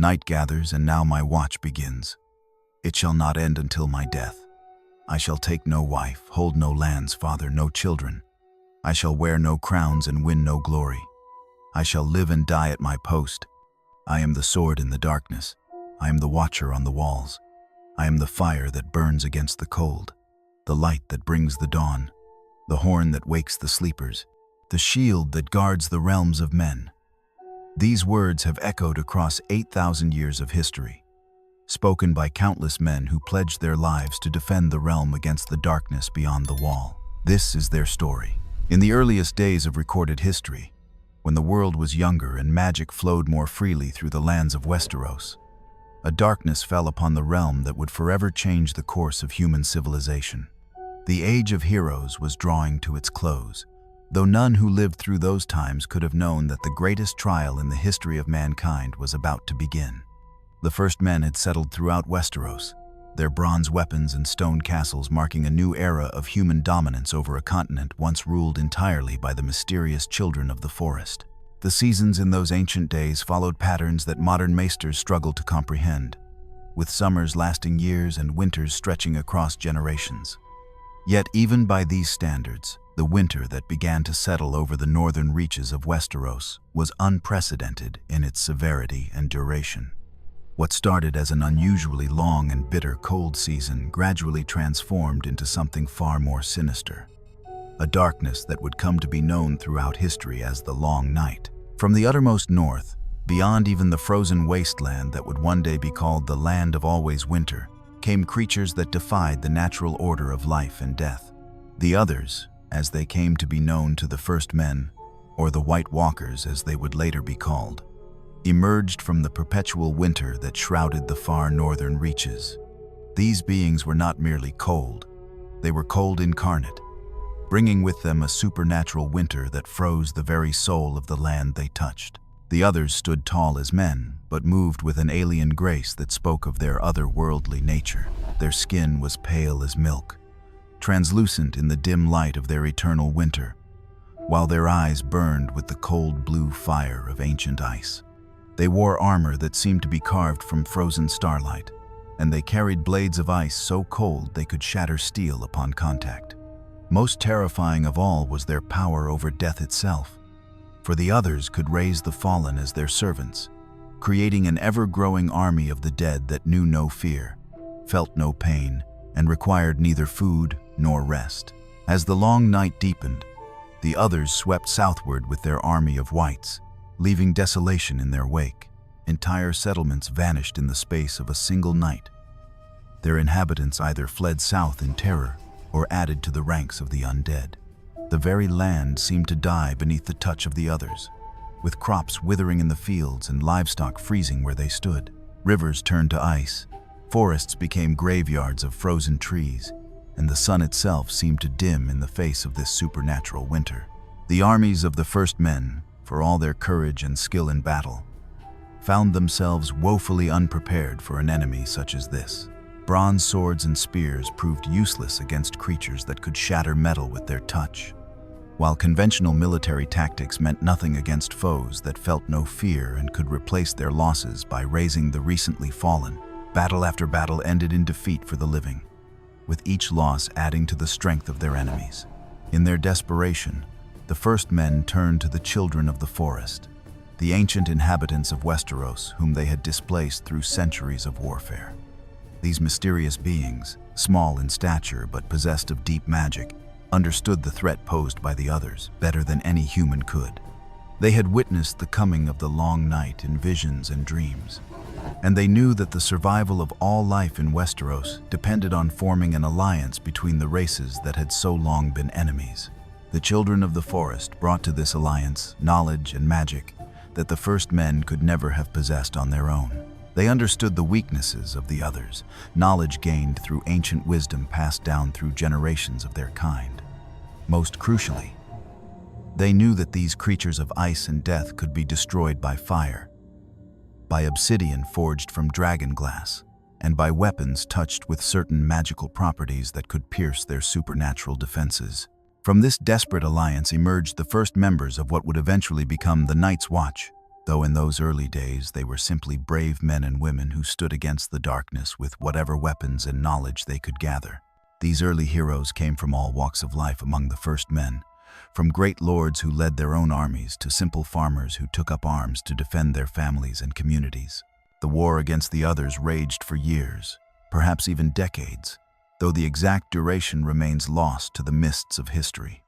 Night gathers, and now my watch begins. It shall not end until my death. I shall take no wife, hold no lands, father no children. I shall wear no crowns and win no glory. I shall live and die at my post. I am the sword in the darkness. I am the watcher on the walls. I am the fire that burns against the cold, the light that brings the dawn, the horn that wakes the sleepers, the shield that guards the realms of men. These words have echoed across 8,000 years of history, spoken by countless men who pledged their lives to defend the realm against the darkness beyond the wall. This is their story. In the earliest days of recorded history, when the world was younger and magic flowed more freely through the lands of Westeros, a darkness fell upon the realm that would forever change the course of human civilization. The Age of Heroes was drawing to its close, though none who lived through those times could have known that the greatest trial in the history of mankind was about to begin. The first men had settled throughout Westeros, their bronze weapons and stone castles marking a new era of human dominance over a continent once ruled entirely by the mysterious children of the forest. The seasons in those ancient days followed patterns that modern maesters struggle to comprehend, with summers lasting years and winters stretching across generations. Yet even by these standards, the winter that began to settle over the northern reaches of Westeros was unprecedented in its severity and duration. What started as an unusually long and bitter cold season gradually transformed into something far more sinister, a darkness that would come to be known throughout history as the Long Night. From the uttermost north, beyond even the frozen wasteland that would one day be called the Land of Always Winter, came creatures that defied the natural order of life and death. The Others, as they came to be known to the First Men, or the White Walkers as they would later be called, emerged from the perpetual winter that shrouded the far northern reaches. These beings were not merely cold, they were cold incarnate, bringing with them a supernatural winter that froze the very soul of the land they touched. The Others stood tall as men, but moved with an alien grace that spoke of their otherworldly nature. Their skin was pale as milk, translucent in the dim light of their eternal winter, while their eyes burned with the cold blue fire of ancient ice. They wore armor that seemed to be carved from frozen starlight, and they carried blades of ice so cold they could shatter steel upon contact. Most terrifying of all was their power over death itself, for the Others could raise the fallen as their servants, creating an ever-growing army of the dead that knew no fear, felt no pain, and required neither food nor rest. As the long night deepened, the Others swept southward with their army of whites, leaving desolation in their wake. Entire settlements vanished in the space of a single night. Their inhabitants either fled south in terror or added to the ranks of the undead. The very land seemed to die beneath the touch of the Others, with crops withering in the fields and livestock freezing where they stood. Rivers turned to ice, forests became graveyards of frozen trees, and the sun itself seemed to dim in the face of this supernatural winter. The armies of the First Men, for all their courage and skill in battle, found themselves woefully unprepared for an enemy such as this. Bronze swords and spears proved useless against creatures that could shatter metal with their touch, while conventional military tactics meant nothing against foes that felt no fear and could replace their losses by raising the recently fallen. Battle after battle ended in defeat for the living, with each loss adding to the strength of their enemies. In their desperation, the First Men turned to the children of the forest, the ancient inhabitants of Westeros whom they had displaced through centuries of warfare. These mysterious beings, small in stature but possessed of deep magic, understood the threat posed by the Others better than any human could. They had witnessed the coming of the Long Night in visions and dreams, and they knew that the survival of all life in Westeros depended on forming an alliance between the races that had so long been enemies. The children of the forest brought to this alliance knowledge and magic that the First Men could never have possessed on their own. They understood the weaknesses of the Others, knowledge gained through ancient wisdom passed down through generations of their kind. Most crucially, they knew that these creatures of ice and death could be destroyed by fire, by obsidian forged from dragon glass, and by weapons touched with certain magical properties that could pierce their supernatural defenses. From this desperate alliance emerged the first members of what would eventually become the Night's Watch, though in those early days they were simply brave men and women who stood against the darkness with whatever weapons and knowledge they could gather. These early heroes came from all walks of life among the first men, from great lords who led their own armies to simple farmers who took up arms to defend their families and communities. The war against the others raged for years, perhaps even decades, though the exact duration remains lost to the mists of history.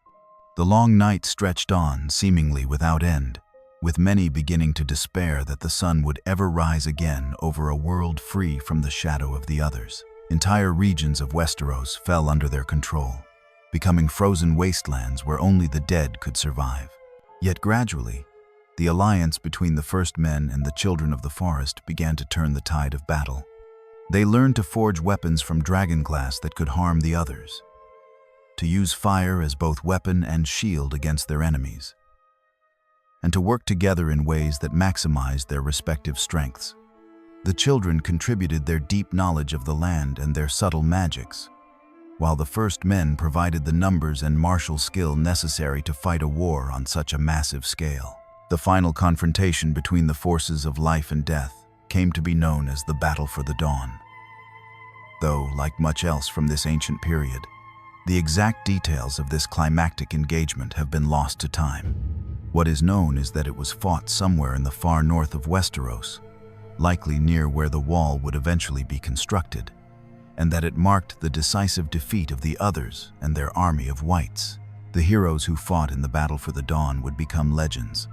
The long night stretched on, seemingly without end, with many beginning to despair that the sun would ever rise again over a world free from the shadow of the others. Entire regions of Westeros fell under their control, becoming frozen wastelands where only the dead could survive. Yet gradually, the alliance between the first men and the children of the forest began to turn the tide of battle. They learned to forge weapons from dragonglass that could harm the others, to use fire as both weapon and shield against their enemies, and to work together in ways that maximized their respective strengths. The children contributed their deep knowledge of the land and their subtle magics, while the first men provided the numbers and martial skill necessary to fight a war on such a massive scale. The final confrontation between the forces of life and death came to be known as the Battle for the Dawn. Though, like much else from this ancient period, the exact details of this climactic engagement have been lost to time. What is known is that it was fought somewhere in the far north of Westeros, likely near where the wall would eventually be constructed, and that it marked the decisive defeat of the others and their army of whites. The heroes who fought in the Battle for the Dawn would become legends,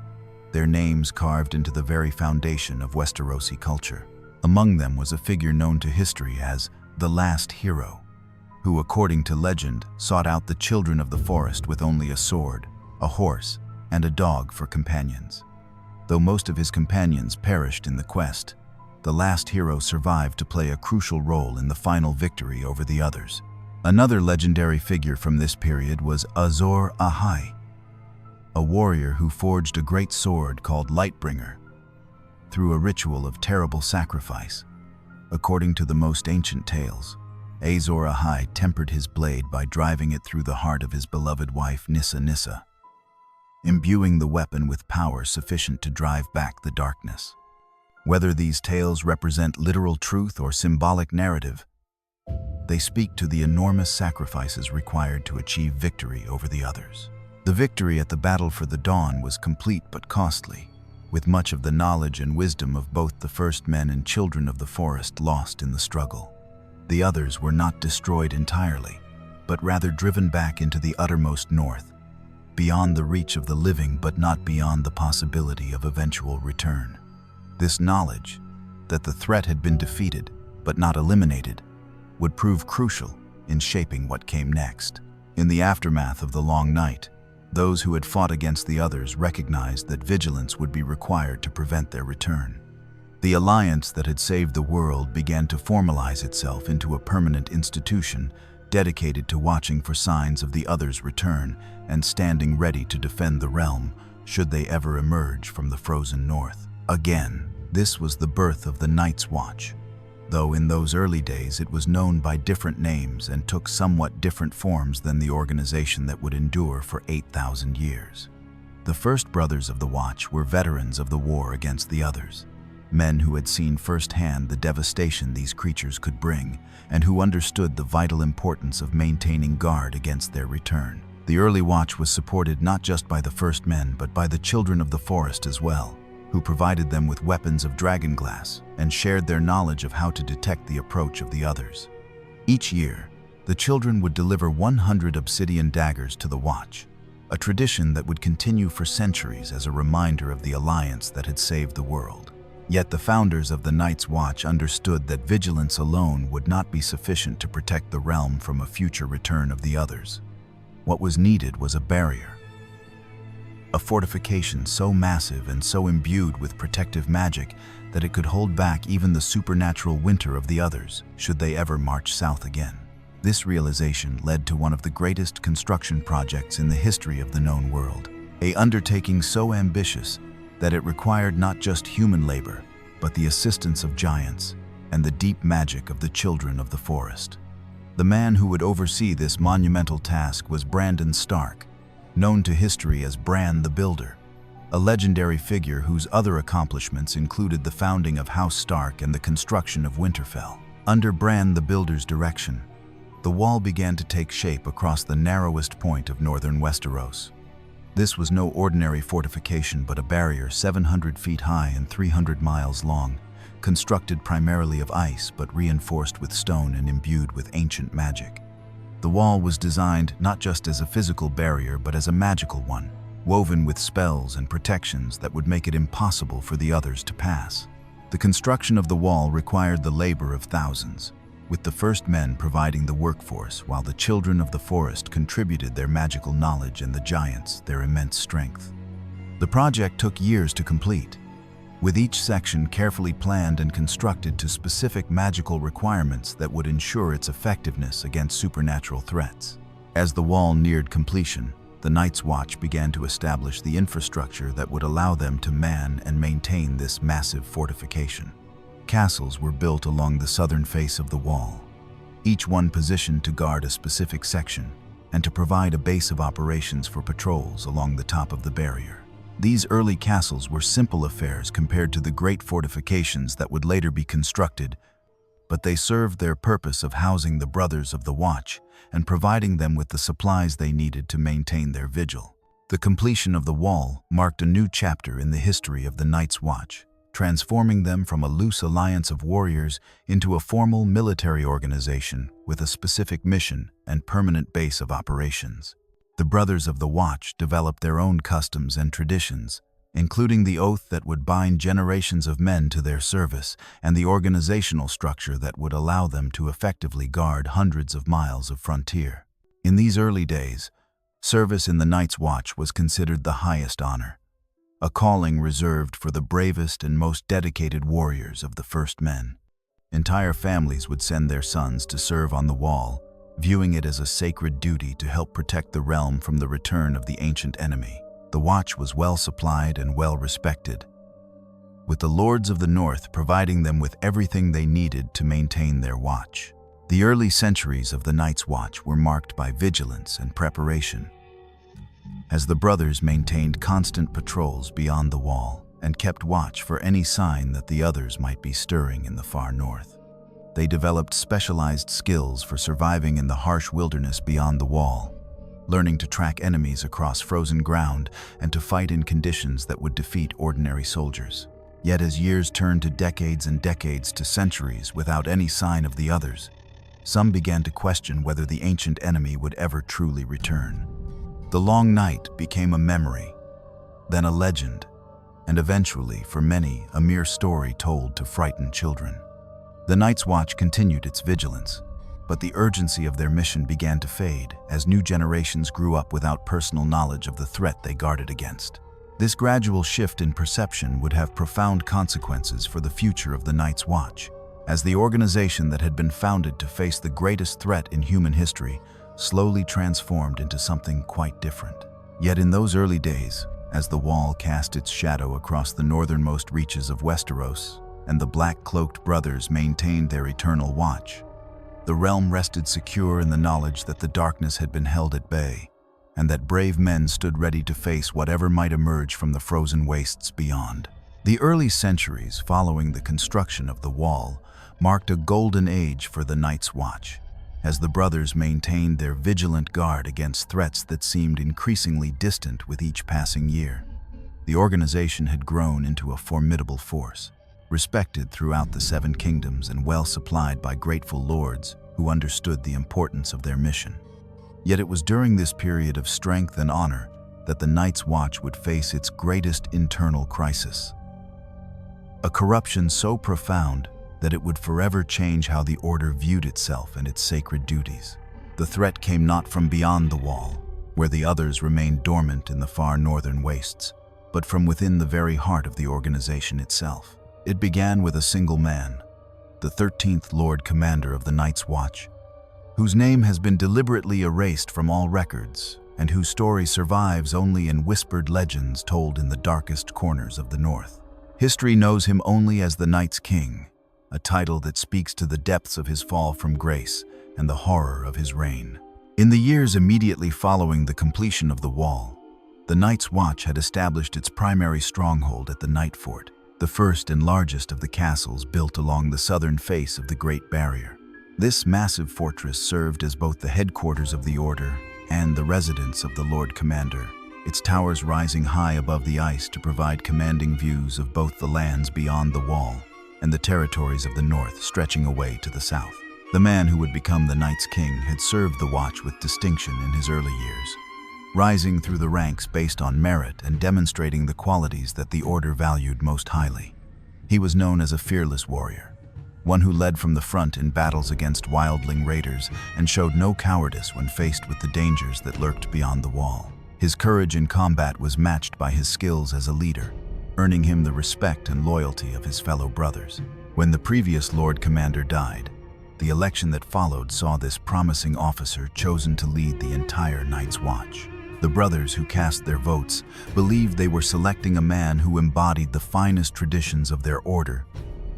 their names carved into the very foundation of Westerosi culture. Among them was a figure known to history as the Last Hero, who, according to legend, sought out the children of the forest with only a sword, a horse, and a dog for companions. Though most of his companions perished in the quest, the last hero survived to play a crucial role in the final victory over the others. Another legendary figure from this period was Azor Ahai, a warrior who forged a great sword called Lightbringer through a ritual of terrible sacrifice. According to the most ancient tales, Azor Ahai tempered his blade by driving it through the heart of his beloved wife Nissa, imbuing the weapon with power sufficient to drive back the darkness. Whether these tales represent literal truth or symbolic narrative, they speak to the enormous sacrifices required to achieve victory over the others. The victory at the Battle for the Dawn was complete but costly, with much of the knowledge and wisdom of both the first men and children of the forest lost in the struggle. The others were not destroyed entirely, but rather driven back into the uttermost north, beyond the reach of the living but not beyond the possibility of eventual return. This knowledge, that the threat had been defeated but not eliminated, would prove crucial in shaping what came next. In the aftermath of the long night, those who had fought against the others recognized that vigilance would be required to prevent their return. The alliance that had saved the world began to formalize itself into a permanent institution dedicated to watching for signs of the others' return and standing ready to defend the realm should they ever emerge from the frozen north. Again, this was the birth of the Night's Watch, though in those early days it was known by different names and took somewhat different forms than the organization that would endure for 8,000 years. The first brothers of the Watch were veterans of the war against the others, men who had seen firsthand the devastation these creatures could bring and who understood the vital importance of maintaining guard against their return. The early Watch was supported not just by the first men but by the children of the forest as well, who provided them with weapons of dragonglass and shared their knowledge of how to detect the approach of the others. Each year, the children would deliver 100 obsidian daggers to the Watch, a tradition that would continue for centuries as a reminder of the alliance that had saved the world. Yet the founders of the Night's Watch understood that vigilance alone would not be sufficient to protect the realm from a future return of the others. What was needed was a barrier, a fortification so massive and so imbued with protective magic that it could hold back even the supernatural winter of the others should they ever march south again. This realization led to one of the greatest construction projects in the history of the known world, an undertaking so ambitious that it required not just human labor, but the assistance of giants and the deep magic of the children of the forest. The man who would oversee this monumental task was Brandon Stark, known to history as Bran the Builder, a legendary figure whose other accomplishments included the founding of House Stark and the construction of Winterfell. Under Bran the Builder's direction, the wall began to take shape across the narrowest point of northern Westeros. This was no ordinary fortification but a barrier 700 feet high and 300 miles long, constructed primarily of ice but reinforced with stone and imbued with ancient magic. The wall was designed not just as a physical barrier but as a magical one, woven with spells and protections that would make it impossible for the others to pass. The construction of the wall required the labor of thousands, with the first men providing the workforce while the children of the forest contributed their magical knowledge and the giants their immense strength. The project took years to complete, with each section carefully planned and constructed to specific magical requirements that would ensure its effectiveness against supernatural threats. As the wall neared completion, the Night's Watch began to establish the infrastructure that would allow them to man and maintain this massive fortification. Castles were built along the southern face of the wall, each one positioned to guard a specific section and to provide a base of operations for patrols along the top of the barrier. These early castles were simple affairs compared to the great fortifications that would later be constructed, but they served their purpose of housing the Brothers of the Watch and providing them with the supplies they needed to maintain their vigil. The completion of the wall marked a new chapter in the history of the Night's Watch, transforming them from a loose alliance of warriors into a formal military organization with a specific mission and permanent base of operations. The Brothers of the Watch developed their own customs and traditions, including the oath that would bind generations of men to their service and the organizational structure that would allow them to effectively guard hundreds of miles of frontier. In these early days, service in the Night's Watch was considered the highest honor, a calling reserved for the bravest and most dedicated warriors of the first men. Entire families would send their sons to serve on the wall, viewing it as a sacred duty to help protect the realm from the return of the ancient enemy. The Watch was well supplied and well respected, with the Lords of the North providing them with everything they needed to maintain their watch. The early centuries of the Night's Watch were marked by vigilance and preparation, as the brothers maintained constant patrols beyond the wall and kept watch for any sign that the others might be stirring in the far north. They developed specialized skills for surviving in the harsh wilderness beyond the wall, learning to track enemies across frozen ground and to fight in conditions that would defeat ordinary soldiers. Yet as years turned to decades and decades to centuries without any sign of the others, some began to question whether the ancient enemy would ever truly return. The long night became a memory, then a legend, and eventually, for many, a mere story told to frighten children. The Night's Watch continued its vigilance, but the urgency of their mission began to fade as new generations grew up without personal knowledge of the threat they guarded against. This gradual shift in perception would have profound consequences for the future of the Night's Watch, as the organization that had been founded to face the greatest threat in human history slowly transformed into something quite different. Yet in those early days, as the wall cast its shadow across the northernmost reaches of Westeros and the black-cloaked brothers maintained their eternal watch, the realm rested secure in the knowledge that the darkness had been held at bay, and that brave men stood ready to face whatever might emerge from the frozen wastes beyond. The early centuries following the construction of the wall marked a golden age for the Night's Watch, as the brothers maintained their vigilant guard against threats that seemed increasingly distant with each passing year. The organization had grown into a formidable force, respected throughout the Seven Kingdoms and well supplied by grateful lords who understood the importance of their mission. Yet it was during this period of strength and honor that the Night's Watch would face its greatest internal crisis. A corruption so profound that it would forever change how the Order viewed itself and its sacred duties. The threat came not from beyond the wall, where the others remained dormant in the far northern wastes, but from within the very heart of the organization itself. It began with a single man, the 13th Lord Commander of the Night's Watch, whose name has been deliberately erased from all records and whose story survives only in whispered legends told in the darkest corners of the North. History knows him only as the Night's King, a title that speaks to the depths of his fall from grace and the horror of his reign. In the years immediately following the completion of the wall, The Night's Watch had established its primary stronghold at the Night Fort, the first and largest of the castles built along the southern face of the Great Barrier. This massive fortress served as both the headquarters of the Order and the residence of the Lord Commander, its towers rising high above the ice to provide commanding views of both the lands beyond the wall and the territories of the north stretching away to the south. The man who would become the Night's King had served the Watch with distinction in his early years, rising through the ranks based on merit and demonstrating the qualities that the Order valued most highly. He was known as a fearless warrior, one who led from the front in battles against wildling raiders and showed no cowardice when faced with the dangers that lurked beyond the wall. His courage in combat was matched by his skills as a leader, earning him the respect and loyalty of his fellow brothers. When the previous Lord Commander died, the election that followed saw this promising officer chosen to lead the entire Night's Watch. The brothers who cast their votes believed they were selecting a man who embodied the finest traditions of their order,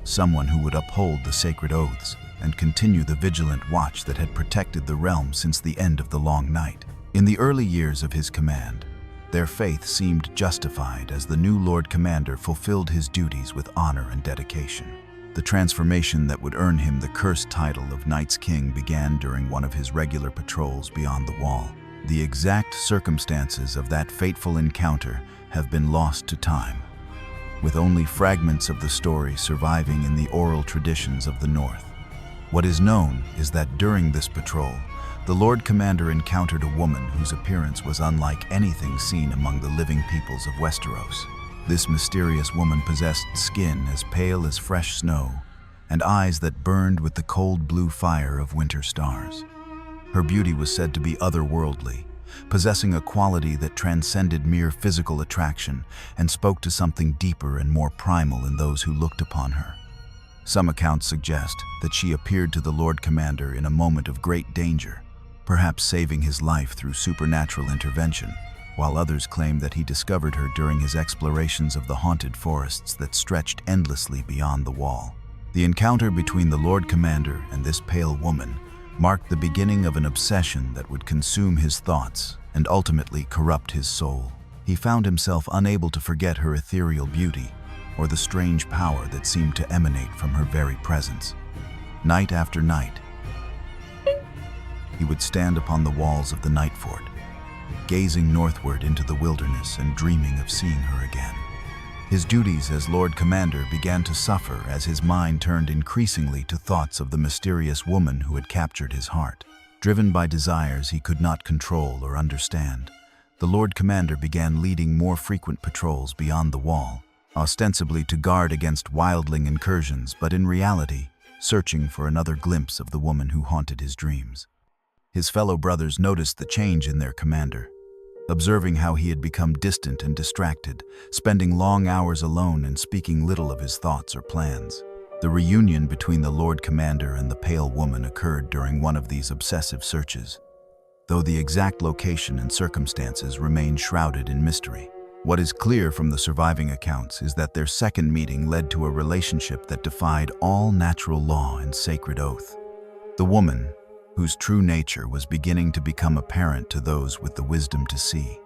someone who would uphold the sacred oaths and continue the vigilant watch that had protected the realm since the end of the long night. In the early years of his command, their faith seemed justified as the new Lord Commander fulfilled his duties with honor and dedication. The transformation that would earn him the cursed title of Night's King began during one of his regular patrols beyond the wall. The exact circumstances of that fateful encounter have been lost to time, with only fragments of the story surviving in the oral traditions of the North. What is known is that during this patrol, the Lord Commander encountered a woman whose appearance was unlike anything seen among the living peoples of Westeros. This mysterious woman possessed skin as pale as fresh snow and eyes that burned with the cold blue fire of winter stars. Her beauty was said to be otherworldly, possessing a quality that transcended mere physical attraction and spoke to something deeper and more primal in those who looked upon her. Some accounts suggest that she appeared to the Lord Commander in a moment of great danger, perhaps saving his life through supernatural intervention, while others claim that he discovered her during his explorations of the haunted forests that stretched endlessly beyond the wall. The encounter between the Lord Commander and this pale woman marked the beginning of an obsession that would consume his thoughts and ultimately corrupt his soul. He found himself unable to forget her ethereal beauty or the strange power that seemed to emanate from her very presence. Night after night, he would stand upon the walls of the Night Fort, gazing northward into the wilderness and dreaming of seeing her again. His duties as Lord Commander began to suffer as his mind turned increasingly to thoughts of the mysterious woman who had captured his heart. Driven by desires he could not control or understand, the Lord Commander began leading more frequent patrols beyond the wall, ostensibly to guard against wildling incursions, but in reality, searching for another glimpse of the woman who haunted his dreams. His fellow brothers noticed the change in their commander, observing how he had become distant and distracted, spending long hours alone and speaking little of his thoughts or plans. The reunion between the Lord Commander and the pale woman occurred during one of these obsessive searches, though the exact location and circumstances remain shrouded in mystery. What is clear from the surviving accounts is that their second meeting led to a relationship that defied all natural law and sacred oath. The woman, whose true nature was beginning to become apparent to those with the wisdom to see,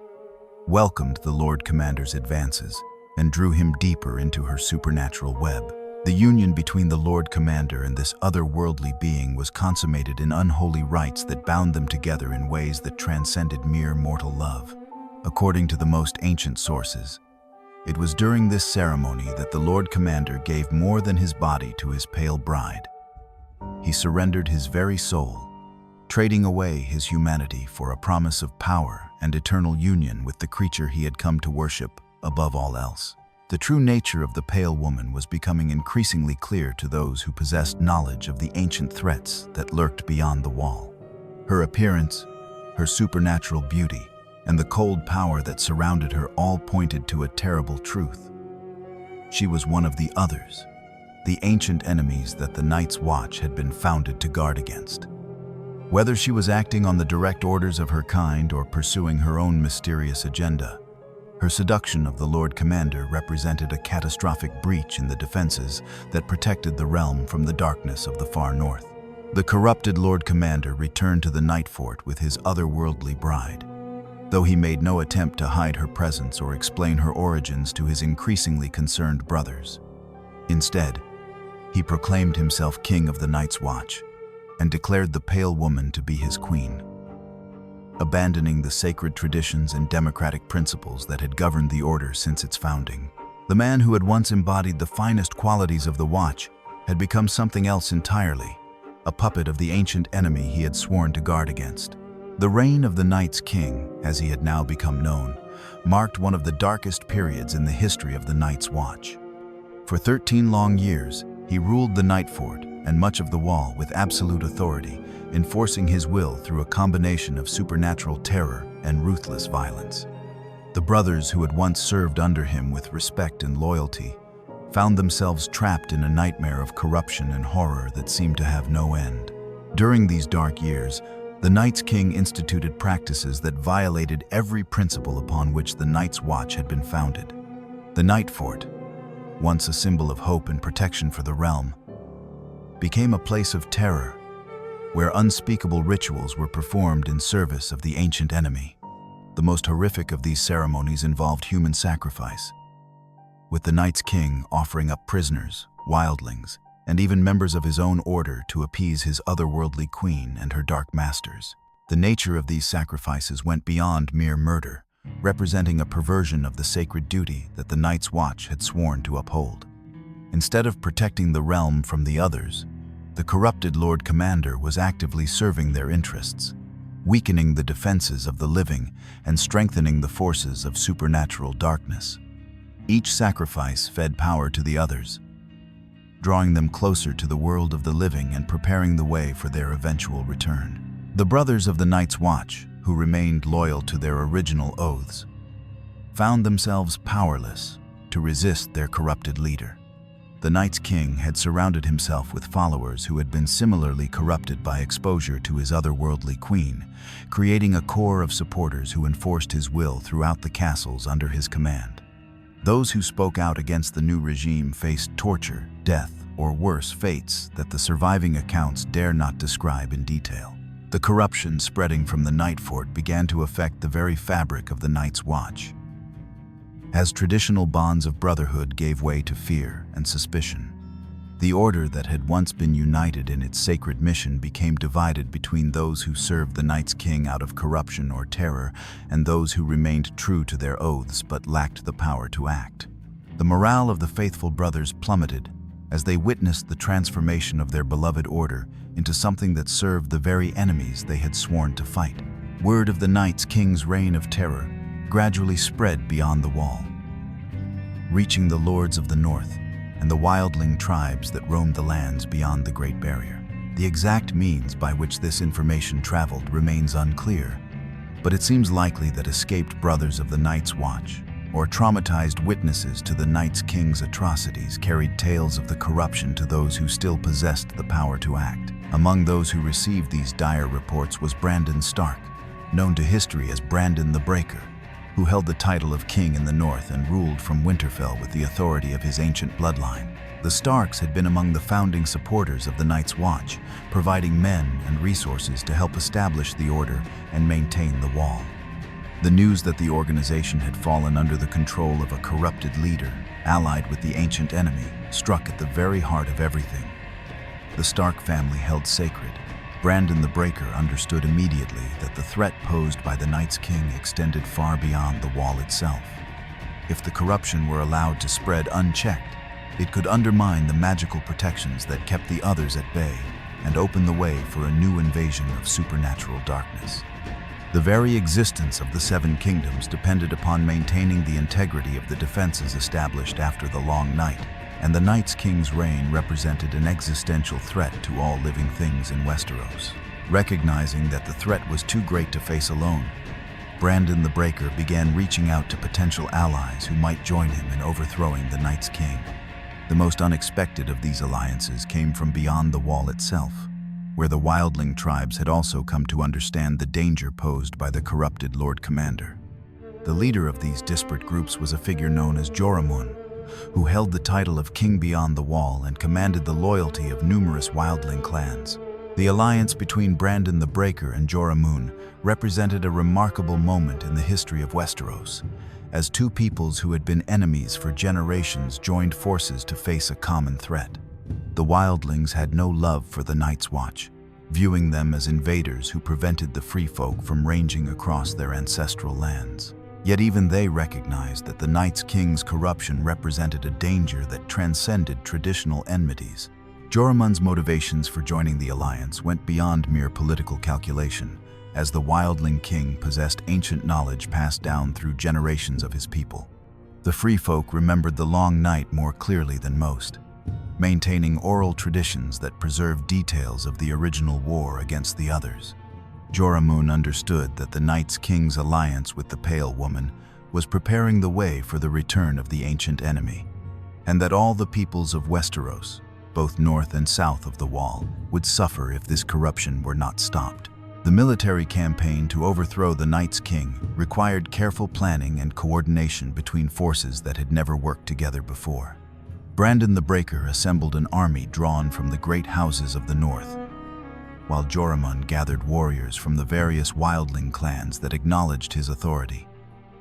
welcomed the Lord Commander's advances and drew him deeper into her supernatural web. The union between the Lord Commander and this otherworldly being was consummated in unholy rites that bound them together in ways that transcended mere mortal love. According to the most ancient sources, it was during this ceremony that the Lord Commander gave more than his body to his pale bride. He surrendered his very soul, trading away his humanity for a promise of power and eternal union with the creature he had come to worship above all else. The true nature of the pale woman was becoming increasingly clear to those who possessed knowledge of the ancient threats that lurked beyond the wall. Her appearance, her supernatural beauty, and the cold power that surrounded her all pointed to a terrible truth. She was one of the others, the ancient enemies that the Night's Watch had been founded to guard against. Whether she was acting on the direct orders of her kind or pursuing her own mysterious agenda, her seduction of the Lord Commander represented a catastrophic breach in the defenses that protected the realm from the darkness of the far north. The corrupted Lord Commander returned to the Night Fort with his otherworldly bride, though he made no attempt to hide her presence or explain her origins to his increasingly concerned brothers. Instead, he proclaimed himself king of the Night's Watch and declared the Pale Woman to be his queen. Abandoning the sacred traditions and democratic principles that had governed the order since its founding, the man who had once embodied the finest qualities of the Watch had become something else entirely, a puppet of the ancient enemy he had sworn to guard against. The reign of the Night's King, as he had now become known, marked one of the darkest periods in the history of the Night's Watch. For 13 long years, he ruled the Night Fort and much of the Wall with absolute authority, enforcing his will through a combination of supernatural terror and ruthless violence. The brothers who had once served under him with respect and loyalty found themselves trapped in a nightmare of corruption and horror that seemed to have no end. During these dark years, the Night's King instituted practices that violated every principle upon which the Night's Watch had been founded. The Night Fort, once a symbol of hope and protection for the realm, became a place of terror, where unspeakable rituals were performed in service of the ancient enemy. The most horrific of these ceremonies involved human sacrifice, with the Night's King offering up prisoners, wildlings, and even members of his own order to appease his otherworldly queen and her dark masters. The nature of these sacrifices went beyond mere murder, representing a perversion of the sacred duty that the Night's Watch had sworn to uphold. Instead of protecting the realm from the others, the corrupted Lord Commander was actively serving their interests, weakening the defenses of the living and strengthening the forces of supernatural darkness. Each sacrifice fed power to the others, drawing them closer to the world of the living and preparing the way for their eventual return. The brothers of the Night's Watch, who remained loyal to their original oaths, found themselves powerless to resist their corrupted leader. The Night's King had surrounded himself with followers who had been similarly corrupted by exposure to his otherworldly queen, creating a core of supporters who enforced his will throughout the castles under his command. Those who spoke out against the new regime faced torture, death, or worse fates that the surviving accounts dare not describe in detail. The corruption spreading from the Night Fort began to affect the very fabric of the Night's Watch, as traditional bonds of brotherhood gave way to fear and suspicion. The order that had once been united in its sacred mission became divided between those who served the Night's King out of corruption or terror and those who remained true to their oaths but lacked the power to act. The morale of the faithful brothers plummeted as they witnessed the transformation of their beloved order into something that served the very enemies they had sworn to fight. Word of the Night's King's reign of terror gradually spread beyond the Wall, reaching the lords of the north and the wildling tribes that roamed the lands beyond the Great Barrier. The exact means by which this information traveled remains unclear, but it seems likely that escaped brothers of the Night's Watch or traumatized witnesses to the Night's King's atrocities carried tales of the corruption to those who still possessed the power to act. Among those who received these dire reports was Brandon Stark, known to history as Brandon the Breaker, who held the title of king in the north and ruled from Winterfell with the authority of his ancient bloodline. The Starks had been among the founding supporters of the Night's Watch, providing men and resources to help establish the order and maintain the Wall. The news that the organization had fallen under the control of a corrupted leader, allied with the ancient enemy, struck at the very heart of everything the Stark family held sacred. Brandon the Breaker understood immediately that the threat posed by the Night's King extended far beyond the Wall itself. If the corruption were allowed to spread unchecked, it could undermine the magical protections that kept the others at bay and open the way for a new invasion of supernatural darkness. The very existence of the Seven Kingdoms depended upon maintaining the integrity of the defenses established after the Long Night, and the Night's King's reign represented an existential threat to all living things in Westeros. Recognizing that the threat was too great to face alone, Brandon the Breaker began reaching out to potential allies who might join him in overthrowing the Night's King. The most unexpected of these alliances came from beyond the Wall itself, where the wildling tribes had also come to understand the danger posed by the corrupted Lord Commander. The leader of these disparate groups was a figure known as Joramun, who held the title of King Beyond the Wall and commanded the loyalty of numerous wildling clans. The alliance between Brandon the Breaker and Jorah Mormont represented a remarkable moment in the history of Westeros, as two peoples who had been enemies for generations joined forces to face a common threat. The wildlings had no love for the Night's Watch, viewing them as invaders who prevented the free folk from ranging across their ancestral lands. Yet even they recognized that the Night's King's corruption represented a danger that transcended traditional enmities. Jorah Mormont's motivations for joining the alliance went beyond mere political calculation, as the wildling king possessed ancient knowledge passed down through generations of his people. The free folk remembered the Long Night more clearly than most, maintaining oral traditions that preserved details of the original war against the others. Jorah Mormont understood that the Night's King's alliance with the Pale Woman was preparing the way for the return of the ancient enemy, and that all the peoples of Westeros, both north and south of the Wall, would suffer if this corruption were not stopped. The military campaign to overthrow the Night's King required careful planning and coordination between forces that had never worked together before. Brandon the Breaker assembled an army drawn from the great houses of the north, while Jorah Mormont gathered warriors from the various wildling clans that acknowledged his authority.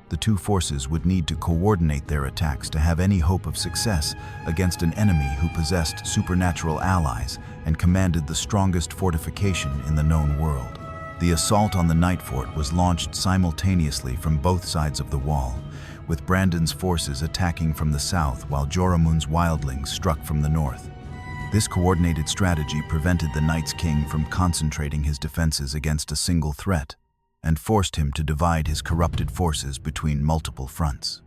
The two forces would need to coordinate their attacks to have any hope of success against an enemy who possessed supernatural allies and commanded the strongest fortification in the known world. The assault on the Night Fort was launched simultaneously from both sides of the wall, with Brandon's forces attacking from the south while Jorah Mormont's wildlings struck from the north. This coordinated strategy prevented the Night's King from concentrating his defenses against a single threat, and forced him to divide his corrupted forces between multiple fronts.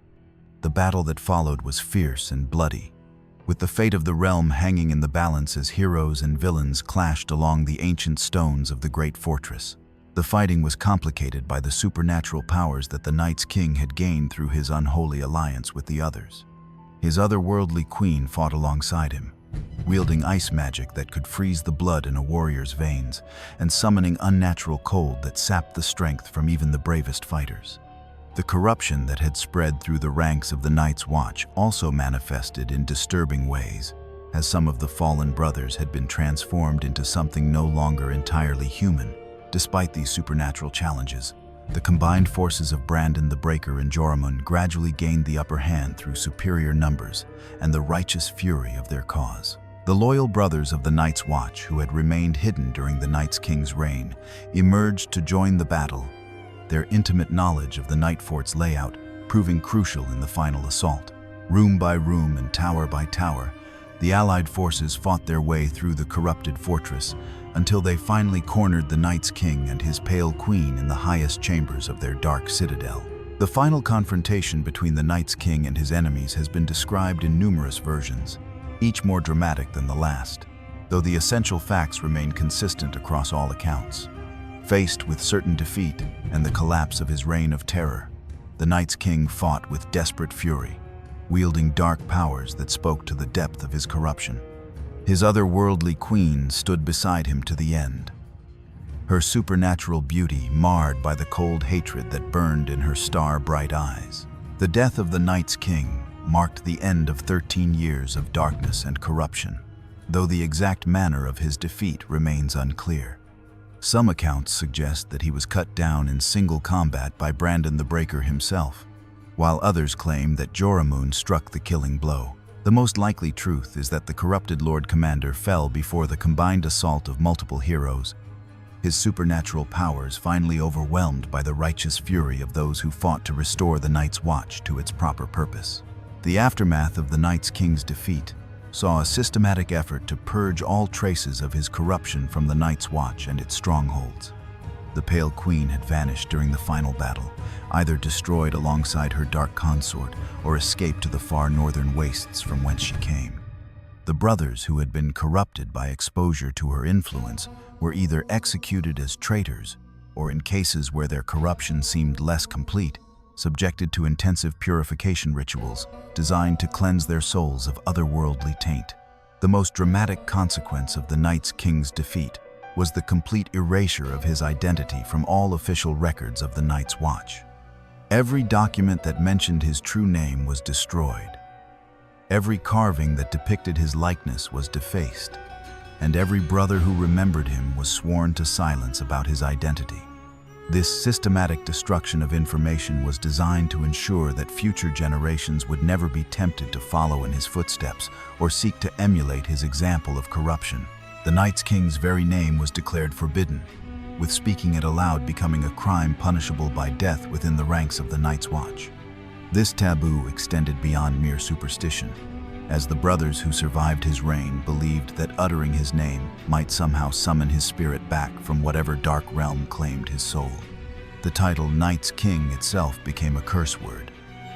The battle that followed was fierce and bloody, with the fate of the realm hanging in the balance as heroes and villains clashed along the ancient stones of the great fortress. The fighting was complicated by the supernatural powers that the Night's King had gained through his unholy alliance with the others. His otherworldly queen fought alongside him, wielding ice magic that could freeze the blood in a warrior's veins and summoning unnatural cold that sapped the strength from even the bravest fighters. The corruption that had spread through the ranks of the Night's Watch also manifested in disturbing ways, as some of the fallen brothers had been transformed into something no longer entirely human. Despite these supernatural challenges, the combined forces of Brandon the Breaker and Jorah Mormont gradually gained the upper hand through superior numbers and the righteous fury of their cause. The loyal brothers of the Night's Watch, who had remained hidden during the Night's King's reign, emerged to join the battle, their intimate knowledge of the Night Fort's layout proving crucial in the final assault. Room by room and tower by tower, the Allied forces fought their way through the corrupted fortress until they finally cornered the Night's King and his Pale Queen in the highest chambers of their dark citadel. The final confrontation between the Night's King and his enemies has been described in numerous versions, each more dramatic than the last, though the essential facts remain consistent across all accounts. Faced with certain defeat and the collapse of his reign of terror, the Night's King fought with desperate fury, wielding dark powers that spoke to the depth of his corruption. His otherworldly queen stood beside him to the end, her supernatural beauty marred by the cold hatred that burned in her star-bright eyes. The death of the Night's King marked the end of 13 years of darkness and corruption, though the exact manner of his defeat remains unclear. Some accounts suggest that he was cut down in single combat by Brandon the Breaker himself, while others claim that Jorah Mormont struck the killing blow. The most likely truth is that the corrupted Lord Commander fell before the combined assault of multiple heroes, his supernatural powers finally overwhelmed by the righteous fury of those who fought to restore the Night's Watch to its proper purpose. The aftermath of the Night's King's defeat saw a systematic effort to purge all traces of his corruption from the Night's Watch and its strongholds. The Pale Queen had vanished during the final battle, either destroyed alongside her dark consort or escaped to the far northern wastes from whence she came. The brothers who had been corrupted by exposure to her influence were either executed as traitors or, in cases where their corruption seemed less complete, subjected to intensive purification rituals designed to cleanse their souls of otherworldly taint. The most dramatic consequence of the Night's King's defeat was the complete erasure of his identity from all official records of the Night's Watch. Every document that mentioned his true name was destroyed. Every carving that depicted his likeness was defaced, and every brother who remembered him was sworn to silence about his identity. This systematic destruction of information was designed to ensure that future generations would never be tempted to follow in his footsteps or seek to emulate his example of corruption. The Night's King's very name was declared forbidden, with speaking it aloud becoming a crime punishable by death within the ranks of the Night's Watch. This taboo extended beyond mere superstition, as the brothers who survived his reign believed that uttering his name might somehow summon his spirit back from whatever dark realm claimed his soul. The title Night's King itself became a curse word,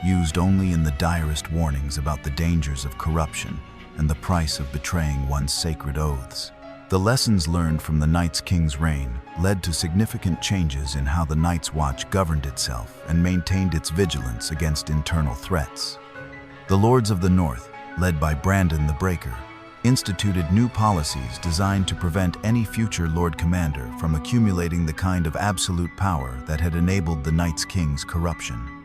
used only in the direst warnings about the dangers of corruption and the price of betraying one's sacred oaths. The lessons learned from the Night's King's reign led to significant changes in how the Night's Watch governed itself and maintained its vigilance against internal threats. The Lords of the North, led by Brandon the Breaker, instituted new policies designed to prevent any future Lord Commander from accumulating the kind of absolute power that had enabled the Night's King's corruption.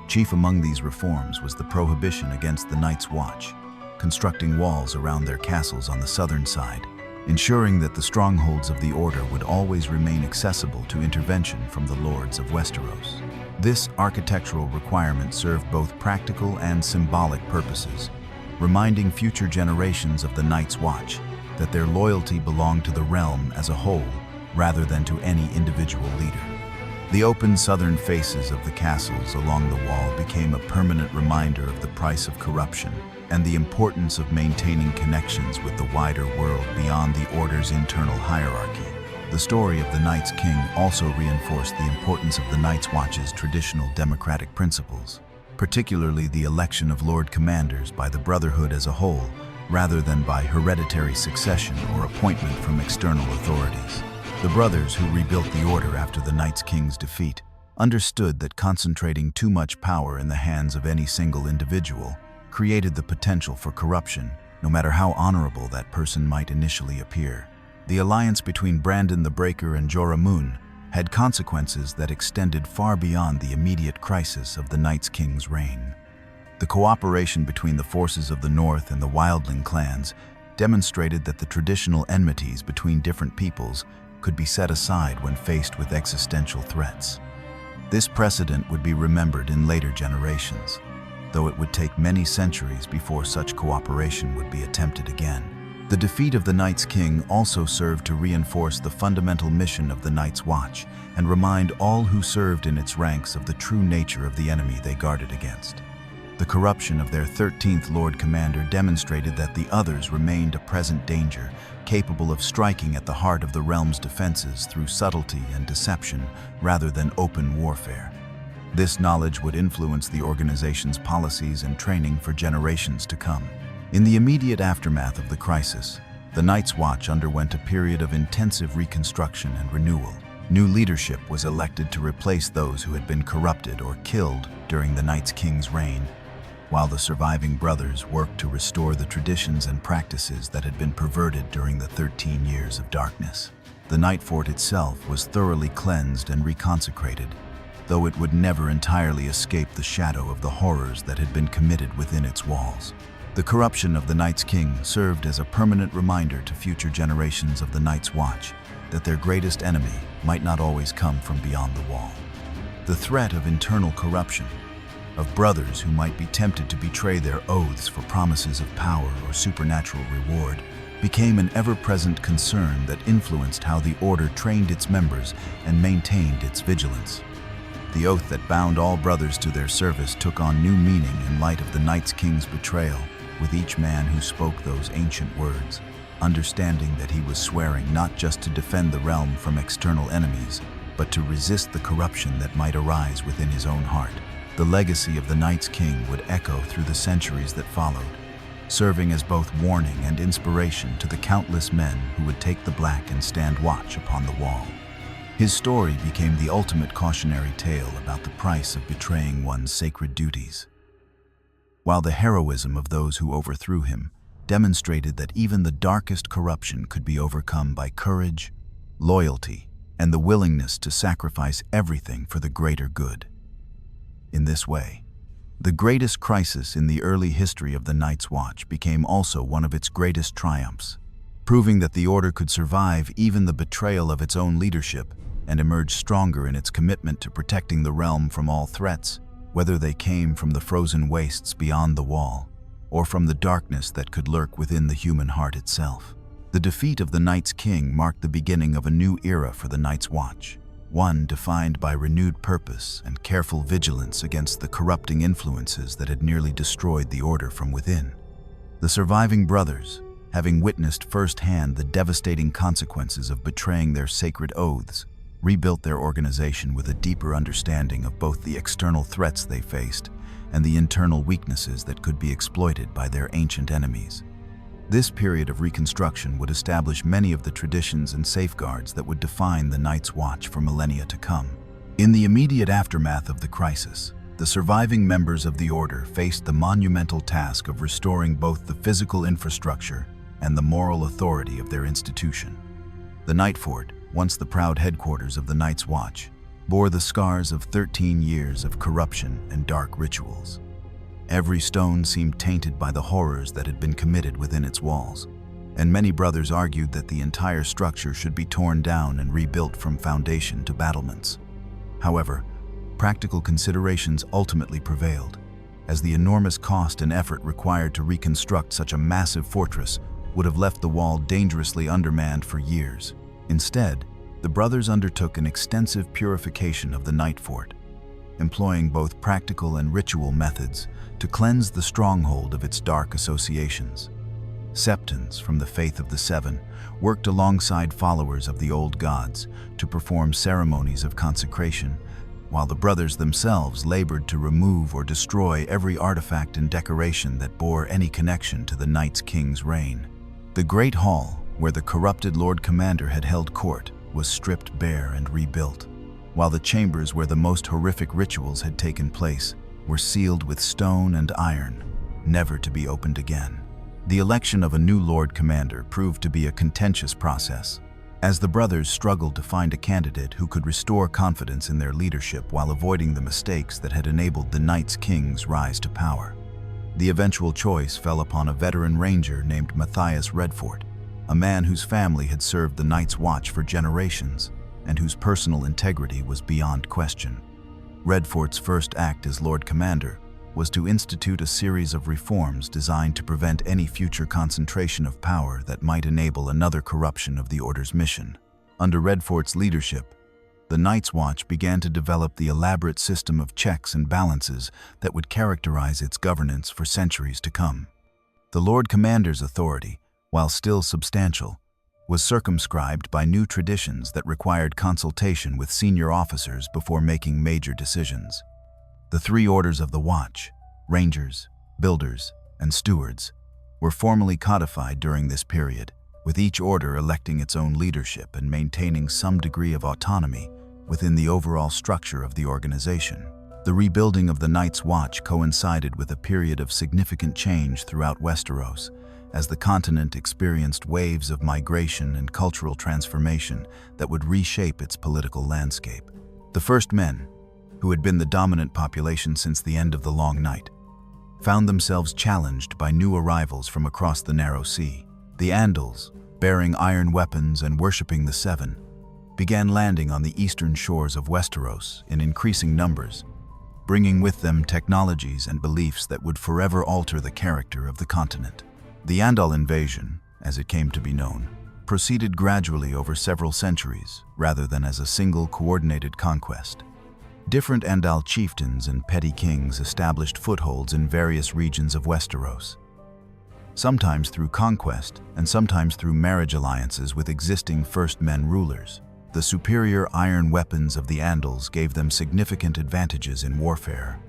Chief among these reforms was the prohibition against the Night's Watch, constructing walls around their castles on the southern side, ensuring that the strongholds of the Order would always remain accessible to intervention from the Lords of Westeros. This architectural requirement served both practical and symbolic purposes, reminding future generations of the Night's Watch that their loyalty belonged to the realm as a whole rather than to any individual leader. The open southern faces of the castles along the wall became a permanent reminder of the price of corruption and the importance of maintaining connections with the wider world beyond the Order's internal hierarchy. The story of the Night's King also reinforced the importance of the Night's Watch's traditional democratic principles, particularly the election of Lord Commanders by the Brotherhood as a whole, rather than by hereditary succession or appointment from external authorities. The brothers who rebuilt the Order after the Night's King's defeat understood that concentrating too much power in the hands of any single individual created the potential for corruption, no matter how honorable that person might initially appear. The alliance between Brandon the Breaker and Jorah Mormont had consequences that extended far beyond the immediate crisis of the Night's King's reign. The cooperation between the forces of the North and the Wildling clans demonstrated that the traditional enmities between different peoples could be set aside when faced with existential threats. This precedent would be remembered in later generations, though it would take many centuries before such cooperation would be attempted again. The defeat of the Night's King also served to reinforce the fundamental mission of the Night's Watch and remind all who served in its ranks of the true nature of the enemy they guarded against. The corruption of their 13th Lord Commander demonstrated that the others remained a present danger, capable of striking at the heart of the realm's defenses through subtlety and deception rather than open warfare. This knowledge would influence the organization's policies and training for generations to come. In the immediate aftermath of the crisis, the Night's Watch underwent a period of intensive reconstruction and renewal. New leadership was elected to replace those who had been corrupted or killed during the Night's King's reign, while the surviving brothers worked to restore the traditions and practices that had been perverted during the 13 years of darkness. The Night Fort itself was thoroughly cleansed and reconsecrated, though it would never entirely escape the shadow of the horrors that had been committed within its walls. The corruption of the Night's King served as a permanent reminder to future generations of the Night's Watch that their greatest enemy might not always come from beyond the wall. The threat of internal corruption, of brothers who might be tempted to betray their oaths for promises of power or supernatural reward, became an ever-present concern that influenced how the Order trained its members and maintained its vigilance. The oath that bound all brothers to their service took on new meaning in light of the Night's King's betrayal, with each man who spoke those ancient words, understanding that he was swearing not just to defend the realm from external enemies, but to resist the corruption that might arise within his own heart. The legacy of the Night's King would echo through the centuries that followed, serving as both warning and inspiration to the countless men who would take the black and stand watch upon the wall. His story became the ultimate cautionary tale about the price of betraying one's sacred duties, while the heroism of those who overthrew him demonstrated that even the darkest corruption could be overcome by courage, loyalty, and the willingness to sacrifice everything for the greater good. In this way, the greatest crisis in the early history of the Night's Watch became also one of its greatest triumphs, proving that the order could survive even the betrayal of its own leadership and emerge stronger in its commitment to protecting the realm from all threats, whether they came from the frozen wastes beyond the wall or from the darkness that could lurk within the human heart itself. The defeat of the Night's King marked the beginning of a new era for the Night's Watch, one defined by renewed purpose and careful vigilance against the corrupting influences that had nearly destroyed the order from within. The surviving brothers, having witnessed firsthand the devastating consequences of betraying their sacred oaths, rebuilt their organization with a deeper understanding of both the external threats they faced and the internal weaknesses that could be exploited by their ancient enemies. This period of reconstruction would establish many of the traditions and safeguards that would define the Night's Watch for millennia to come. In the immediate aftermath of the crisis, the surviving members of the Order faced the monumental task of restoring both the physical infrastructure and the moral authority of their institution. The Night Fort, once the proud headquarters of the Night's Watch, bore the scars of 13 years of corruption and dark rituals. Every stone seemed tainted by the horrors that had been committed within its walls, and many brothers argued that the entire structure should be torn down and rebuilt from foundation to battlements. However, practical considerations ultimately prevailed, as the enormous cost and effort required to reconstruct such a massive fortress would have left the wall dangerously undermanned for years. Instead, the brothers undertook an extensive purification of the Night Fort, employing both practical and ritual methods to cleanse the stronghold of its dark associations. Septons from the Faith of the Seven worked alongside followers of the old gods to perform ceremonies of consecration, while the brothers themselves labored to remove or destroy every artifact and decoration that bore any connection to the Night's King's reign. The Great Hall, where the corrupted Lord Commander had held court, was stripped bare and rebuilt, while the chambers where the most horrific rituals had taken place were sealed with stone and iron, never to be opened again. The election of a new Lord Commander proved to be a contentious process, as the brothers struggled to find a candidate who could restore confidence in their leadership while avoiding the mistakes that had enabled the Night's King's rise to power. The eventual choice fell upon a veteran ranger named Matthias Redfort, a man whose family had served the Night's Watch for generations and whose personal integrity was beyond question. Redfort's first act as Lord Commander was to institute a series of reforms designed to prevent any future concentration of power that might enable another corruption of the Order's mission. Under Redfort's leadership, the Night's Watch began to develop the elaborate system of checks and balances that would characterize its governance for centuries to come. The Lord Commander's authority, while still substantial, was circumscribed by new traditions that required consultation with senior officers before making major decisions. The three orders of the Watch, Rangers, Builders, and Stewards, were formally codified during this period, with each order electing its own leadership and maintaining some degree of autonomy within the overall structure of the organization. The rebuilding of the Night's Watch coincided with a period of significant change throughout Westeros, as the continent experienced waves of migration and cultural transformation that would reshape its political landscape. The First Men, who had been the dominant population since the end of the Long Night, found themselves challenged by new arrivals from across the Narrow Sea. The Andals, bearing iron weapons and worshipping the Seven, began landing on the eastern shores of Westeros in increasing numbers, bringing with them technologies and beliefs that would forever alter the character of the continent. The Andal invasion, as it came to be known, proceeded gradually over several centuries rather than as a single coordinated conquest. Different Andal chieftains and petty kings established footholds in various regions of Westeros, sometimes through conquest and sometimes through marriage alliances with existing First Men rulers. The superior iron weapons of the Andals gave them significant advantages in warfare,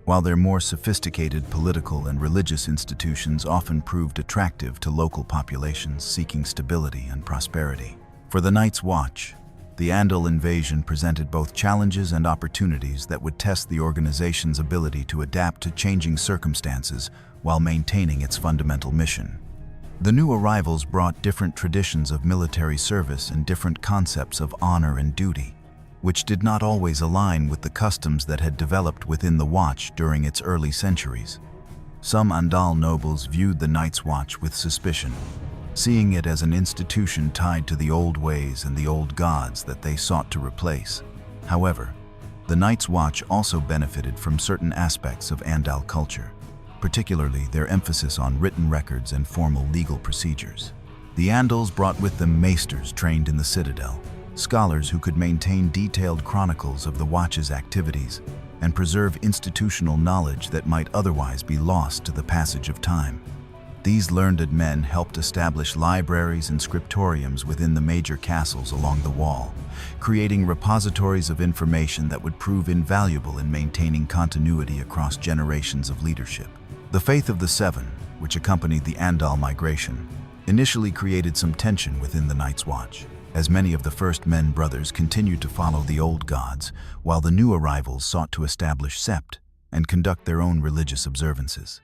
while their more sophisticated political and religious institutions often proved attractive to local populations seeking stability and prosperity. For the Night's Watch, the Andal invasion presented both challenges and opportunities that would test the organization's ability to adapt to changing circumstances while maintaining its fundamental mission. The new arrivals brought different traditions of military service and different concepts of honor and duty, which did not always align with the customs that had developed within the Watch during its early centuries. Some Andal nobles viewed the Night's Watch with suspicion, seeing it as an institution tied to the old ways and the old gods that they sought to replace. However, the Night's Watch also benefited from certain aspects of Andal culture, particularly their emphasis on written records and formal legal procedures. The Andals brought with them maesters trained in the Citadel, scholars who could maintain detailed chronicles of the Watch's activities and preserve institutional knowledge that might otherwise be lost to the passage of time. These learned men helped establish libraries and scriptoriums within the major castles along the wall, creating repositories of information that would prove invaluable in maintaining continuity across generations of leadership. The Faith of the Seven, which accompanied the Andal migration, initially created some tension within the Night's Watch, as many of the first men brothers continued to follow the old gods, while the new arrivals sought to establish sept and conduct their own religious observances.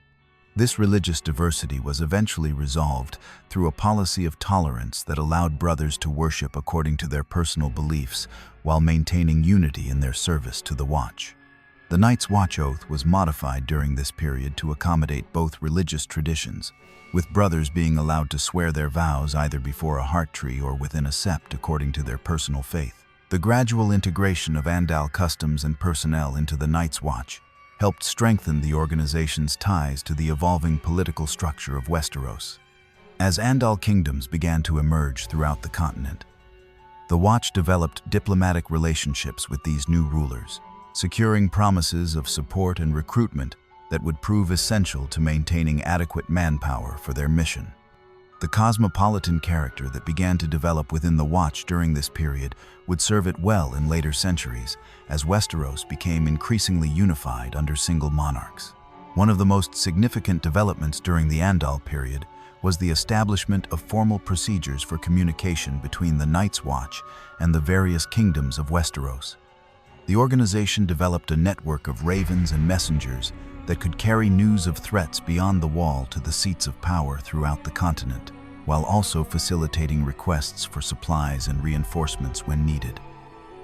This religious diversity was eventually resolved through a policy of tolerance that allowed brothers to worship according to their personal beliefs while maintaining unity in their service to the Watch. The Night's Watch oath was modified during this period to accommodate both religious traditions, with brothers being allowed to swear their vows either before a heart tree or within a sept according to their personal faith. The gradual integration of Andal customs and personnel into the Night's Watch helped strengthen the organization's ties to the evolving political structure of Westeros. As Andal kingdoms began to emerge throughout the continent, the Watch developed diplomatic relationships with these new rulers, securing promises of support and recruitment that would prove essential to maintaining adequate manpower for their mission. The cosmopolitan character that began to develop within the Watch during this period would serve it well in later centuries, as Westeros became increasingly unified under single monarchs. One of the most significant developments during the Andal period was the establishment of formal procedures for communication between the Night's Watch and the various kingdoms of Westeros. The organization developed a network of ravens and messengers that could carry news of threats beyond the wall to the seats of power throughout the continent, while also facilitating requests for supplies and reinforcements when needed.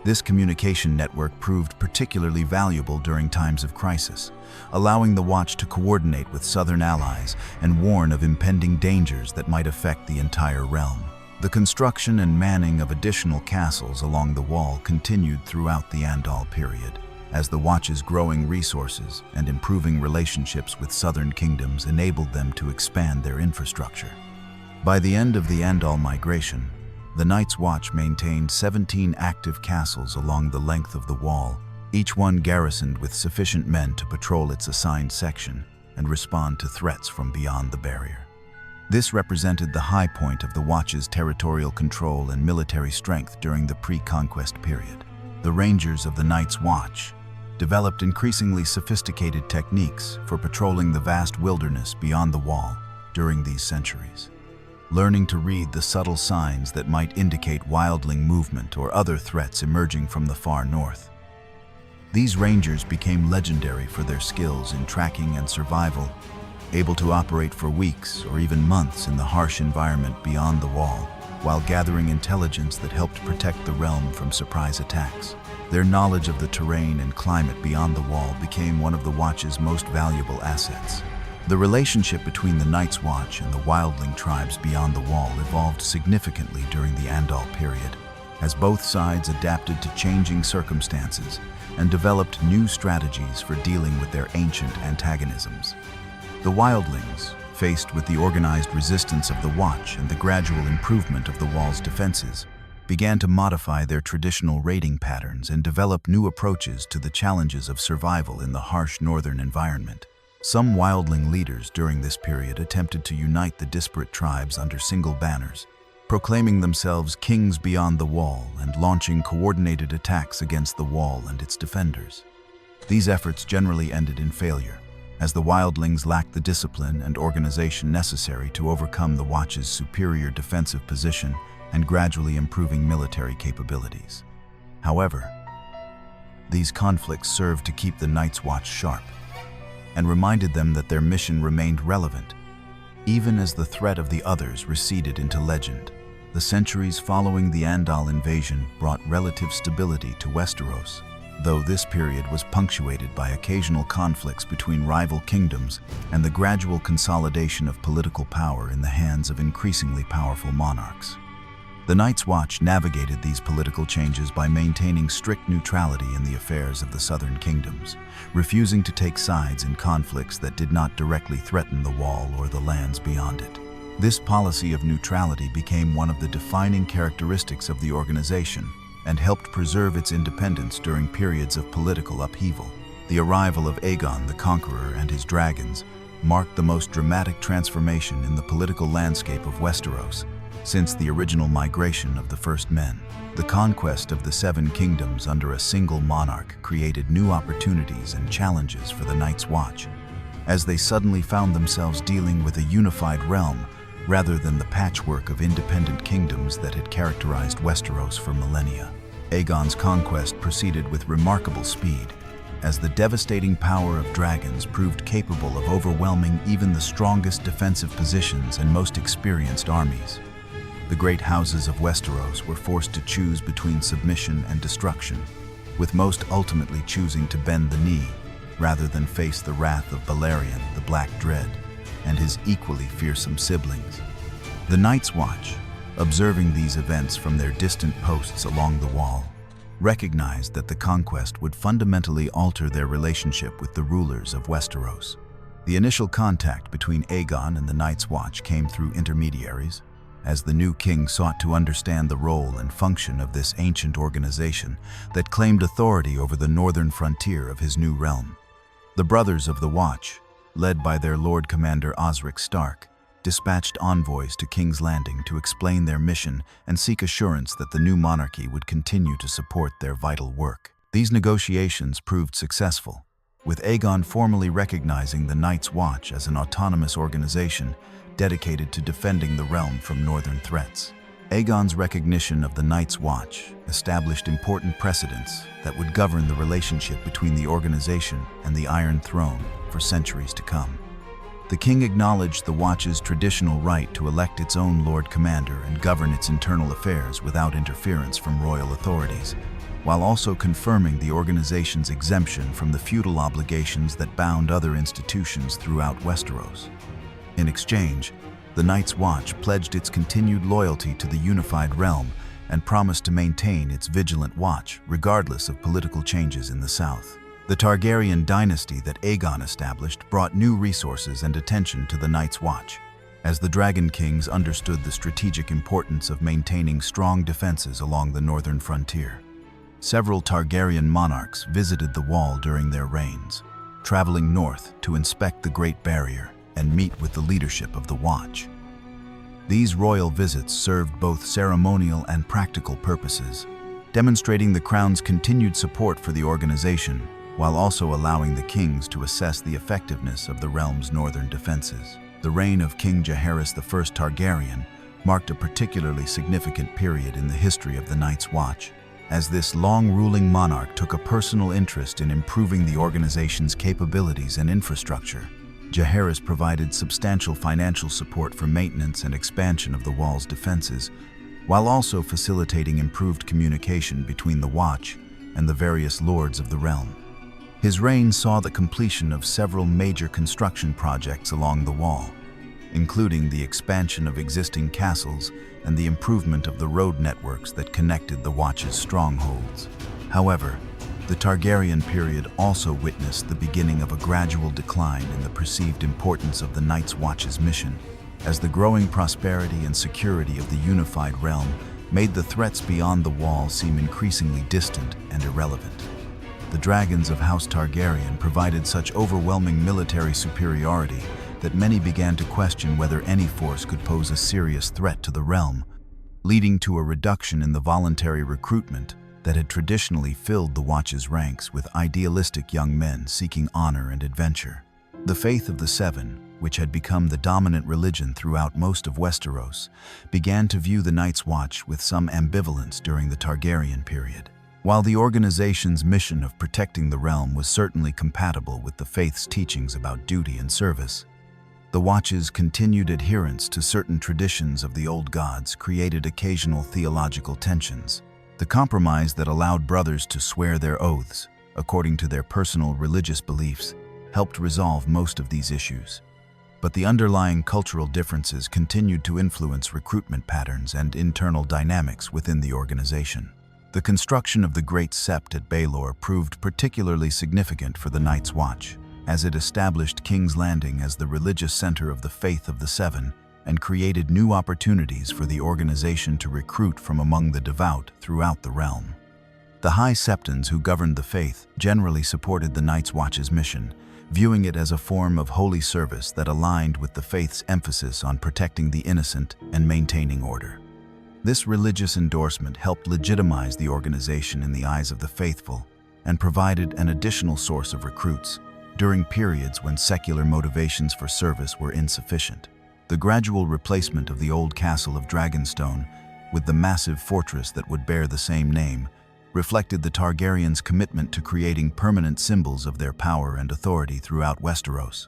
This communication network proved particularly valuable during times of crisis, allowing the Watch to coordinate with southern allies and warn of impending dangers that might affect the entire realm. The construction and manning of additional castles along the wall continued throughout the Andal period, as the Watch's growing resources and improving relationships with southern kingdoms enabled them to expand their infrastructure. By the end of the Andal migration, the Night's Watch maintained 17 active castles along the length of the wall, each one garrisoned with sufficient men to patrol its assigned section and respond to threats from beyond the barrier. This represented the high point of the Watch's territorial control and military strength during the pre-conquest period. The Rangers of the Night's Watch developed increasingly sophisticated techniques for patrolling the vast wilderness beyond the wall during these centuries, learning to read the subtle signs that might indicate wildling movement or other threats emerging from the far north. These Rangers became legendary for their skills in tracking and survival, able to operate for weeks or even months in the harsh environment beyond the wall, while gathering intelligence that helped protect the realm from surprise attacks. Their knowledge of the terrain and climate beyond the wall became one of the Watch's most valuable assets. The relationship between the Night's Watch and the wildling tribes beyond the wall evolved significantly during the Andal period, as both sides adapted to changing circumstances and developed new strategies for dealing with their ancient antagonisms. The wildlings, faced with the organized resistance of the Watch and the gradual improvement of the wall's defenses, began to modify their traditional raiding patterns and develop new approaches to the challenges of survival in the harsh northern environment. Some wildling leaders during this period attempted to unite the disparate tribes under single banners, proclaiming themselves kings beyond the wall and launching coordinated attacks against the wall and its defenders. These efforts generally ended in failure, as the wildlings lacked the discipline and organization necessary to overcome the Watch's superior defensive position and gradually improving military capabilities. However, these conflicts served to keep the Night's Watch sharp and reminded them that their mission remained relevant, even as the threat of the others receded into legend. The centuries following the Andal invasion brought relative stability to Westeros, though this period was punctuated by occasional conflicts between rival kingdoms and the gradual consolidation of political power in the hands of increasingly powerful monarchs. The Night's Watch navigated these political changes by maintaining strict neutrality in the affairs of the southern kingdoms, refusing to take sides in conflicts that did not directly threaten the Wall or the lands beyond it. This policy of neutrality became one of the defining characteristics of the organization and helped preserve its independence during periods of political upheaval. The arrival of Aegon the Conqueror and his dragons marked the most dramatic transformation in the political landscape of Westeros since the original migration of the First Men. The conquest of the Seven Kingdoms under a single monarch created new opportunities and challenges for the Night's Watch, as they suddenly found themselves dealing with a unified realm rather than the patchwork of independent kingdoms that had characterized Westeros for millennia. Aegon's conquest proceeded with remarkable speed, as the devastating power of dragons proved capable of overwhelming even the strongest defensive positions and most experienced armies. The great houses of Westeros were forced to choose between submission and destruction, with most ultimately choosing to bend the knee rather than face the wrath of Balerion, the Black Dread, and his equally fearsome siblings. The Night's Watch, observing these events from their distant posts along the Wall, recognized that the conquest would fundamentally alter their relationship with the rulers of Westeros. The initial contact between Aegon and the Night's Watch came through intermediaries, as the new king sought to understand the role and function of this ancient organization that claimed authority over the northern frontier of his new realm. The Brothers of the Watch, led by their Lord Commander Osric Stark, dispatched envoys to King's Landing to explain their mission and seek assurance that the new monarchy would continue to support their vital work. These negotiations proved successful, with Aegon formally recognizing the Night's Watch as an autonomous organization dedicated to defending the realm from northern threats. Aegon's recognition of the Night's Watch established important precedents that would govern the relationship between the organization and the Iron Throne for centuries to come. The king acknowledged the Watch's traditional right to elect its own Lord Commander and govern its internal affairs without interference from royal authorities, while also confirming the organization's exemption from the feudal obligations that bound other institutions throughout Westeros. In exchange, the Night's Watch pledged its continued loyalty to the unified realm and promised to maintain its vigilant watch regardless of political changes in the south. The Targaryen dynasty that Aegon established brought new resources and attention to the Night's Watch, as the Dragon Kings understood the strategic importance of maintaining strong defenses along the northern frontier. Several Targaryen monarchs visited the Wall during their reigns, traveling north to inspect the Great Barrier and meet with the leadership of the Watch. These royal visits served both ceremonial and practical purposes, demonstrating the Crown's continued support for the organization, while also allowing the kings to assess the effectiveness of the realm's northern defenses. The reign of King Jaehaerys I Targaryen marked a particularly significant period in the history of the Night's Watch, as this long-ruling monarch took a personal interest in improving the organization's capabilities and infrastructure. Jaehaerys provided substantial financial support for maintenance and expansion of the Wall's defenses, while also facilitating improved communication between the Watch and the various lords of the realm. His reign saw the completion of several major construction projects along the Wall, including the expansion of existing castles and the improvement of the road networks that connected the Watch's strongholds. However, the Targaryen period also witnessed the beginning of a gradual decline in the perceived importance of the Night's Watch's mission, as the growing prosperity and security of the unified realm made the threats beyond the Wall seem increasingly distant and irrelevant. The dragons of House Targaryen provided such overwhelming military superiority that many began to question whether any force could pose a serious threat to the realm, leading to a reduction in the voluntary recruitment that had traditionally filled the Watch's ranks with idealistic young men seeking honor and adventure. The faith of the Seven, which had become the dominant religion throughout most of Westeros, began to view the Night's Watch with some ambivalence during the Targaryen period. While the organization's mission of protecting the realm was certainly compatible with the faith's teachings about duty and service, the Watch's continued adherence to certain traditions of the old gods created occasional theological tensions. The compromise that allowed brothers to swear their oaths, according to their personal religious beliefs, helped resolve most of these issues. But the underlying cultural differences continued to influence recruitment patterns and internal dynamics within the organization. The construction of the Great Sept at Baelor proved particularly significant for the Night's Watch, as it established King's Landing as the religious center of the Faith of the Seven and created new opportunities for the organization to recruit from among the devout throughout the realm. The High Septons who governed the faith generally supported the Night's Watch's mission, viewing it as a form of holy service that aligned with the faith's emphasis on protecting the innocent and maintaining order. This religious endorsement helped legitimize the organization in the eyes of the faithful and provided an additional source of recruits during periods when secular motivations for service were insufficient. The gradual replacement of the old castle of Dragonstone with the massive fortress that would bear the same name reflected the Targaryens' commitment to creating permanent symbols of their power and authority throughout Westeros.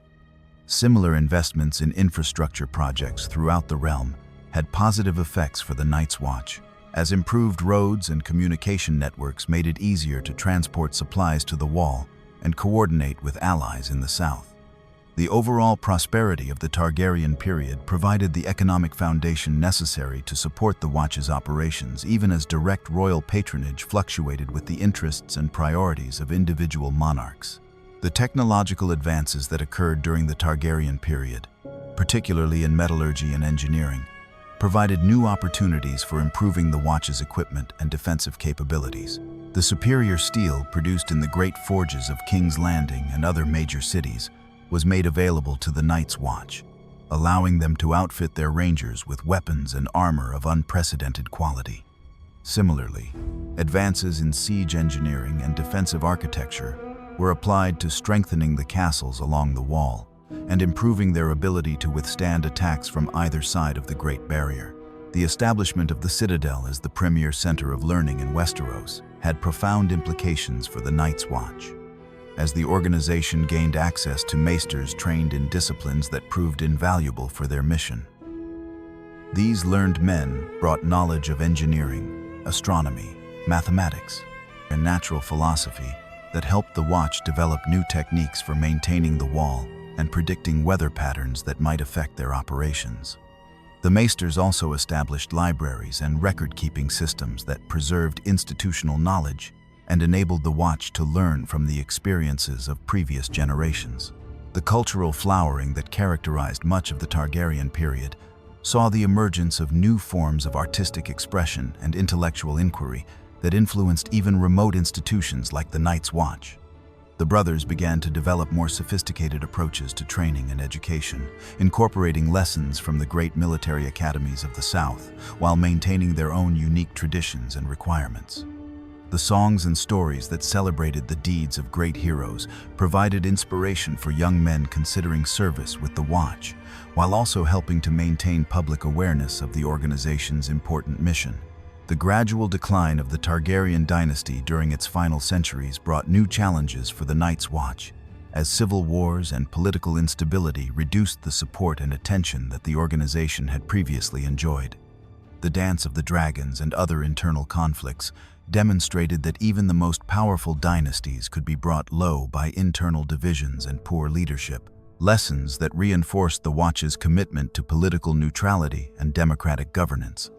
Similar investments in infrastructure projects throughout the realm had positive effects for the Night's Watch, as improved roads and communication networks made it easier to transport supplies to the Wall and coordinate with allies in the south. The overall prosperity of the Targaryen period provided the economic foundation necessary to support the Watch's operations, even as direct royal patronage fluctuated with the interests and priorities of individual monarchs. The technological advances that occurred during the Targaryen period, particularly in metallurgy and engineering, provided new opportunities for improving the Watch's equipment and defensive capabilities. The superior steel produced in the great forges of King's Landing and other major cities was made available to the Night's Watch, allowing them to outfit their rangers with weapons and armor of unprecedented quality. Similarly, advances in siege engineering and defensive architecture were applied to strengthening the castles along the Wall and improving their ability to withstand attacks from either side of the Great Barrier. The establishment of the Citadel as the premier center of learning in Westeros had profound implications for the Night's Watch, as the organization gained access to maesters trained in disciplines that proved invaluable for their mission. These learned men brought knowledge of engineering, astronomy, mathematics, and natural philosophy that helped the Watch develop new techniques for maintaining the Wall and predicting weather patterns that might affect their operations. The maesters also established libraries and record-keeping systems that preserved institutional knowledge and enabled the Watch to learn from the experiences of previous generations. The cultural flowering that characterized much of the Targaryen period saw the emergence of new forms of artistic expression and intellectual inquiry that influenced even remote institutions like the Night's Watch. The brothers began to develop more sophisticated approaches to training and education, incorporating lessons from the great military academies of the South, while maintaining their own unique traditions and requirements. The songs and stories that celebrated the deeds of great heroes provided inspiration for young men considering service with the Watch, while also helping to maintain public awareness of the organization's important mission. The gradual decline of the Targaryen dynasty during its final centuries brought new challenges for the Night's Watch, as civil wars and political instability reduced the support and attention that the organization had previously enjoyed. The Dance of the Dragons and other internal conflicts demonstrated that even the most powerful dynasties could be brought low by internal divisions and poor leadership, lessons that reinforced the Watch's commitment to political neutrality and democratic governance.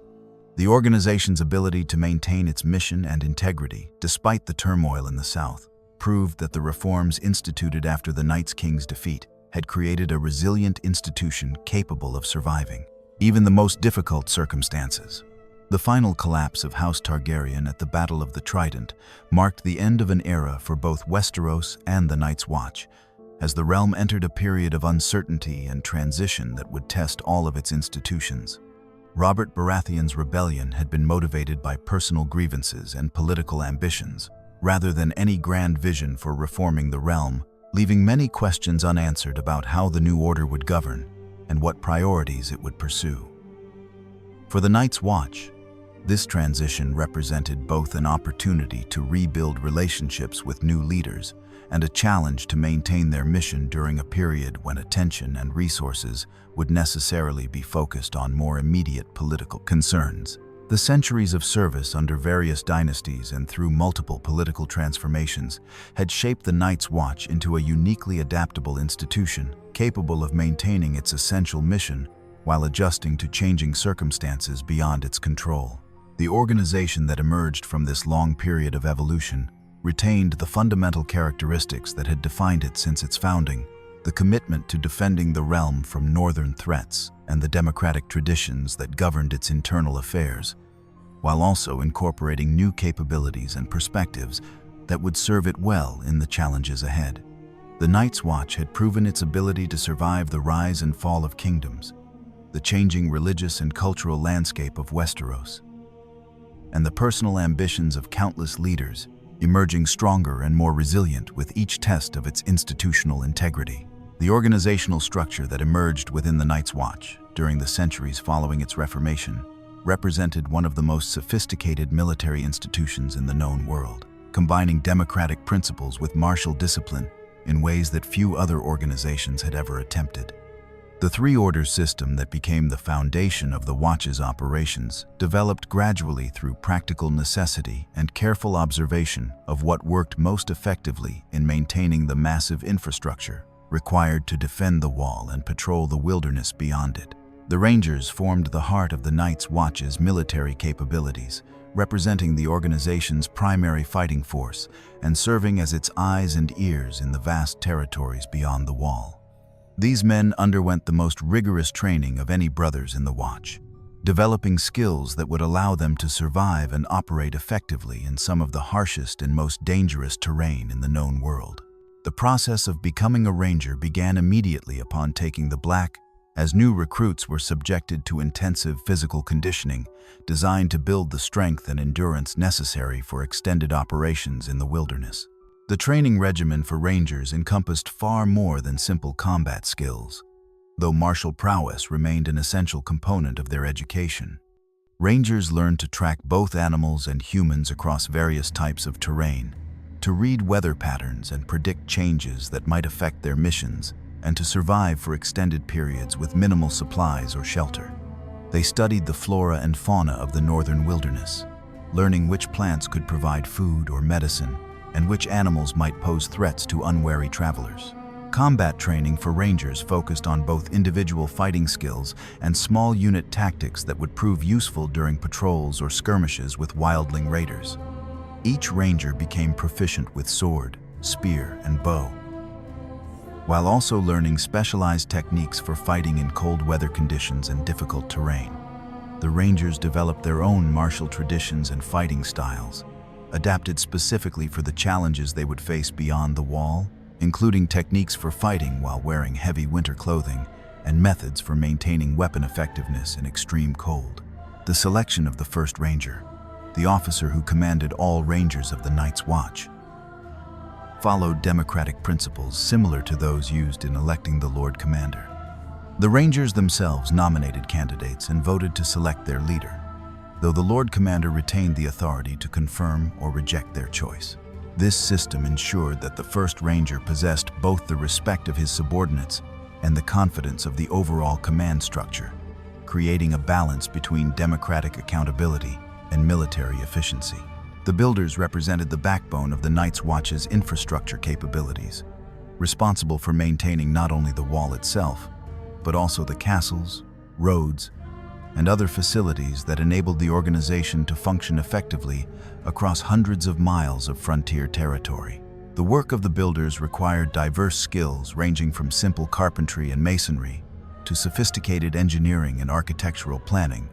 The organization's ability to maintain its mission and integrity, despite the turmoil in the South, proved that the reforms instituted after the Night's King's defeat had created a resilient institution capable of surviving even the most difficult circumstances. The final collapse of House Targaryen at the Battle of the Trident marked the end of an era for both Westeros and the Night's Watch, as the realm entered a period of uncertainty and transition that would test all of its institutions. Robert Baratheon's rebellion had been motivated by personal grievances and political ambitions, rather than any grand vision for reforming the realm, leaving many questions unanswered about how the new order would govern and what priorities it would pursue. For the Night's Watch, this transition represented both an opportunity to rebuild relationships with new leaders and a challenge to maintain their mission during a period when attention and resources would necessarily be focused on more immediate political concerns. The centuries of service under various dynasties and through multiple political transformations had shaped the Night's Watch into a uniquely adaptable institution, capable of maintaining its essential mission while adjusting to changing circumstances beyond its control. The organization that emerged from this long period of evolution retained the fundamental characteristics that had defined it since its founding: the commitment to defending the realm from northern threats and the democratic traditions that governed its internal affairs, while also incorporating new capabilities and perspectives that would serve it well in the challenges ahead. The Night's Watch had proven its ability to survive the rise and fall of kingdoms, the changing religious and cultural landscape of Westeros, and the personal ambitions of countless leaders, emerging stronger and more resilient with each test of its institutional integrity. The organizational structure that emerged within the Night's Watch during the centuries following its reformation represented one of the most sophisticated military institutions in the known world, combining democratic principles with martial discipline in ways that few other organizations had ever attempted. The three-order system that became the foundation of the Watch's operations developed gradually through practical necessity and careful observation of what worked most effectively in maintaining the massive infrastructure required to defend the wall and patrol the wilderness beyond it. The Rangers formed the heart of the Night's Watch's military capabilities, representing the organization's primary fighting force and serving as its eyes and ears in the vast territories beyond the wall. These men underwent the most rigorous training of any brothers in the Watch, developing skills that would allow them to survive and operate effectively in some of the harshest and most dangerous terrain in the known world. The process of becoming a Ranger began immediately upon taking the Black, as new recruits were subjected to intensive physical conditioning designed to build the strength and endurance necessary for extended operations in the wilderness. The training regimen for Rangers encompassed far more than simple combat skills, though martial prowess remained an essential component of their education. Rangers learned to track both animals and humans across various types of terrain, to read weather patterns and predict changes that might affect their missions, and to survive for extended periods with minimal supplies or shelter. They studied the flora and fauna of the northern wilderness, learning which plants could provide food or medicine, and which animals might pose threats to unwary travelers. Combat training for Rangers focused on both individual fighting skills and small unit tactics that would prove useful during patrols or skirmishes with wildling raiders. Each Ranger became proficient with sword, spear, and bow, while also learning specialized techniques for fighting in cold weather conditions and difficult terrain. The Rangers developed their own martial traditions and fighting styles, adapted specifically for the challenges they would face beyond the wall, including techniques for fighting while wearing heavy winter clothing and methods for maintaining weapon effectiveness in extreme cold. The selection of the first Ranger, the officer who commanded all Rangers of the Night's Watch, followed democratic principles similar to those used in electing the Lord Commander. The Rangers themselves nominated candidates and voted to select their leader, though the Lord Commander retained the authority to confirm or reject their choice. This system ensured that the first Ranger possessed both the respect of his subordinates and the confidence of the overall command structure, creating a balance between democratic accountability and military efficiency. The Builders represented the backbone of the Night's Watch's infrastructure capabilities, responsible for maintaining not only the wall itself, but also the castles, roads, and other facilities that enabled the organization to function effectively across hundreds of miles of frontier territory. The work of the Builders required diverse skills ranging from simple carpentry and masonry to sophisticated engineering and architectural planning,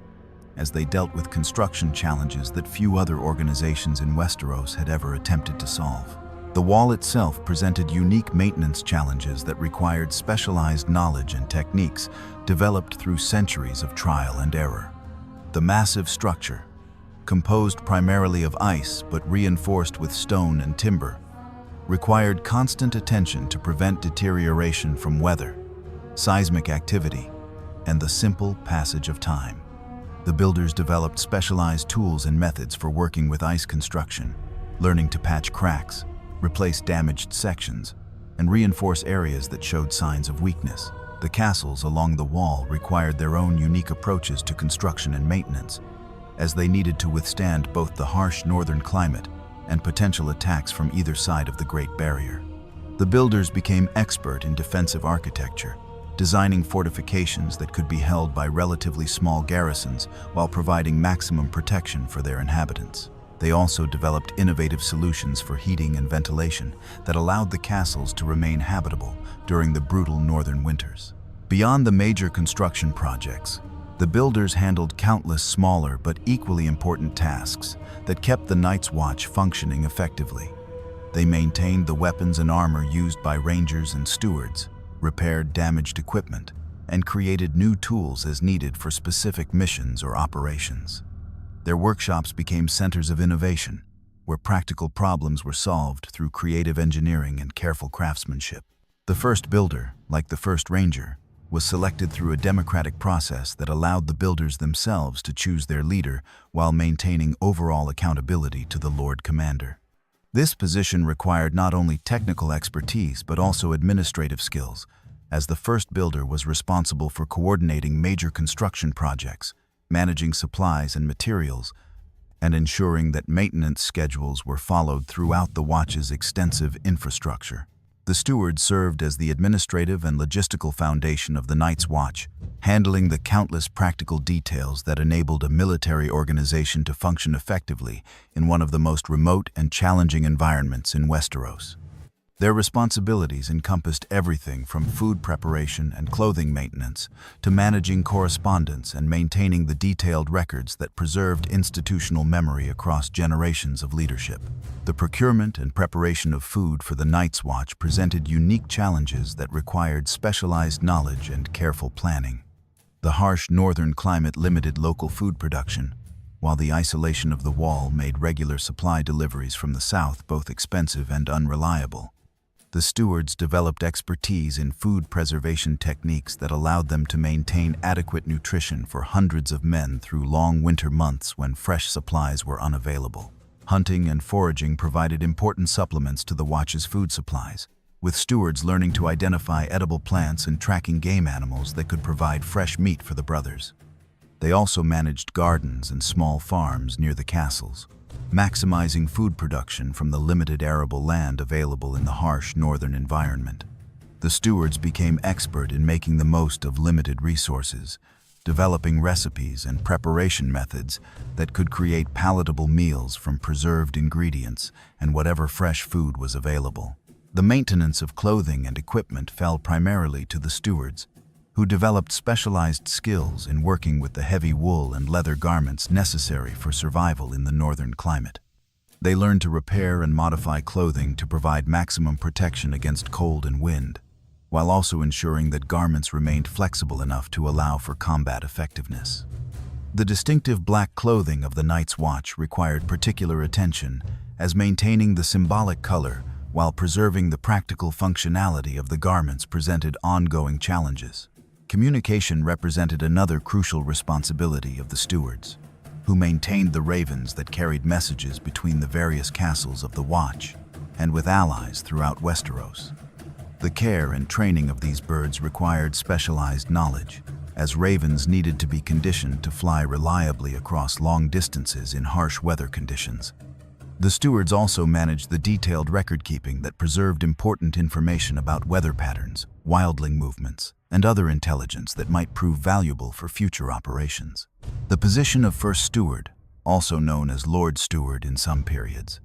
as they dealt with construction challenges that few other organizations in Westeros had ever attempted to solve. The wall itself presented unique maintenance challenges that required specialized knowledge and techniques developed through centuries of trial and error. The massive structure, composed primarily of ice but reinforced with stone and timber, required constant attention to prevent deterioration from weather, seismic activity, and the simple passage of time. The Builders developed specialized tools and methods for working with ice construction, learning to patch cracks, replace damaged sections, and reinforce areas that showed signs of weakness. The castles along the wall required their own unique approaches to construction and maintenance, as they needed to withstand both the harsh northern climate and potential attacks from either side of the Great Barrier. The builders became expert in defensive architecture, designing fortifications that could be held by relatively small garrisons while providing maximum protection for their inhabitants. They also developed innovative solutions for heating and ventilation that allowed the castles to remain habitable during the brutal northern winters. Beyond the major construction projects, the builders handled countless smaller but equally important tasks that kept the Night's Watch functioning effectively. They maintained the weapons and armor used by rangers and stewards, repaired damaged equipment, and created new tools as needed for specific missions or operations. Their workshops became centers of innovation, where practical problems were solved through creative engineering and careful craftsmanship. The first builder, like the first ranger, was selected through a democratic process that allowed the builders themselves to choose their leader while maintaining overall accountability to the Lord Commander. This position required not only technical expertise but also administrative skills, as the first builder was responsible for coordinating major construction projects, managing supplies and materials, and ensuring that maintenance schedules were followed throughout the Watch's extensive infrastructure. The steward served as the administrative and logistical foundation of the Night's Watch, handling the countless practical details that enabled a military organization to function effectively in one of the most remote and challenging environments in Westeros. Their responsibilities encompassed everything from food preparation and clothing maintenance to managing correspondence and maintaining the detailed records that preserved institutional memory across generations of leadership. The procurement and preparation of food for the Night's Watch presented unique challenges that required specialized knowledge and careful planning. The harsh northern climate limited local food production, while the isolation of the wall made regular supply deliveries from the south both expensive and unreliable. The stewards developed expertise in food preservation techniques that allowed them to maintain adequate nutrition for hundreds of men through long winter months when fresh supplies were unavailable. Hunting and foraging provided important supplements to the Watch's food supplies, with stewards learning to identify edible plants and tracking game animals that could provide fresh meat for the brothers. They also managed gardens and small farms near the castles, maximizing food production from the limited arable land available in the harsh northern environment. The stewards became expert in making the most of limited resources, developing recipes and preparation methods that could create palatable meals from preserved ingredients and whatever fresh food was available. The maintenance of clothing and equipment fell primarily to the stewards, who developed specialized skills in working with the heavy wool and leather garments necessary for survival in the northern climate. They learned to repair and modify clothing to provide maximum protection against cold and wind, while also ensuring that garments remained flexible enough to allow for combat effectiveness. The distinctive black clothing of the Night's Watch required particular attention, as maintaining the symbolic color while preserving the practical functionality of the garments presented ongoing challenges. Communication represented another crucial responsibility of the stewards, who maintained the ravens that carried messages between the various castles of the Watch and with allies throughout Westeros. The care and training of these birds required specialized knowledge, as ravens needed to be conditioned to fly reliably across long distances in harsh weather conditions. The stewards also managed the detailed record-keeping that preserved important information about weather patterns, wildling movements, and other intelligence that might prove valuable for future operations. The position of First Steward, also known as Lord Steward in some periods,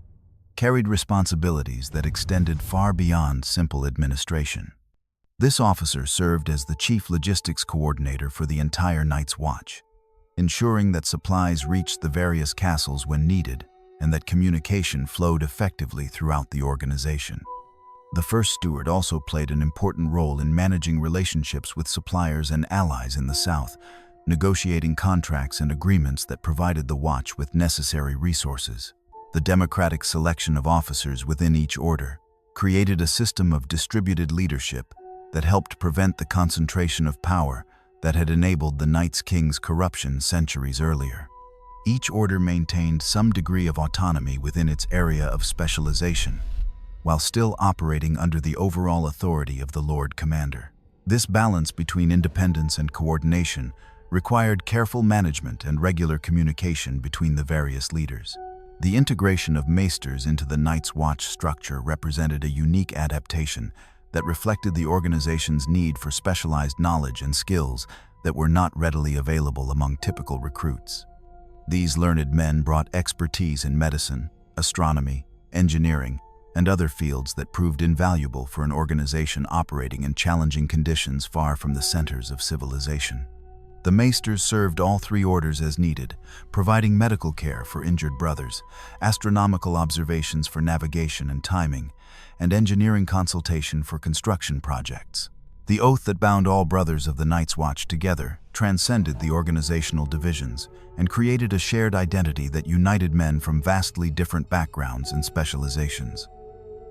carried responsibilities that extended far beyond simple administration. This officer served as the chief logistics coordinator for the entire Night's Watch, ensuring that supplies reached the various castles when needed and that communication flowed effectively throughout the organization. The First Steward also played an important role in managing relationships with suppliers and allies in the south, negotiating contracts and agreements that provided the Watch with necessary resources. The democratic selection of officers within each order created a system of distributed leadership that helped prevent the concentration of power that had enabled the Night's King's corruption centuries earlier. Each order maintained some degree of autonomy within its area of specialization, while still operating under the overall authority of the Lord Commander. This balance between independence and coordination required careful management and regular communication between the various leaders. The integration of maesters into the Night's Watch structure represented a unique adaptation that reflected the organization's need for specialized knowledge and skills that were not readily available among typical recruits. These learned men brought expertise in medicine, astronomy, engineering, and other fields that proved invaluable for an organization operating in challenging conditions far from the centers of civilization. The maesters served all three orders as needed, providing medical care for injured brothers, astronomical observations for navigation and timing, and engineering consultation for construction projects. The oath that bound all brothers of the Night's Watch together transcended the organizational divisions and created a shared identity that united men from vastly different backgrounds and specializations.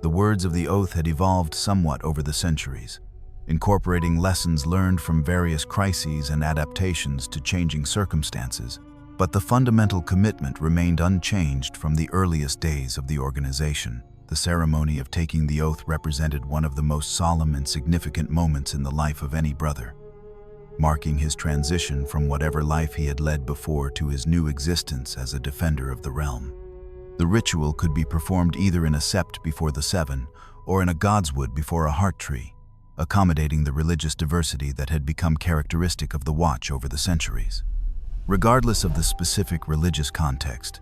The words of the oath had evolved somewhat over the centuries, incorporating lessons learned from various crises and adaptations to changing circumstances, but the fundamental commitment remained unchanged from the earliest days of the organization. The ceremony of taking the oath represented one of the most solemn and significant moments in the life of any brother, marking his transition from whatever life he had led before to his new existence as a defender of the realm. The ritual could be performed either in a sept before the seven or in a godswood before a heart tree, accommodating the religious diversity that had become characteristic of the Watch over the centuries. Regardless of the specific religious context,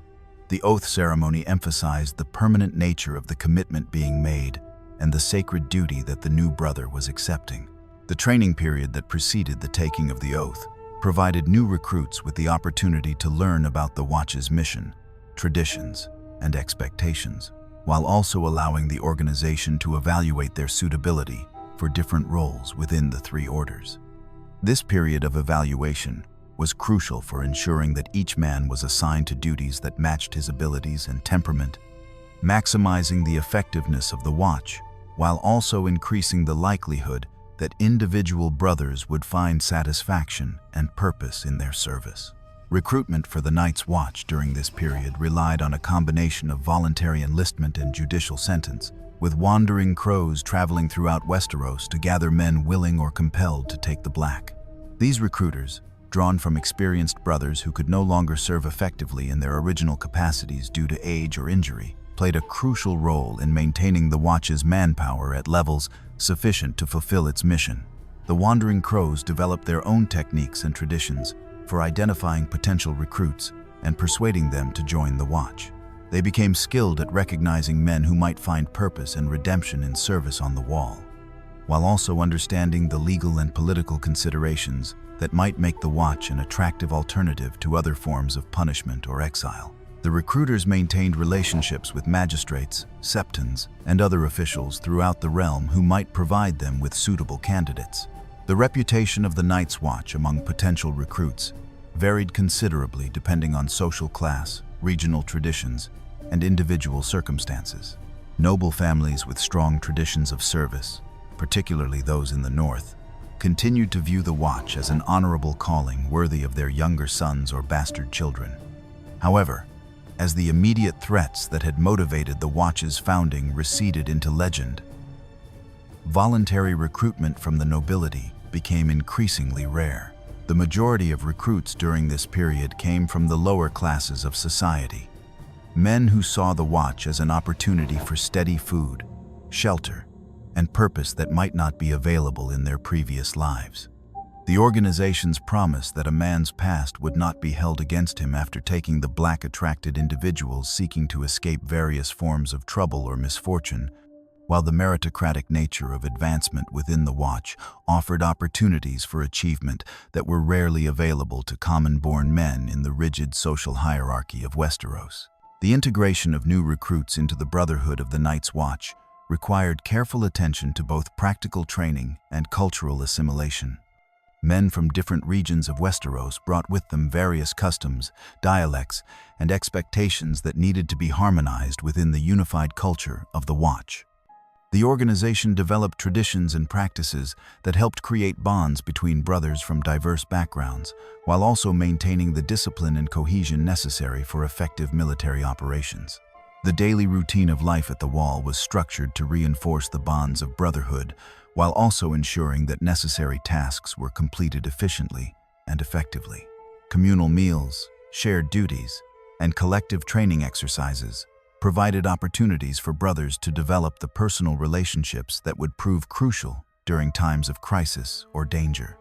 the oath ceremony emphasized the permanent nature of the commitment being made and the sacred duty that the new brother was accepting. The training period that preceded the taking of the oath provided new recruits with the opportunity to learn about the Watch's mission, traditions, and expectations, while also allowing the organization to evaluate their suitability for different roles within the three orders. This period of evaluation was crucial for ensuring that each man was assigned to duties that matched his abilities and temperament, maximizing the effectiveness of the Watch, while also increasing the likelihood that individual brothers would find satisfaction and purpose in their service. Recruitment for the Night's Watch during this period relied on a combination of voluntary enlistment and judicial sentence, with wandering crows traveling throughout Westeros to gather men willing or compelled to take the black. These recruiters, drawn from experienced brothers who could no longer serve effectively in their original capacities due to age or injury, played a crucial role in maintaining the Watch's manpower at levels sufficient to fulfill its mission. The Wandering Crows developed their own techniques and traditions for identifying potential recruits and persuading them to join the Watch. They became skilled at recognizing men who might find purpose and redemption in service on the Wall, while also understanding the legal and political considerations that might make the Watch an attractive alternative to other forms of punishment or exile. The recruiters maintained relationships with magistrates, septons, and other officials throughout the realm who might provide them with suitable candidates. The reputation of the Night's Watch among potential recruits varied considerably depending on social class, regional traditions, and individual circumstances. Noble families with strong traditions of service, particularly those in the north, continued to view the Watch as an honorable calling worthy of their younger sons or bastard children. However, as the immediate threats that had motivated the Watch's founding receded into legend, voluntary recruitment from the nobility became increasingly rare. The majority of recruits during this period came from the lower classes of society, men who saw the Watch as an opportunity for steady food, shelter, and purpose that might not be available in their previous lives. The organization's promise that a man's past would not be held against him after taking the black attracted individuals seeking to escape various forms of trouble or misfortune, while the meritocratic nature of advancement within the Watch offered opportunities for achievement that were rarely available to common-born men in the rigid social hierarchy of Westeros. The integration of new recruits into the Brotherhood of the Night's Watch required careful attention to both practical training and cultural assimilation. Men from different regions of Westeros brought with them various customs, dialects, and expectations that needed to be harmonized within the unified culture of the Watch. The organization developed traditions and practices that helped create bonds between brothers from diverse backgrounds, while also maintaining the discipline and cohesion necessary for effective military operations. The daily routine of life at the Wall was structured to reinforce the bonds of brotherhood, while also ensuring that necessary tasks were completed efficiently and effectively. Communal meals, shared duties, and collective training exercises provided opportunities for brothers to develop the personal relationships that would prove crucial during times of crisis or danger.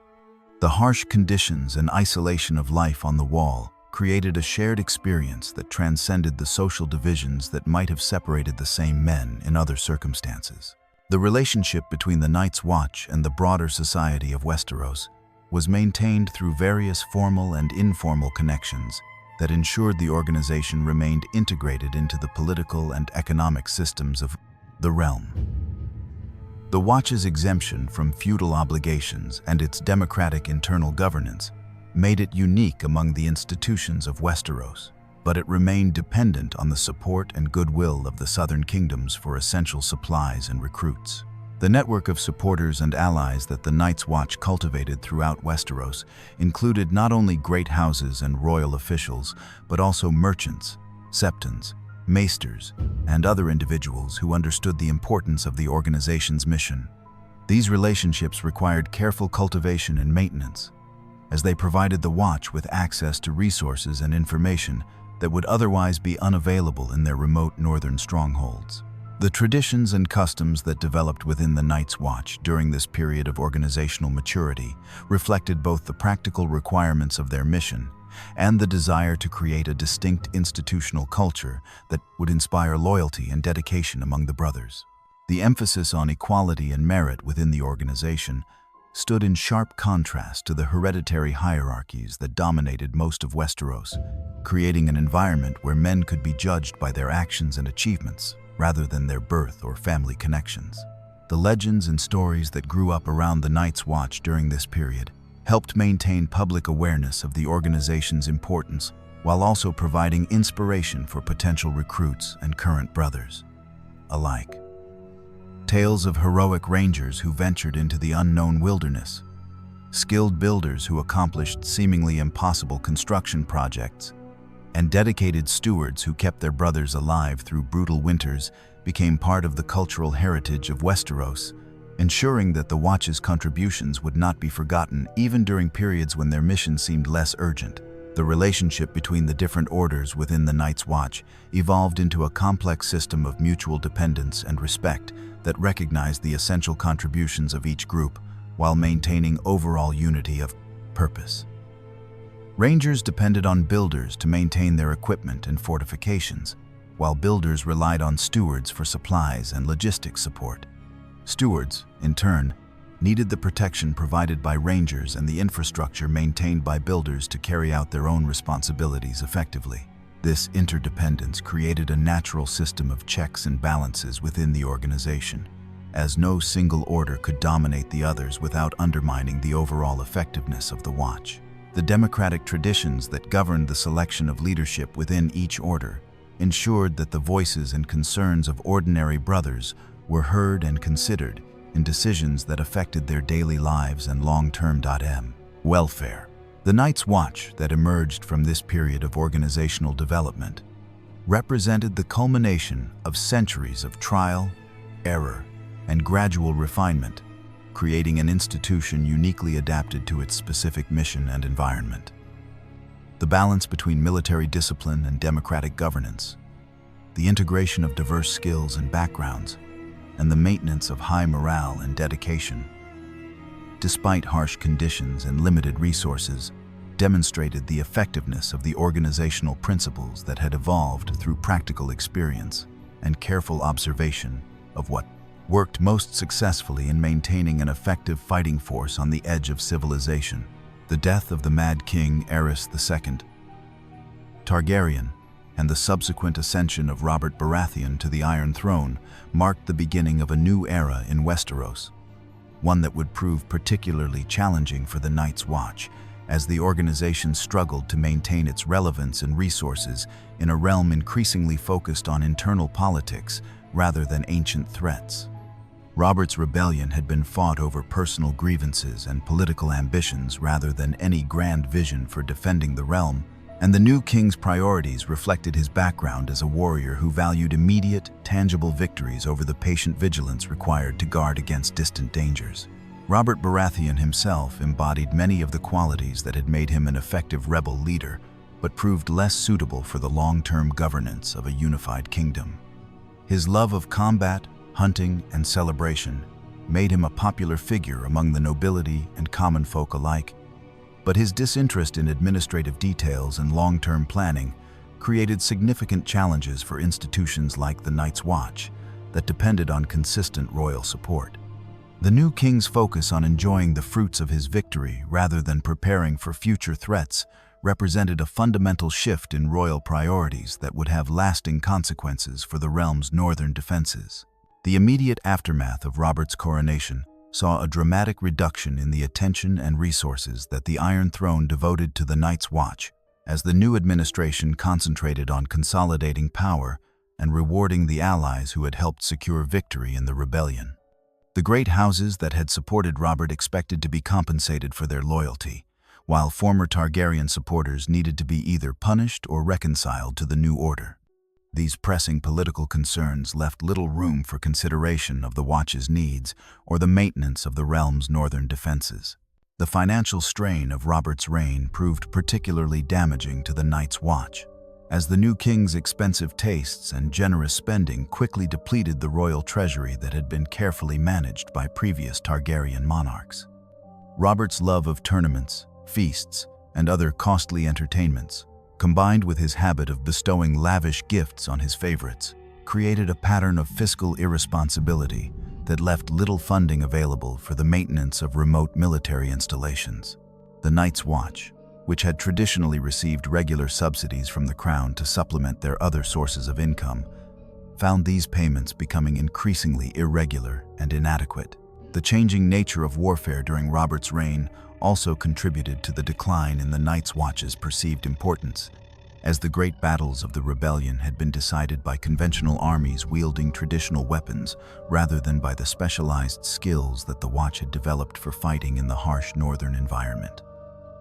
The harsh conditions and isolation of life on the wall created a shared experience that transcended the social divisions that might have separated the same men in other circumstances. The relationship between the Night's Watch and the broader society of Westeros was maintained through various formal and informal connections that ensured the organization remained integrated into the political and economic systems of the realm. The Watch's exemption from feudal obligations and its democratic internal governance made it unique among the institutions of Westeros, but it remained dependent on the support and goodwill of the southern kingdoms for essential supplies and recruits. The network of supporters and allies that the Night's Watch cultivated throughout Westeros included not only great houses and royal officials, but also merchants, septons, maesters, and other individuals who understood the importance of the organization's mission. These relationships required careful cultivation and maintenance, as they provided the Watch with access to resources and information that would otherwise be unavailable in their remote northern strongholds. The traditions and customs that developed within the Night's Watch during this period of organizational maturity reflected both the practical requirements of their mission and the desire to create a distinct institutional culture that would inspire loyalty and dedication among the brothers. The emphasis on equality and merit within the organization stood in sharp contrast to the hereditary hierarchies that dominated most of Westeros, creating an environment where men could be judged by their actions and achievements rather than their birth or family connections. The legends and stories that grew up around the Night's Watch during this period helped maintain public awareness of the organization's importance while also providing inspiration for potential recruits and current brothers alike. Tales of heroic rangers who ventured into the unknown wilderness, skilled builders who accomplished seemingly impossible construction projects, and dedicated stewards who kept their brothers alive through brutal winters became part of the cultural heritage of Westeros, ensuring that the Watch's contributions would not be forgotten even during periods when their mission seemed less urgent. The relationship between the different orders within the Night's Watch evolved into a complex system of mutual dependence and respect that recognized the essential contributions of each group while maintaining overall unity of purpose. Rangers depended on builders to maintain their equipment and fortifications, while builders relied on stewards for supplies and logistics support. Stewards, in turn, needed the protection provided by rangers and the infrastructure maintained by builders to carry out their own responsibilities effectively. This interdependence created a natural system of checks and balances within the organization, as no single order could dominate the others without undermining the overall effectiveness of the Watch. The democratic traditions that governed the selection of leadership within each order ensured that the voices and concerns of ordinary brothers were heard and considered in decisions that affected their daily lives and long-term welfare. The Night's Watch that emerged from this period of organizational development represented the culmination of centuries of trial, error, and gradual refinement, creating an institution uniquely adapted to its specific mission and environment. The balance between military discipline and democratic governance, the integration of diverse skills and backgrounds, and the maintenance of high morale and dedication, despite harsh conditions and limited resources, demonstrated the effectiveness of the organizational principles that had evolved through practical experience and careful observation of what worked most successfully in maintaining an effective fighting force on the edge of civilization. The death of the Mad King Aerys II Targaryen and the subsequent ascension of Robert Baratheon to the Iron Throne marked the beginning of a new era in Westeros, one that would prove particularly challenging for the Night's Watch, as the organization struggled to maintain its relevance and resources in a realm increasingly focused on internal politics rather than ancient threats. Robert's rebellion had been fought over personal grievances and political ambitions rather than any grand vision for defending the realm, and the new king's priorities reflected his background as a warrior who valued immediate, tangible victories over the patient vigilance required to guard against distant dangers. Robert Baratheon himself embodied many of the qualities that had made him an effective rebel leader, but proved less suitable for the long-term governance of a unified kingdom. His love of combat, hunting, and celebration made him a popular figure among the nobility and common folk alike, but his disinterest in administrative details and long-term planning created significant challenges for institutions like the Night's Watch that depended on consistent royal support. The new king's focus on enjoying the fruits of his victory rather than preparing for future threats represented a fundamental shift in royal priorities that would have lasting consequences for the realm's northern defenses. The immediate aftermath of Robert's coronation saw a dramatic reduction in the attention and resources that the Iron Throne devoted to the Night's Watch, as the new administration concentrated on consolidating power and rewarding the allies who had helped secure victory in the rebellion. The great houses that had supported Robert expected to be compensated for their loyalty, while former Targaryen supporters needed to be either punished or reconciled to the new order. These pressing political concerns left little room for consideration of the Watch's needs or the maintenance of the realm's northern defenses. The financial strain of Robert's reign proved particularly damaging to the Night's Watch, as the new king's expensive tastes and generous spending quickly depleted the royal treasury that had been carefully managed by previous Targaryen monarchs. Robert's love of tournaments, feasts, and other costly entertainments, combined with his habit of bestowing lavish gifts on his favorites, created a pattern of fiscal irresponsibility that left little funding available for the maintenance of remote military installations. The Night's Watch, which had traditionally received regular subsidies from the crown to supplement their other sources of income, found these payments becoming increasingly irregular and inadequate. The changing nature of warfare during Robert's reign also contributed to the decline in the Night's Watch's perceived importance, as the great battles of the rebellion had been decided by conventional armies wielding traditional weapons rather than by the specialized skills that the Watch had developed for fighting in the harsh northern environment.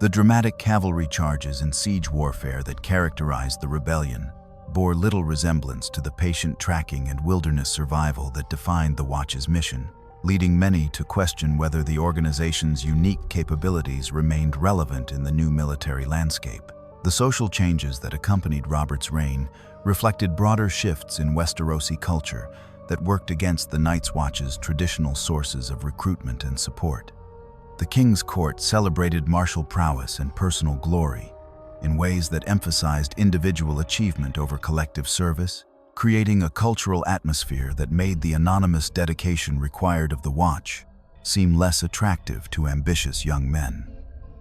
The dramatic cavalry charges and siege warfare that characterized the rebellion bore little resemblance to the patient tracking and wilderness survival that defined the Watch's mission, leading many to question whether the organization's unique capabilities remained relevant in the new military landscape. The social changes that accompanied Robert's reign reflected broader shifts in Westerosi culture that worked against the Night's Watch's traditional sources of recruitment and support. The king's court celebrated martial prowess and personal glory in ways that emphasized individual achievement over collective service, creating a cultural atmosphere that made the anonymous dedication required of the Watch seem less attractive to ambitious young men.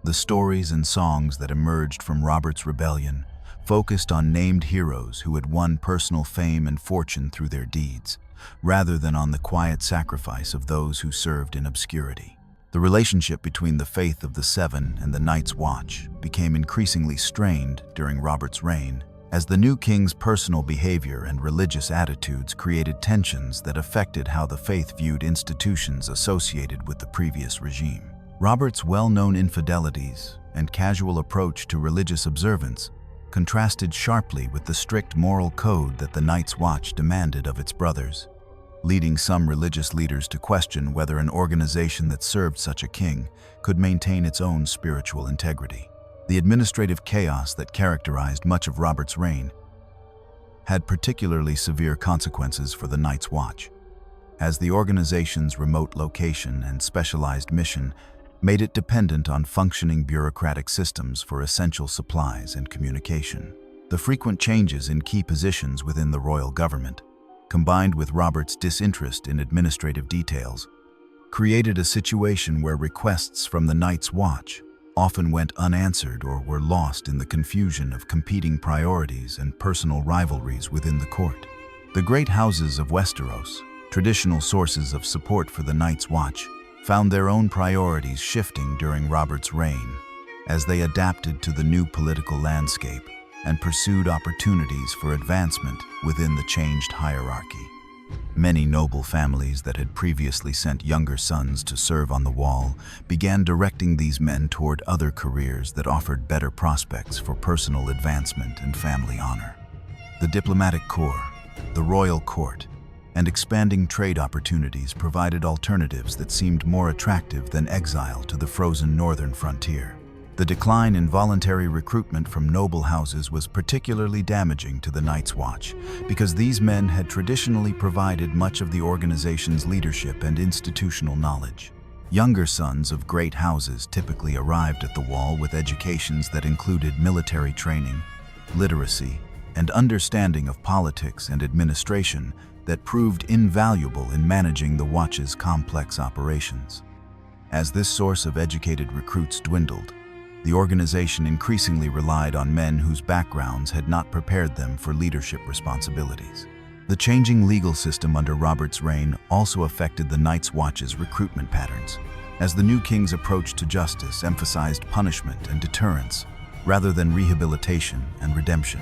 The stories and songs that emerged from Robert's rebellion focused on named heroes who had won personal fame and fortune through their deeds, rather than on the quiet sacrifice of those who served in obscurity. The relationship between the faith of the Seven and the Night's Watch became increasingly strained during Robert's reign, as the new king's personal behavior and religious attitudes created tensions that affected how the faith viewed institutions associated with the previous regime. Robert's well-known infidelities and casual approach to religious observance contrasted sharply with the strict moral code that the Night's Watch demanded of its brothers, leading some religious leaders to question whether an organization that served such a king could maintain its own spiritual integrity. The administrative chaos that characterized much of Robert's reign had particularly severe consequences for the Night's Watch, as the organization's remote location and specialized mission made it dependent on functioning bureaucratic systems for essential supplies and communication. The frequent changes in key positions within the royal government, combined with Robert's disinterest in administrative details, created a situation where requests from the Night's Watch often went unanswered or were lost in the confusion of competing priorities and personal rivalries within the court. The great houses of Westeros, traditional sources of support for the Night's Watch, found their own priorities shifting during Robert's reign as they adapted to the new political landscape and pursued opportunities for advancement within the changed hierarchy. Many noble families that had previously sent younger sons to serve on the wall began directing these men toward other careers that offered better prospects for personal advancement and family honor. The diplomatic corps, the royal court, and expanding trade opportunities provided alternatives that seemed more attractive than exile to the frozen northern frontier. The decline in voluntary recruitment from noble houses was particularly damaging to the Night's Watch, because these men had traditionally provided much of the organization's leadership and institutional knowledge. Younger sons of great houses typically arrived at the Wall with educations that included military training, literacy, and understanding of politics and administration that proved invaluable in managing the Watch's complex operations. As this source of educated recruits dwindled, the organization increasingly relied on men whose backgrounds had not prepared them for leadership responsibilities. The changing legal system under Robert's reign also affected the Night's Watch's recruitment patterns, as the new king's approach to justice emphasized punishment and deterrence rather than rehabilitation and redemption.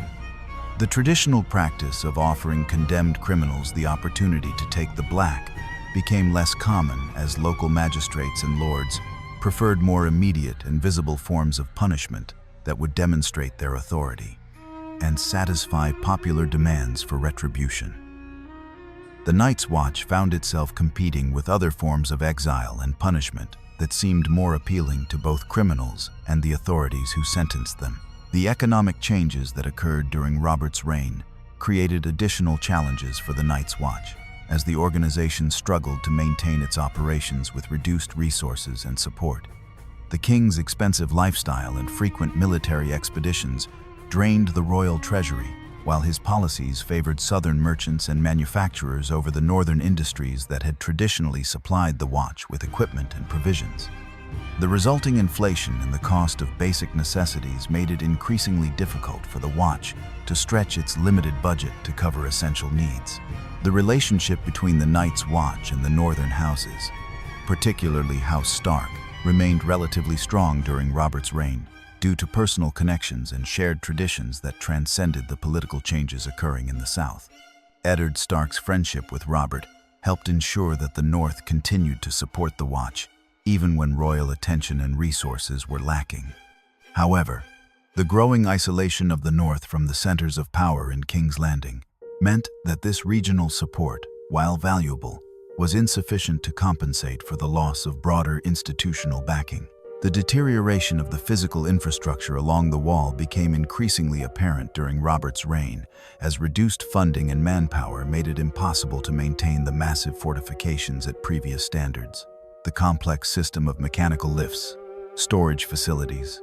The traditional practice of offering condemned criminals the opportunity to take the black became less common as local magistrates and lords preferred more immediate and visible forms of punishment that would demonstrate their authority and satisfy popular demands for retribution. The Night's Watch found itself competing with other forms of exile and punishment that seemed more appealing to both criminals and the authorities who sentenced them. The economic changes that occurred during Robert's reign created additional challenges for the Night's Watch, as the organization struggled to maintain its operations with reduced resources and support. The king's expensive lifestyle and frequent military expeditions drained the royal treasury, while his policies favored southern merchants and manufacturers over the northern industries that had traditionally supplied the Watch with equipment and provisions. The resulting inflation in the cost of basic necessities made it increasingly difficult for the Watch to stretch its limited budget to cover essential needs. The relationship between the Night's Watch and the northern houses, particularly House Stark, remained relatively strong during Robert's reign due to personal connections and shared traditions that transcended the political changes occurring in the South. Eddard Stark's friendship with Robert helped ensure that the North continued to support the Watch, even when royal attention and resources were lacking. However, the growing isolation of the North from the centers of power in King's Landing meant that this regional support, while valuable, was insufficient to compensate for the loss of broader institutional backing. The deterioration of the physical infrastructure along the Wall became increasingly apparent during Robert's reign, as reduced funding and manpower made it impossible to maintain the massive fortifications at previous standards. The complex system of mechanical lifts, storage facilities,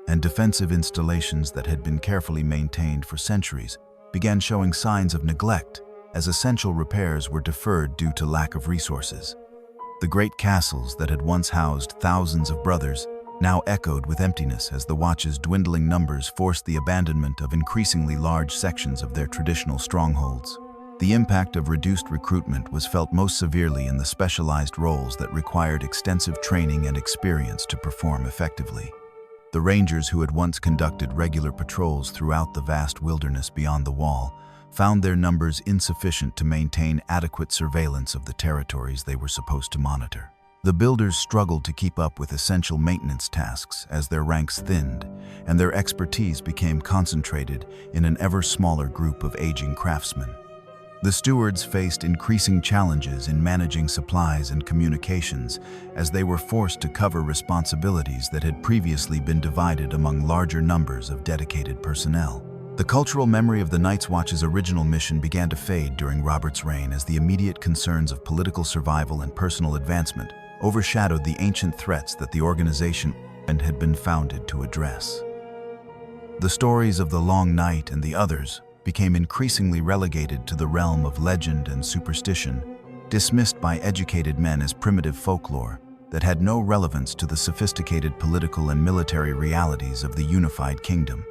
and defensive installations that had been carefully maintained for centuries began showing signs of neglect as essential repairs were deferred due to lack of resources. The great castles that had once housed thousands of brothers now echoed with emptiness as the Watch's dwindling numbers forced the abandonment of increasingly large sections of their traditional strongholds. The impact of reduced recruitment was felt most severely in the specialized roles that required extensive training and experience to perform effectively. The rangers who had once conducted regular patrols throughout the vast wilderness beyond the Wall found their numbers insufficient to maintain adequate surveillance of the territories they were supposed to monitor. The builders struggled to keep up with essential maintenance tasks as their ranks thinned, and their expertise became concentrated in an ever smaller group of aging craftsmen. The stewards faced increasing challenges in managing supplies and communications as they were forced to cover responsibilities that had previously been divided among larger numbers of dedicated personnel. The cultural memory of the Night's Watch's original mission began to fade during Robert's reign as the immediate concerns of political survival and personal advancement overshadowed the ancient threats that the organization had been founded to address. The stories of the Long Night and the others became increasingly relegated to the realm of legend and superstition, dismissed by educated men as primitive folklore that had no relevance to the sophisticated political and military realities of the unified kingdom.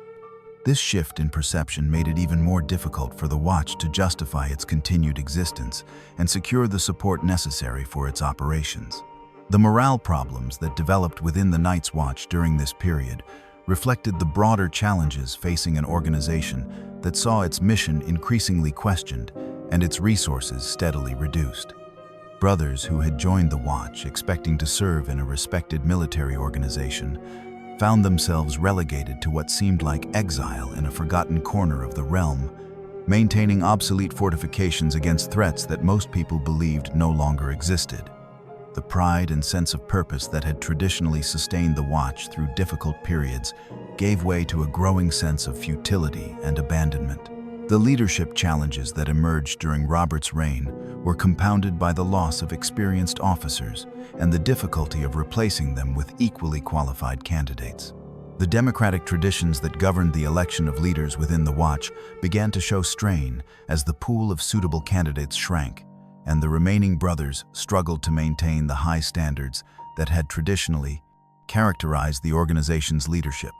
This shift in perception made it even more difficult for the Watch to justify its continued existence and secure the support necessary for its operations. The morale problems that developed within the Night's Watch during this period reflected the broader challenges facing an organization that saw its mission increasingly questioned and its resources steadily reduced. Brothers who had joined the Watch expecting to serve in a respected military organization found themselves relegated to what seemed like exile in a forgotten corner of the realm maintaining obsolete fortifications against threats that most people believed no longer existed. The pride and sense of purpose that had traditionally sustained the Watch through difficult periods gave way to a growing sense of futility and abandonment. The leadership challenges that emerged during Robert's reign were compounded by the loss of experienced officers and the difficulty of replacing them with equally qualified candidates. The democratic traditions that governed the election of leaders within the Watch began to show strain as the pool of suitable candidates shrank, and the remaining brothers struggled to maintain the high standards that had traditionally characterized the organization's leadership.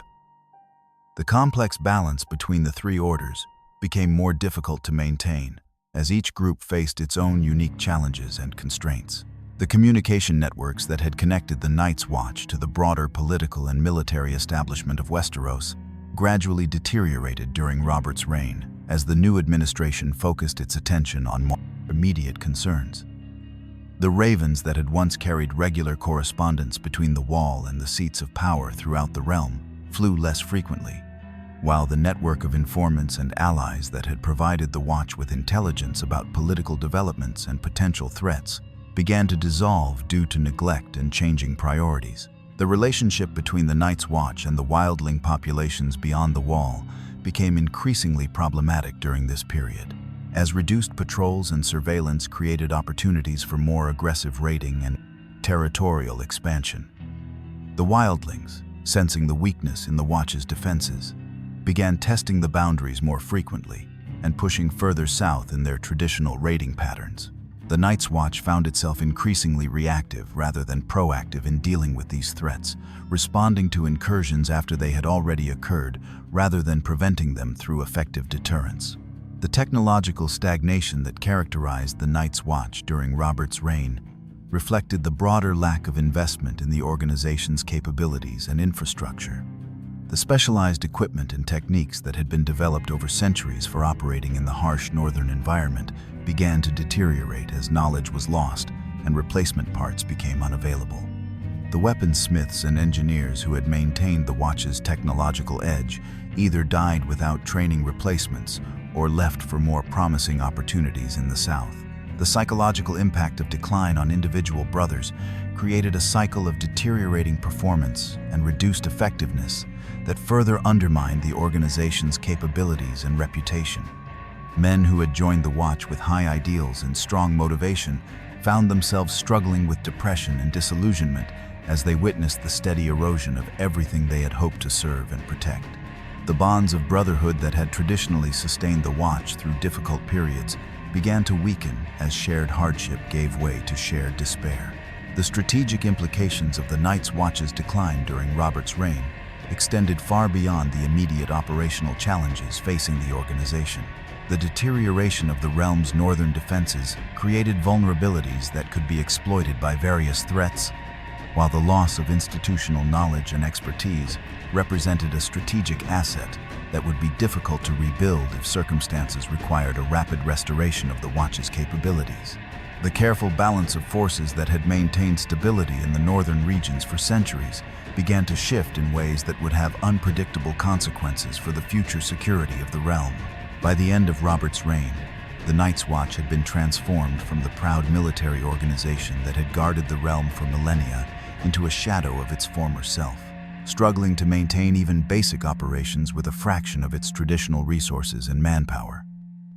The complex balance between the three orders became more difficult to maintain, as each group faced its own unique challenges and constraints. The communication networks that had connected the Night's Watch to the broader political and military establishment of Westeros gradually deteriorated during Robert's reign, as the new administration focused its attention on more immediate concerns. The ravens that had once carried regular correspondence between the Wall and the seats of power throughout the realm flew less frequently, while the network of informants and allies that had provided the Watch with intelligence about political developments and potential threats began to dissolve due to neglect and changing priorities. The relationship between the Night's Watch and the wildling populations beyond the Wall became increasingly problematic during this period, as reduced patrols and surveillance created opportunities for more aggressive raiding and territorial expansion. The wildlings, sensing the weakness in the Watch's defenses, began testing the boundaries more frequently and pushing further south in their traditional raiding patterns. The Night's Watch found itself increasingly reactive rather than proactive in dealing with these threats, responding to incursions after they had already occurred rather than preventing them through effective deterrence. The technological stagnation that characterized the Night's Watch during Robert's reign reflected the broader lack of investment in the organization's capabilities and infrastructure. The specialized equipment and techniques that had been developed over centuries for operating in the harsh northern environment began to deteriorate as knowledge was lost and replacement parts became unavailable. The weaponsmiths and engineers who had maintained the Watch's technological edge either died without training replacements or left for more promising opportunities in the south. The psychological impact of decline on individual brothers created a cycle of deteriorating performance and reduced effectiveness that further undermined the organization's capabilities and reputation. Men who had joined the Watch with high ideals and strong motivation found themselves struggling with depression and disillusionment as they witnessed the steady erosion of everything they had hoped to serve and protect. The bonds of brotherhood that had traditionally sustained the Watch through difficult periods began to weaken as shared hardship gave way to shared despair. The strategic implications of the Night's Watch's decline during Robert's reign extended far beyond the immediate operational challenges facing the organization. The deterioration of the realm's northern defenses created vulnerabilities that could be exploited by various threats, while the loss of institutional knowledge and expertise represented a strategic asset that would be difficult to rebuild if circumstances required a rapid restoration of the Watch's capabilities. The careful balance of forces that had maintained stability in the northern regions for centuries began to shift in ways that would have unpredictable consequences for the future security of the realm. By the end of Robert's reign, the Night's Watch had been transformed from the proud military organization that had guarded the realm for millennia into a shadow of its former self, struggling to maintain even basic operations with a fraction of its traditional resources and manpower.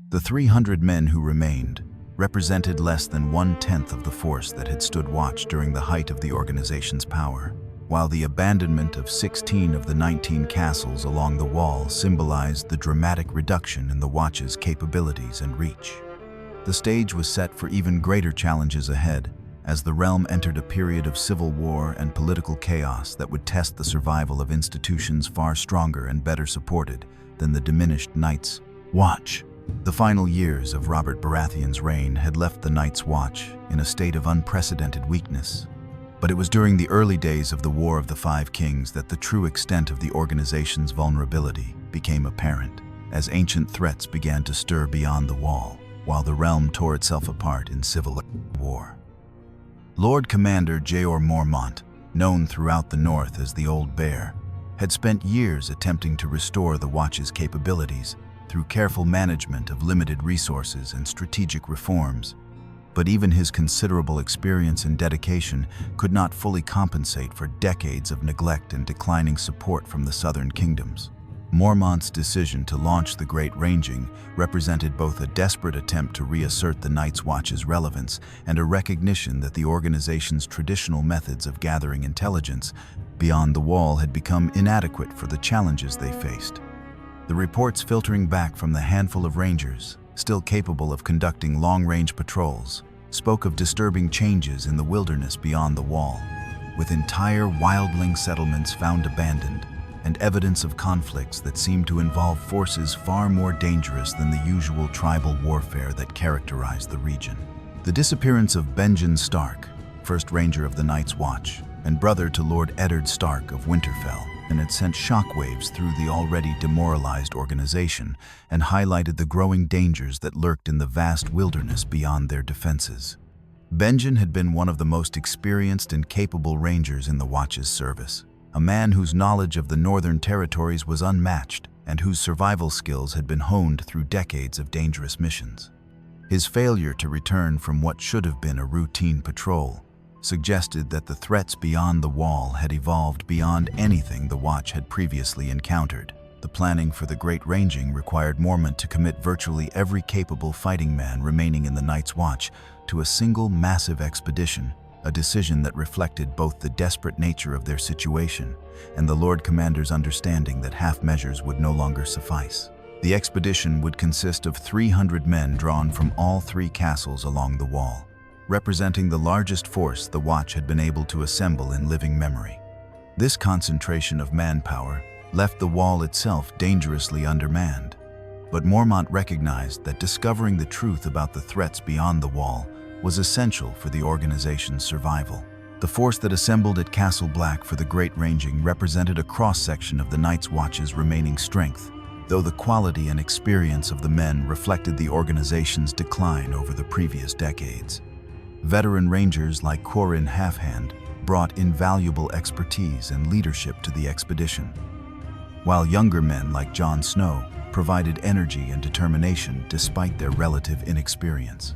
The 300 men who remained represented less than 1/10 of the force that had stood watch during the height of the organization's power, while the abandonment of 16 of the 19 castles along the Wall symbolized the dramatic reduction in the Watch's capabilities and reach. The stage was set for even greater challenges ahead, as the realm entered a period of civil war and political chaos that would test the survival of institutions far stronger and better supported than the diminished Night's Watch. The final years of Robert Baratheon's reign had left the Night's Watch in a state of unprecedented weakness. But it was during the early days of the War of the Five Kings that the true extent of the organization's vulnerability became apparent, as ancient threats began to stir beyond the Wall, while the realm tore itself apart in civil war. Lord Commander Jeor Mormont, known throughout the North as the Old Bear, had spent years attempting to restore the Watch's capabilities through careful management of limited resources and strategic reforms. But even his considerable experience and dedication could not fully compensate for decades of neglect and declining support from the southern kingdoms. Mormont's decision to launch the Great Ranging represented both a desperate attempt to reassert the Night's Watch's relevance and a recognition that the organization's traditional methods of gathering intelligence beyond the Wall had become inadequate for the challenges they faced. The reports filtering back from the handful of rangers, still capable of conducting long-range patrols, spoke of disturbing changes in the wilderness beyond the Wall, with entire wildling settlements found abandoned, and evidence of conflicts that seemed to involve forces far more dangerous than the usual tribal warfare that characterized the region. The disappearance of Benjen Stark, first ranger of the Night's Watch, and brother to Lord Eddard Stark of Winterfell, and had sent shockwaves through the already demoralized organization and highlighted the growing dangers that lurked in the vast wilderness beyond their defenses. Benjen had been one of the most experienced and capable rangers in the Watch's service, a man whose knowledge of the northern territories was unmatched and whose survival skills had been honed through decades of dangerous missions. His failure to return from what should have been a routine patrol suggested that the threats beyond the Wall had evolved beyond anything the Watch had previously encountered. The planning for the Great Ranging required Mormont to commit virtually every capable fighting man remaining in the Night's Watch to a single massive expedition, a decision that reflected both the desperate nature of their situation and the Lord Commander's understanding that half measures would no longer suffice. The expedition would consist of 300 men drawn from all three castles along the Wall, representing the largest force the Watch had been able to assemble in living memory. This concentration of manpower left the Wall itself dangerously undermanned, but Mormont recognized that discovering the truth about the threats beyond the Wall was essential for the organization's survival. The force that assembled at Castle Black for the Great Ranging represented a cross-section of the Night's Watch's remaining strength, though the quality and experience of the men reflected the organization's decline over the previous decades. Veteran rangers like Corin Halfhand brought invaluable expertise and leadership to the expedition, while younger men like Jon Snow provided energy and determination despite their relative inexperience.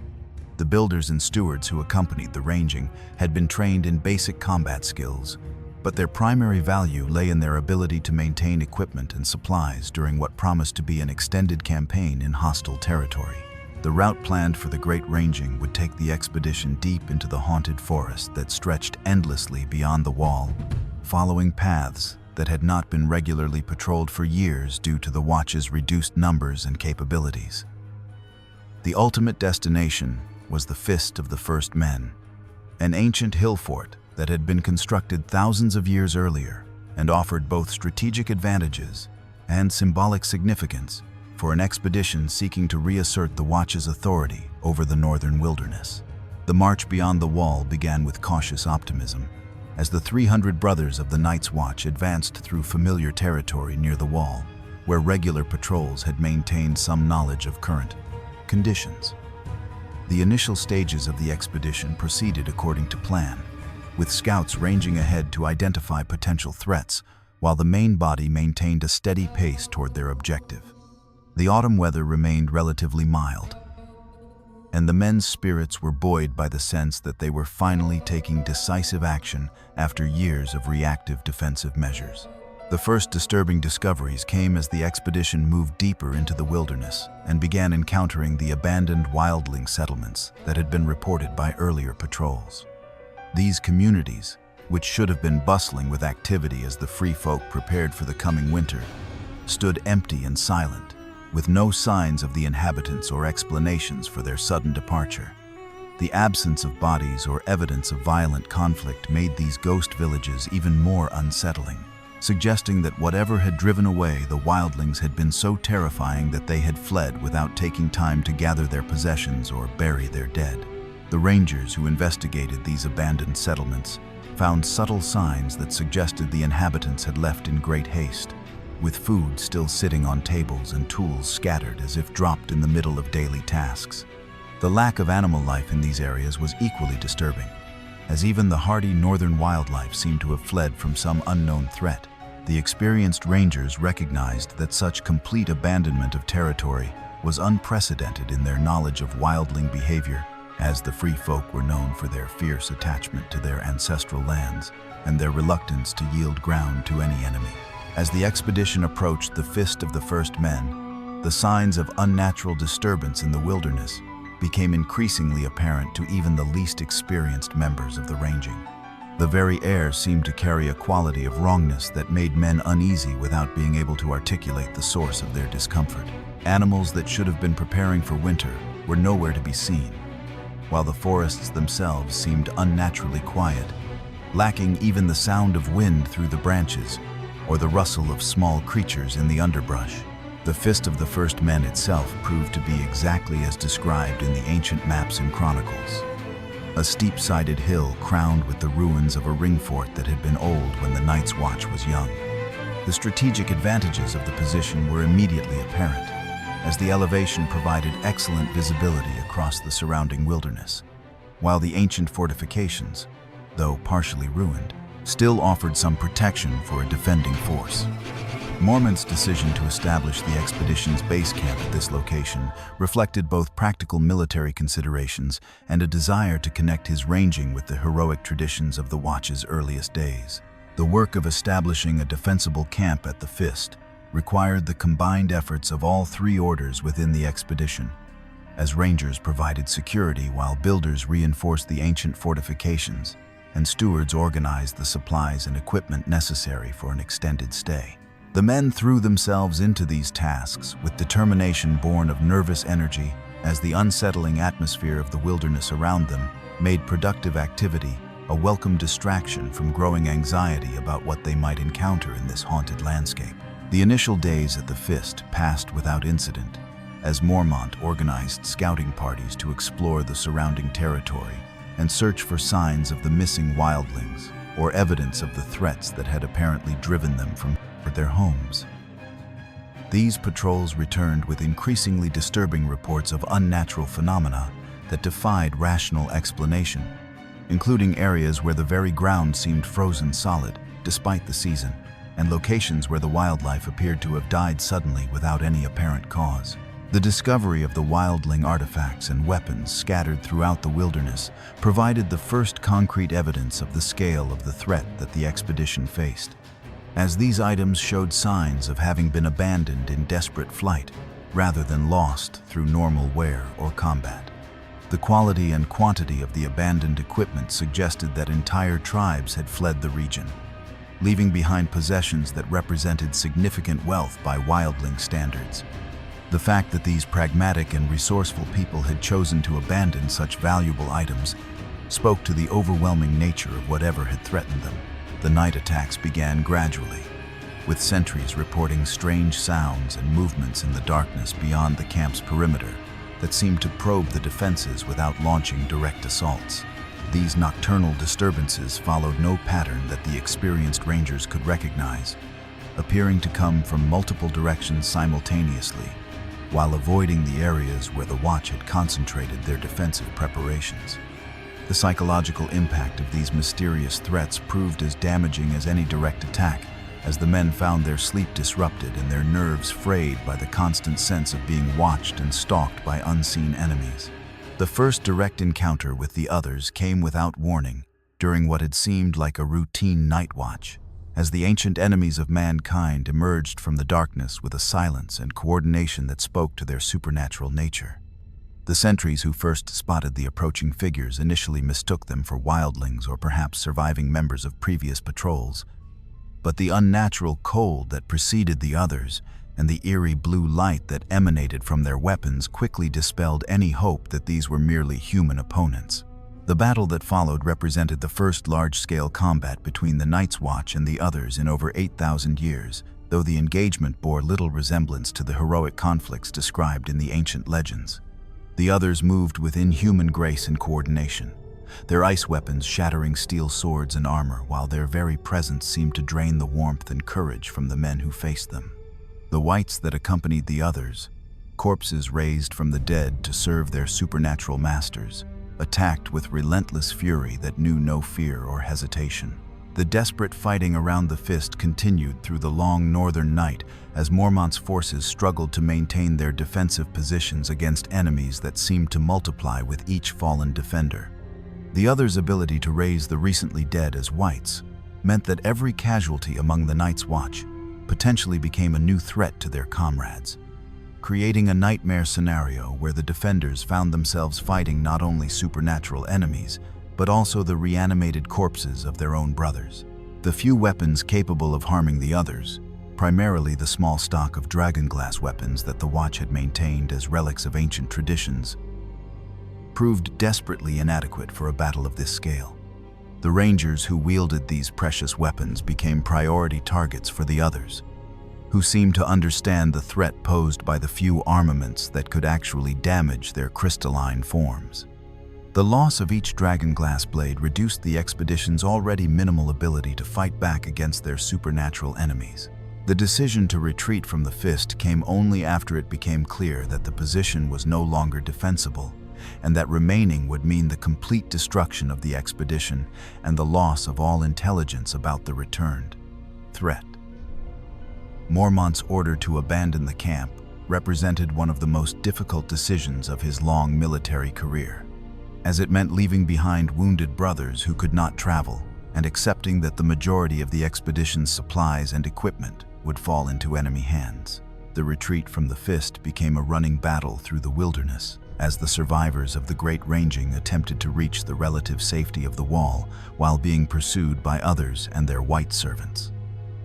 The builders and stewards who accompanied the ranging had been trained in basic combat skills, but their primary value lay in their ability to maintain equipment and supplies during what promised to be an extended campaign in hostile territory. The route planned for the Great Ranging would take the expedition deep into the haunted forest that stretched endlessly beyond the Wall, following paths that had not been regularly patrolled for years due to the Watch's reduced numbers and capabilities. The ultimate destination was the Fist of the First Men, an ancient hill fort that had been constructed thousands of years earlier and offered both strategic advantages and symbolic significance for an expedition seeking to reassert the Watch's authority over the northern wilderness. The march beyond the Wall began with cautious optimism, as the 300 brothers of the Night's Watch advanced through familiar territory near the Wall, where regular patrols had maintained some knowledge of current conditions. The initial stages of the expedition proceeded according to plan, with scouts ranging ahead to identify potential threats, while the main body maintained a steady pace toward their objective. The autumn weather remained relatively mild, and the men's spirits were buoyed by the sense that they were finally taking decisive action after years of reactive defensive measures. The first disturbing discoveries came as the expedition moved deeper into the wilderness and began encountering the abandoned wildling settlements that had been reported by earlier patrols. These communities, which should have been bustling with activity as the free folk prepared for the coming winter, stood empty and silent, with no signs of the inhabitants or explanations for their sudden departure. The absence of bodies or evidence of violent conflict made these ghost villages even more unsettling, suggesting that whatever had driven away the wildlings had been so terrifying that they had fled without taking time to gather their possessions or bury their dead. The rangers who investigated these abandoned settlements found subtle signs that suggested the inhabitants had left in great haste, with food still sitting on tables and tools scattered as if dropped in the middle of daily tasks. The lack of animal life in these areas was equally disturbing, as even the hardy northern wildlife seemed to have fled from some unknown threat. The experienced rangers recognized that such complete abandonment of territory was unprecedented in their knowledge of wildling behavior, as the free folk were known for their fierce attachment to their ancestral lands and their reluctance to yield ground to any enemy. As the expedition approached the Fist of the First Men, the signs of unnatural disturbance in the wilderness became increasingly apparent to even the least experienced members of the ranging. The very air seemed to carry a quality of wrongness that made men uneasy without being able to articulate the source of their discomfort. Animals that should have been preparing for winter were nowhere to be seen, while the forests themselves seemed unnaturally quiet, lacking even the sound of wind through the branches or the rustle of small creatures in the underbrush. The Fist of the First Men itself proved to be exactly as described in the ancient maps and chronicles. A steep-sided hill crowned with the ruins of a ring fort that had been old when the Night's Watch was young. The strategic advantages of the position were immediately apparent, as the elevation provided excellent visibility across the surrounding wilderness, while the ancient fortifications, though partially ruined, still offered some protection for a defending force. Mormont's decision to establish the expedition's base camp at this location reflected both practical military considerations and a desire to connect his ranging with the heroic traditions of the Watch's earliest days. The work of establishing a defensible camp at the Fist required the combined efforts of all three orders within the expedition, as rangers provided security while builders reinforced the ancient fortifications and stewards organized the supplies and equipment necessary for an extended stay. The men threw themselves into these tasks with determination born of nervous energy, as the unsettling atmosphere of the wilderness around them made productive activity a welcome distraction from growing anxiety about what they might encounter in this haunted landscape. The initial days at the Fist passed without incident, as Mormont organized scouting parties to explore the surrounding territory and search for signs of the missing wildlings or evidence of the threats that had apparently driven them from their homes. These patrols returned with increasingly disturbing reports of unnatural phenomena that defied rational explanation, including areas where the very ground seemed frozen solid despite the season, and locations where the wildlife appeared to have died suddenly without any apparent cause. The discovery of the wildling artifacts and weapons scattered throughout the wilderness provided the first concrete evidence of the scale of the threat that the expedition faced, as these items showed signs of having been abandoned in desperate flight rather than lost through normal wear or combat. The quality and quantity of the abandoned equipment suggested that entire tribes had fled the region, leaving behind possessions that represented significant wealth by wildling standards. The fact that these pragmatic and resourceful people had chosen to abandon such valuable items spoke to the overwhelming nature of whatever had threatened them. The night attacks began gradually, with sentries reporting strange sounds and movements in the darkness beyond the camp's perimeter that seemed to probe the defenses without launching direct assaults. These nocturnal disturbances followed no pattern that the experienced rangers could recognize, appearing to come from multiple directions simultaneously, while avoiding the areas where the Watch had concentrated their defensive preparations. The psychological impact of these mysterious threats proved as damaging as any direct attack, as the men found their sleep disrupted and their nerves frayed by the constant sense of being watched and stalked by unseen enemies. The first direct encounter with the others came without warning, during what had seemed like a routine night watch, as the ancient enemies of mankind emerged from the darkness with a silence and coordination that spoke to their supernatural nature. The sentries who first spotted the approaching figures initially mistook them for wildlings or perhaps surviving members of previous patrols, but the unnatural cold that preceded the others and the eerie blue light that emanated from their weapons quickly dispelled any hope that these were merely human opponents. The battle that followed represented the first large-scale combat between the Night's Watch and the others in over 8,000 years, though the engagement bore little resemblance to the heroic conflicts described in the ancient legends. The others moved with inhuman grace and coordination, their ice weapons shattering steel swords and armor, while their very presence seemed to drain the warmth and courage from the men who faced them. The whites that accompanied the others, corpses raised from the dead to serve their supernatural masters, attacked with relentless fury that knew no fear or hesitation. The desperate fighting around the Fist continued through the long northern night as Mormont's forces struggled to maintain their defensive positions against enemies that seemed to multiply with each fallen defender. The others' ability to raise the recently dead as whites meant that every casualty among the Night's Watch potentially became a new threat to their comrades, creating a nightmare scenario where the defenders found themselves fighting not only supernatural enemies, but also the reanimated corpses of their own brothers. The few weapons capable of harming the others, primarily the small stock of dragonglass weapons that the Watch had maintained as relics of ancient traditions, proved desperately inadequate for a battle of this scale. The Rangers who wielded these precious weapons became priority targets for the others, who seemed to understand the threat posed by the few armaments that could actually damage their crystalline forms. The loss of each dragonglass blade reduced the expedition's already minimal ability to fight back against their supernatural enemies. The decision to retreat from the Fist came only after it became clear that the position was no longer defensible, and that remaining would mean the complete destruction of the expedition and the loss of all intelligence about the returned threat. Mormont's order to abandon the camp represented one of the most difficult decisions of his long military career, as it meant leaving behind wounded brothers who could not travel and accepting that the majority of the expedition's supplies and equipment would fall into enemy hands. The retreat from the Fist became a running battle through the wilderness, as the survivors of the Great Ranging attempted to reach the relative safety of the wall while being pursued by others and their white servants.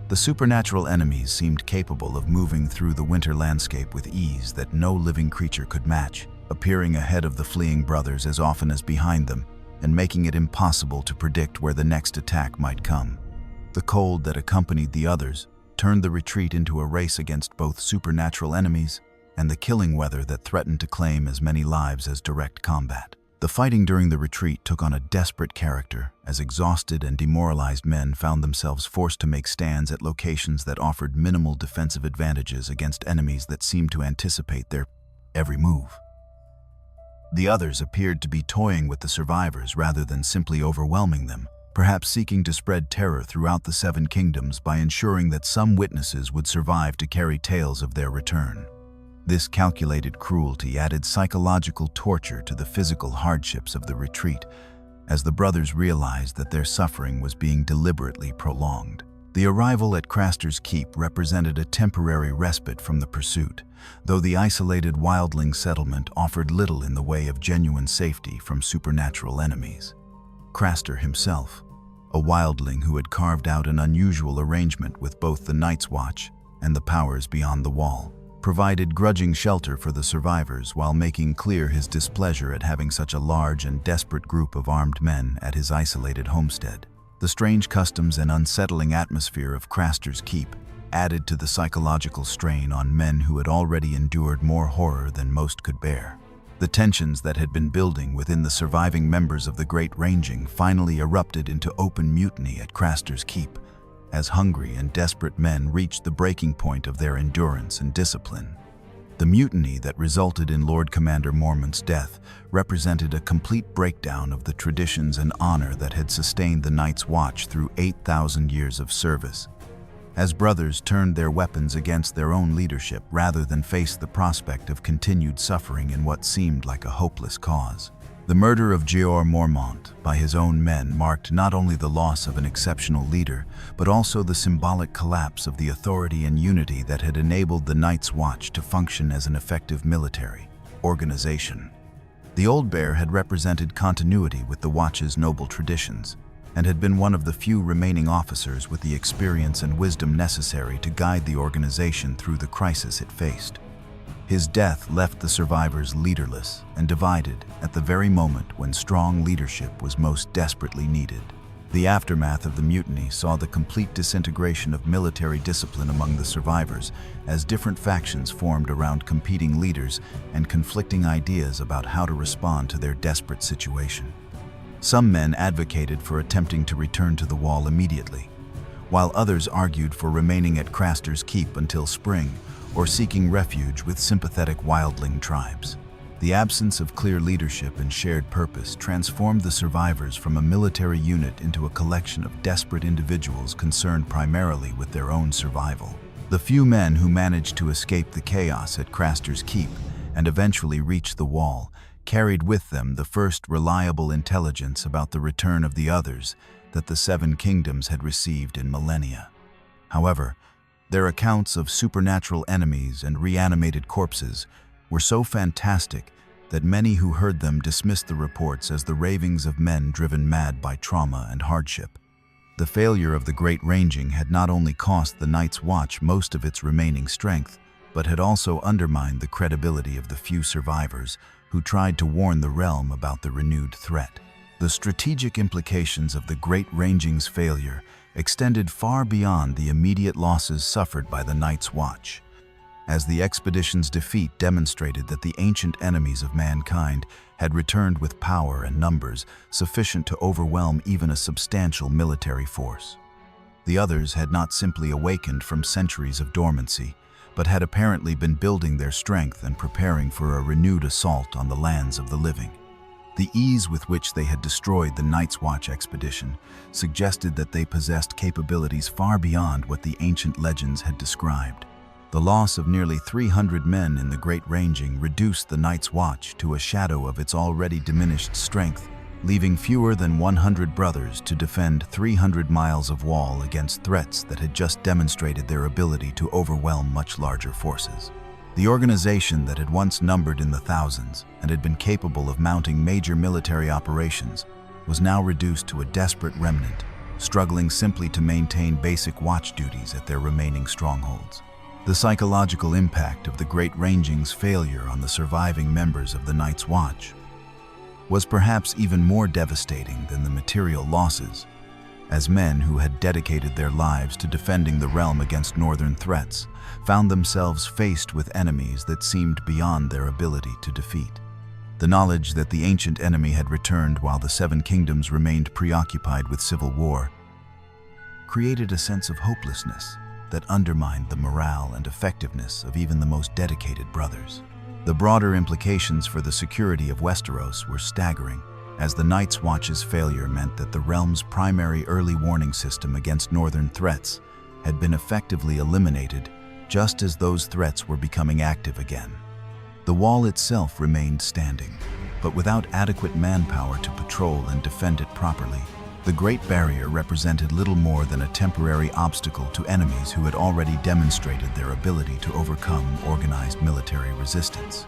The supernatural enemies seemed capable of moving through the winter landscape with ease that no living creature could match, appearing ahead of the fleeing brothers as often as behind them, and making it impossible to predict where the next attack might come. The cold that accompanied the others turned the retreat into a race against both supernatural enemies and the killing weather that threatened to claim as many lives as direct combat. The fighting during the retreat took on a desperate character as exhausted and demoralized men found themselves forced to make stands at locations that offered minimal defensive advantages against enemies that seemed to anticipate their every move. The others appeared to be toying with the survivors rather than simply overwhelming them, perhaps seeking to spread terror throughout the Seven Kingdoms by ensuring that some witnesses would survive to carry tales of their return. This calculated cruelty added psychological torture to the physical hardships of the retreat, as the brothers realized that their suffering was being deliberately prolonged. The arrival at Craster's Keep represented a temporary respite from the pursuit, though the isolated wildling settlement offered little in the way of genuine safety from supernatural enemies. Craster himself, a wildling who had carved out an unusual arrangement with both the Night's Watch and the powers beyond the wall, provided grudging shelter for the survivors while making clear his displeasure at having such a large and desperate group of armed men at his isolated homestead. The strange customs and unsettling atmosphere of Craster's Keep added to the psychological strain on men who had already endured more horror than most could bear. The tensions that had been building within the surviving members of the Great Ranging finally erupted into open mutiny at Craster's Keep, as hungry and desperate men reached the breaking point of their endurance and discipline. The mutiny that resulted in Lord Commander Mormont's death represented a complete breakdown of the traditions and honor that had sustained the Night's Watch through 8,000 years of service, as brothers turned their weapons against their own leadership rather than face the prospect of continued suffering in what seemed like a hopeless cause. The murder of Jeor Mormont by his own men marked not only the loss of an exceptional leader, but also the symbolic collapse of the authority and unity that had enabled the Night's Watch to function as an effective military organization. The Old Bear had represented continuity with the Watch's noble traditions, and had been one of the few remaining officers with the experience and wisdom necessary to guide the organization through the crisis it faced. His death left the survivors leaderless and divided at the very moment when strong leadership was most desperately needed. The aftermath of the mutiny saw the complete disintegration of military discipline among the survivors as different factions formed around competing leaders and conflicting ideas about how to respond to their desperate situation. Some men advocated for attempting to return to the wall immediately, while others argued for remaining at Craster's Keep until spring or seeking refuge with sympathetic wildling tribes. The absence of clear leadership and shared purpose transformed the survivors from a military unit into a collection of desperate individuals concerned primarily with their own survival. The few men who managed to escape the chaos at Craster's Keep and eventually reach the wall carried with them the first reliable intelligence about the return of the others that the Seven Kingdoms had received in millennia. However, their accounts of supernatural enemies and reanimated corpses were so fantastic that many who heard them dismissed the reports as the ravings of men driven mad by trauma and hardship. The failure of the Great Ranging had not only cost the Night's Watch most of its remaining strength, but had also undermined the credibility of the few survivors who tried to warn the realm about the renewed threat. The strategic implications of the Great Ranging's failure extended far beyond the immediate losses suffered by the Night's Watch, as the expedition's defeat demonstrated that the ancient enemies of mankind had returned with power and numbers sufficient to overwhelm even a substantial military force. The others had not simply awakened from centuries of dormancy, but had apparently been building their strength and preparing for a renewed assault on the lands of the living. The ease with which they had destroyed the Night's Watch expedition suggested that they possessed capabilities far beyond what the ancient legends had described. The loss of nearly 300 men in the Great Ranging reduced the Night's Watch to a shadow of its already diminished strength, leaving fewer than 100 brothers to defend 300 miles of wall against threats that had just demonstrated their ability to overwhelm much larger forces. The organization that had once numbered in the thousands and had been capable of mounting major military operations was now reduced to a desperate remnant, struggling simply to maintain basic watch duties at their remaining strongholds. The psychological impact of the Great Ranging's failure on the surviving members of the Night's Watch was perhaps even more devastating than the material losses, as men who had dedicated their lives to defending the realm against northern threats found themselves faced with enemies that seemed beyond their ability to defeat. The knowledge that the ancient enemy had returned while the Seven Kingdoms remained preoccupied with civil war created a sense of hopelessness that undermined the morale and effectiveness of even the most dedicated brothers. The broader implications for the security of Westeros were staggering, as the Night's Watch's failure meant that the realm's primary early warning system against northern threats had been effectively eliminated just as those threats were becoming active again. The wall itself remained standing, but without adequate manpower to patrol and defend it properly, the Great Barrier represented little more than a temporary obstacle to enemies who had already demonstrated their ability to overcome organized military resistance.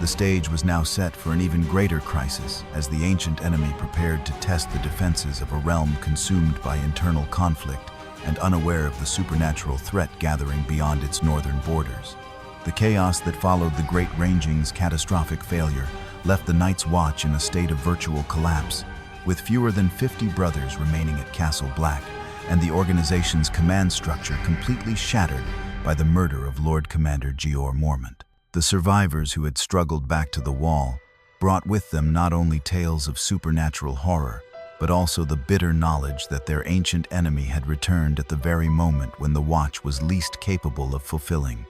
The stage was now set for an even greater crisis as the ancient enemy prepared to test the defenses of a realm consumed by internal conflict and unaware of the supernatural threat gathering beyond its northern borders. The chaos that followed the Great Ranging's catastrophic failure left the Night's Watch in a state of virtual collapse, with fewer than 50 brothers remaining at Castle Black, and the organization's command structure completely shattered by the murder of Lord Commander Jeor Mormont. The survivors who had struggled back to the wall brought with them not only tales of supernatural horror, but also the bitter knowledge that their ancient enemy had returned at the very moment when the Watch was least capable of fulfilling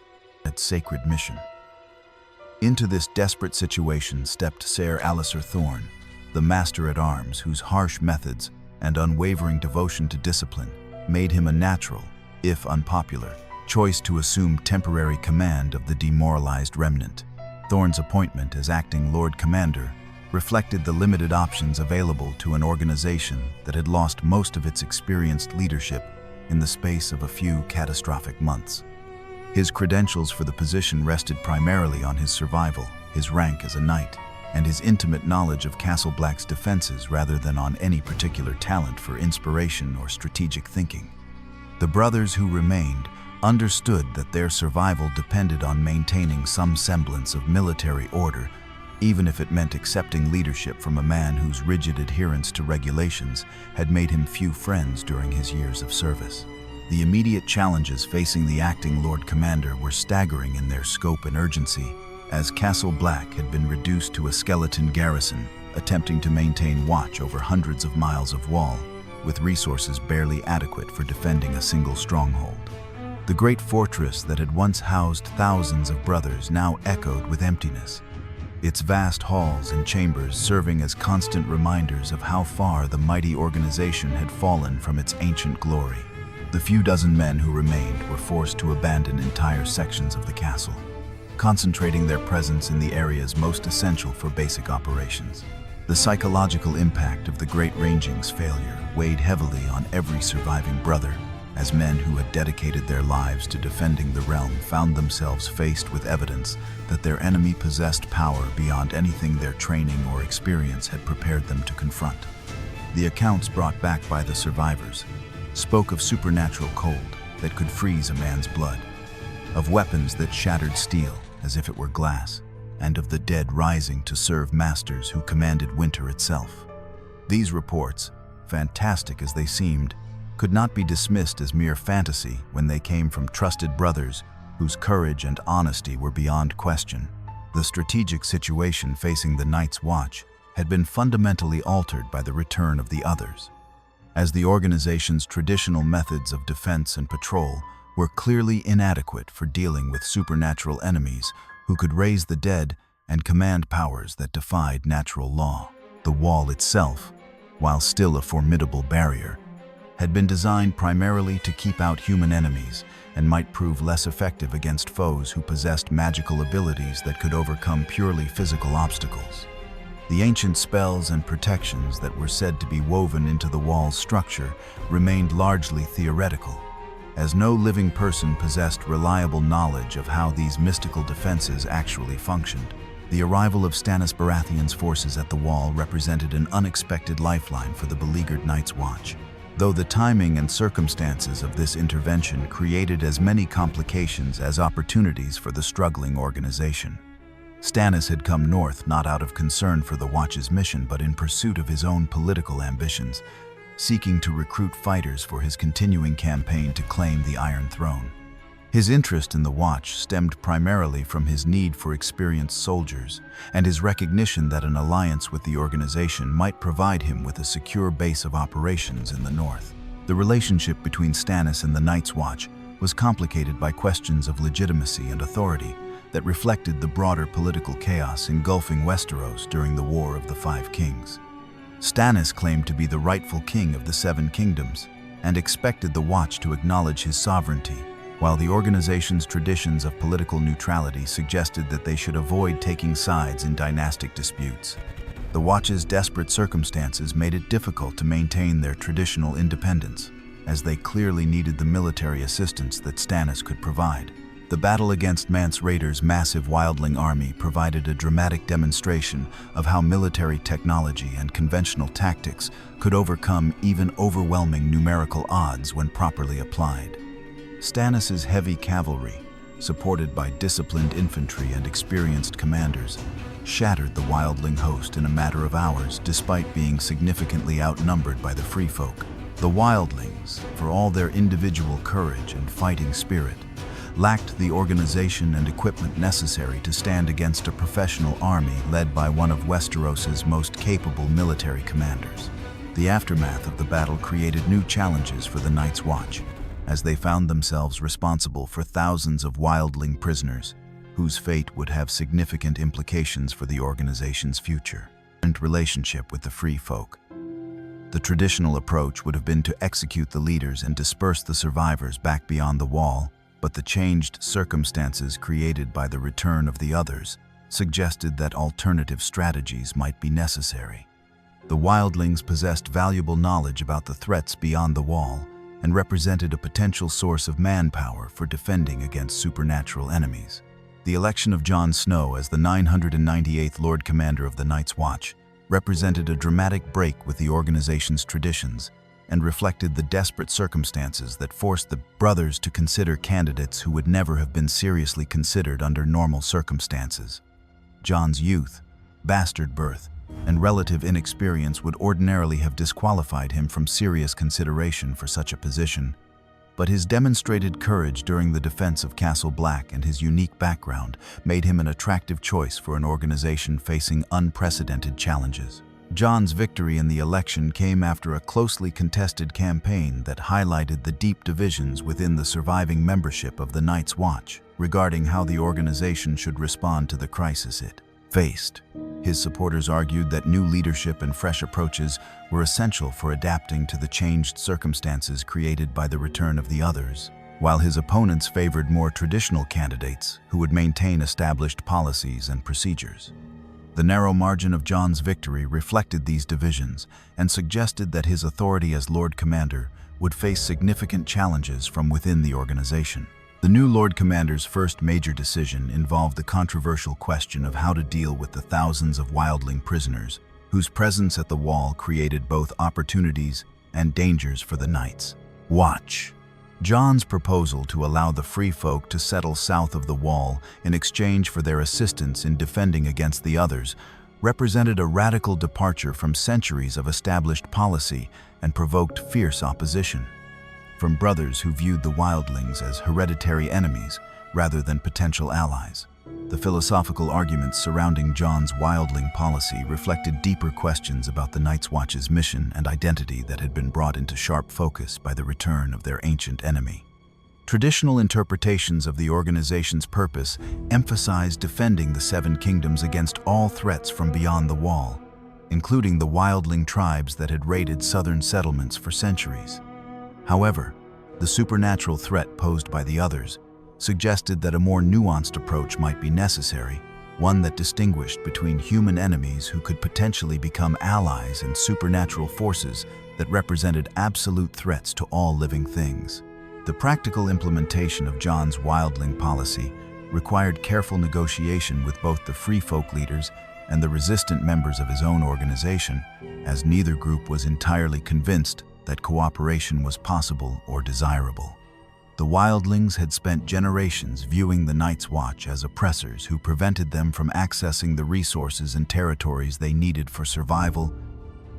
its sacred mission. Into this desperate situation stepped Ser Alliser Thorne, the master-at-arms whose harsh methods and unwavering devotion to discipline made him a natural, if unpopular, choice to assume temporary command of the demoralized remnant. Thorne's appointment as acting Lord Commander reflected the limited options available to an organization that had lost most of its experienced leadership in the space of a few catastrophic months. His credentials for the position rested primarily on his survival, his rank as a knight, and his intimate knowledge of Castle Black's defenses rather than on any particular talent for inspiration or strategic thinking. The brothers who remained understood that their survival depended on maintaining some semblance of military order, even if it meant accepting leadership from a man whose rigid adherence to regulations had made him few friends during his years of service. The immediate challenges facing the acting Lord Commander were staggering in their scope and urgency, as Castle Black had been reduced to a skeleton garrison, attempting to maintain watch over hundreds of miles of wall, with resources barely adequate for defending a single stronghold. The great fortress that had once housed thousands of brothers now echoed with emptiness, its vast halls and chambers serving as constant reminders of how far the mighty organization had fallen from its ancient glory. The few dozen men who remained were forced to abandon entire sections of the castle, concentrating their presence in the areas most essential for basic operations. The psychological impact of the Great Ranging's failure weighed heavily on every surviving brother, as men who had dedicated their lives to defending the realm found themselves faced with evidence that their enemy possessed power beyond anything their training or experience had prepared them to confront. The accounts brought back by the survivors spoke of supernatural cold that could freeze a man's blood, of weapons that shattered steel as if it were glass, and of the dead rising to serve masters who commanded winter itself. These reports, fantastic as they seemed, could not be dismissed as mere fantasy when they came from trusted brothers whose courage and honesty were beyond question. The strategic situation facing the Night's Watch had been fundamentally altered by the return of the others, as the organization's traditional methods of defense and patrol were clearly inadequate for dealing with supernatural enemies who could raise the dead and command powers that defied natural law. The wall itself, while still a formidable barrier, had been designed primarily to keep out human enemies and might prove less effective against foes who possessed magical abilities that could overcome purely physical obstacles. The ancient spells and protections that were said to be woven into the wall's structure remained largely theoretical, as no living person possessed reliable knowledge of how these mystical defenses actually functioned. The arrival of Stannis Baratheon's forces at the wall represented an unexpected lifeline for the beleaguered Night's Watch, though the timing and circumstances of this intervention created as many complications as opportunities for the struggling organization. Stannis had come north not out of concern for the Watch's mission but in pursuit of his own political ambitions, seeking to recruit fighters for his continuing campaign to claim the Iron Throne. His interest in the Watch stemmed primarily from his need for experienced soldiers and his recognition that an alliance with the organization might provide him with a secure base of operations in the north. The relationship between Stannis and the Night's Watch was complicated by questions of legitimacy and authority that reflected the broader political chaos engulfing Westeros during the War of the Five Kings. Stannis claimed to be the rightful king of the Seven Kingdoms and expected the Watch to acknowledge his sovereignty, while the organization's traditions of political neutrality suggested that they should avoid taking sides in dynastic disputes. The Watch's desperate circumstances made it difficult to maintain their traditional independence, as they clearly needed the military assistance that Stannis could provide. The battle against Mance Rayder's massive wildling army provided a dramatic demonstration of how military technology and conventional tactics could overcome even overwhelming numerical odds when properly applied. Stannis's heavy cavalry, supported by disciplined infantry and experienced commanders, shattered the wildling host in a matter of hours despite being significantly outnumbered by the Free Folk. The wildlings, for all their individual courage and fighting spirit, lacked the organization and equipment necessary to stand against a professional army led by one of Westeros's most capable military commanders. The aftermath of the battle created new challenges for the Night's Watch, as they found themselves responsible for thousands of wildling prisoners, whose fate would have significant implications for the organization's future and relationship with the Free Folk. The traditional approach would have been to execute the leaders and disperse the survivors back beyond the wall, but the changed circumstances created by the return of the others suggested that alternative strategies might be necessary. The wildlings possessed valuable knowledge about the threats beyond the wall and represented a potential source of manpower for defending against supernatural enemies. The election of Jon Snow as the 998th Lord Commander of the Night's Watch represented a dramatic break with the organization's traditions and reflected the desperate circumstances that forced the brothers to consider candidates who would never have been seriously considered under normal circumstances. Jon's youth, bastard birth, and relative inexperience would ordinarily have disqualified him from serious consideration for such a position, but his demonstrated courage during the defense of Castle Black and his unique background made him an attractive choice for an organization facing unprecedented challenges. Jon's victory in the election came after a closely contested campaign that highlighted the deep divisions within the surviving membership of the Night's Watch regarding how the organization should respond to the crisis it faced. His supporters argued that new leadership and fresh approaches were essential for adapting to the changed circumstances created by the return of the others, while his opponents favored more traditional candidates who would maintain established policies and procedures. The narrow margin of Jon's victory reflected these divisions and suggested that his authority as Lord Commander would face significant challenges from within the organization. The new Lord Commander's first major decision involved the controversial question of how to deal with the thousands of wildling prisoners whose presence at the wall created both opportunities and dangers for the Night's Watch. Jon's proposal to allow the free folk to settle south of the wall in exchange for their assistance in defending against the others represented a radical departure from centuries of established policy and provoked fierce opposition from brothers who viewed the wildlings as hereditary enemies rather than potential allies. The philosophical arguments surrounding Jon's wildling policy reflected deeper questions about the Night's Watch's mission and identity that had been brought into sharp focus by the return of their ancient enemy. Traditional interpretations of the organization's purpose emphasized defending the Seven Kingdoms against all threats from beyond the wall, including the wildling tribes that had raided southern settlements for centuries. However, the supernatural threat posed by the others suggested that a more nuanced approach might be necessary, one that distinguished between human enemies who could potentially become allies and supernatural forces that represented absolute threats to all living things. The practical implementation of Jon's wildling policy required careful negotiation with both the free folk leaders and the resistant members of his own organization, as neither group was entirely convinced that cooperation was possible or desirable. The wildlings had spent generations viewing the Night's Watch as oppressors who prevented them from accessing the resources and territories they needed for survival,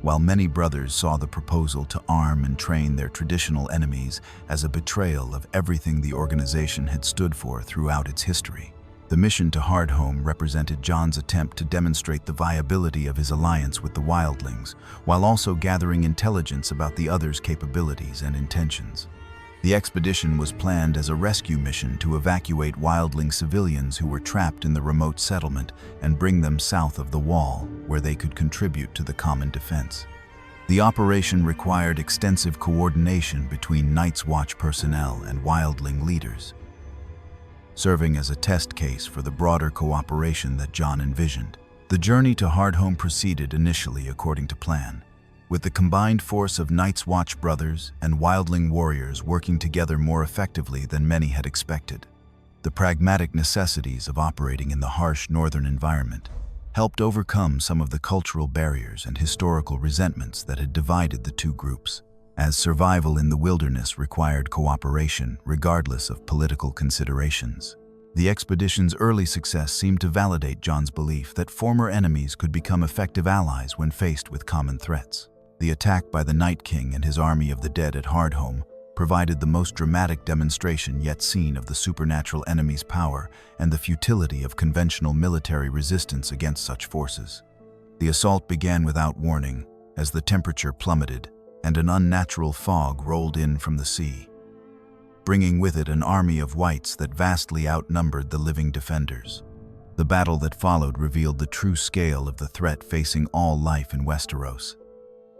while many brothers saw the proposal to arm and train their traditional enemies as a betrayal of everything the organization had stood for throughout its history. The mission to Hardhome represented Jon's attempt to demonstrate the viability of his alliance with the wildlings, while also gathering intelligence about the others' capabilities and intentions. The expedition was planned as a rescue mission to evacuate wildling civilians who were trapped in the remote settlement and bring them south of the wall, where they could contribute to the common defense. The operation required extensive coordination between Night's Watch personnel and wildling leaders, serving as a test case for the broader cooperation that Jon envisioned. The journey to Hardhome proceeded initially according to plan, with the combined force of Night's Watch brothers and wildling warriors working together more effectively than many had expected. The pragmatic necessities of operating in the harsh northern environment helped overcome some of the cultural barriers and historical resentments that had divided the two groups, as survival in the wilderness required cooperation regardless of political considerations. The expedition's early success seemed to validate Jon's belief that former enemies could become effective allies when faced with common threats. The attack by the Night King and his army of the dead at Hardhome provided the most dramatic demonstration yet seen of the supernatural enemy's power and the futility of conventional military resistance against such forces. The assault began without warning, as the temperature plummeted and an unnatural fog rolled in from the sea, bringing with it an army of wights that vastly outnumbered the living defenders. The battle that followed revealed the true scale of the threat facing all life in Westeros,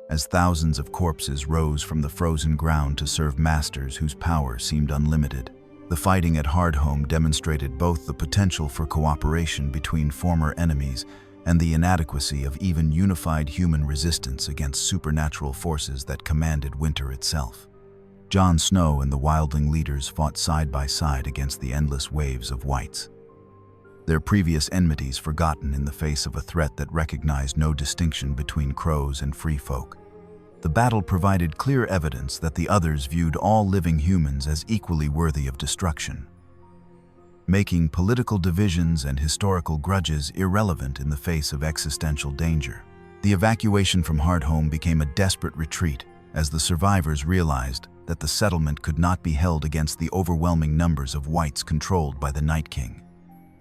as thousands of corpses rose from the frozen ground to serve masters whose power seemed unlimited. The fighting at Hardhome demonstrated both the potential for cooperation between former enemies and the inadequacy of even unified human resistance against supernatural forces that commanded winter itself. Jon Snow and the wildling leaders fought side by side against the endless waves of wights, their previous enmities forgotten in the face of a threat that recognized no distinction between crows and free folk. The battle provided clear evidence that the others viewed all living humans as equally worthy of destruction, making political divisions and historical grudges irrelevant in the face of existential danger. The evacuation from Hardhome became a desperate retreat as the survivors realized that the settlement could not be held against the overwhelming numbers of wights controlled by the Night King.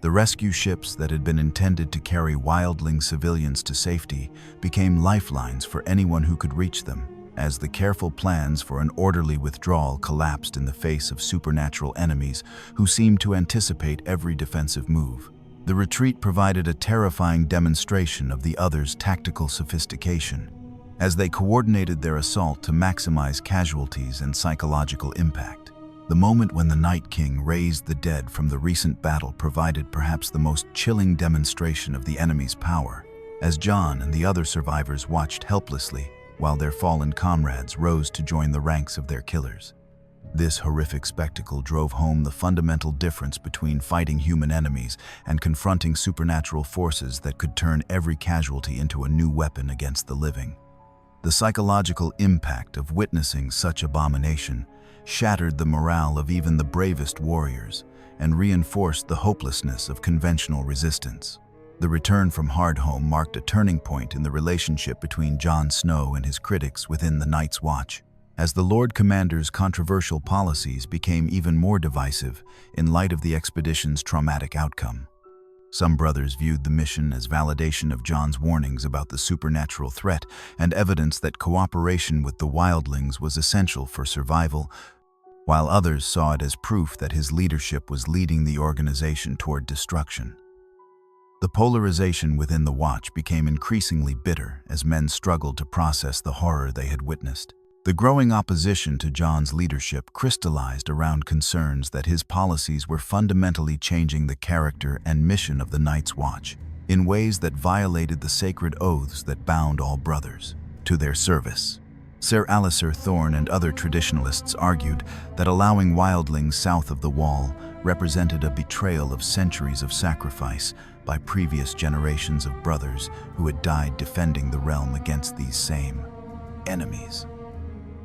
The rescue ships that had been intended to carry wildling civilians to safety became lifelines for anyone who could reach them, as the careful plans for an orderly withdrawal collapsed in the face of supernatural enemies who seemed to anticipate every defensive move. The retreat provided a terrifying demonstration of the others' tactical sophistication, as they coordinated their assault to maximize casualties and psychological impact. The moment when the Night King raised the dead from the recent battle provided perhaps the most chilling demonstration of the enemy's power, as Jon and the other survivors watched helplessly while their fallen comrades rose to join the ranks of their killers. This horrific spectacle drove home the fundamental difference between fighting human enemies and confronting supernatural forces that could turn every casualty into a new weapon against the living. The psychological impact of witnessing such abomination shattered the morale of even the bravest warriors and reinforced the hopelessness of conventional resistance. The return from Hardhome marked a turning point in the relationship between Jon Snow and his critics within the Night's Watch, as the Lord Commander's controversial policies became even more divisive in light of the expedition's traumatic outcome. Some brothers viewed the mission as validation of Jon's warnings about the supernatural threat and evidence that cooperation with the wildlings was essential for survival, while others saw it as proof that his leadership was leading the organization toward destruction. The polarization within the Watch became increasingly bitter as men struggled to process the horror they had witnessed. The growing opposition to Jon's leadership crystallized around concerns that his policies were fundamentally changing the character and mission of the Night's Watch in ways that violated the sacred oaths that bound all brothers to their service. Sir Alliser Thorne and other traditionalists argued that allowing wildlings south of the Wall represented a betrayal of centuries of sacrifice by previous generations of brothers who had died defending the realm against these same enemies.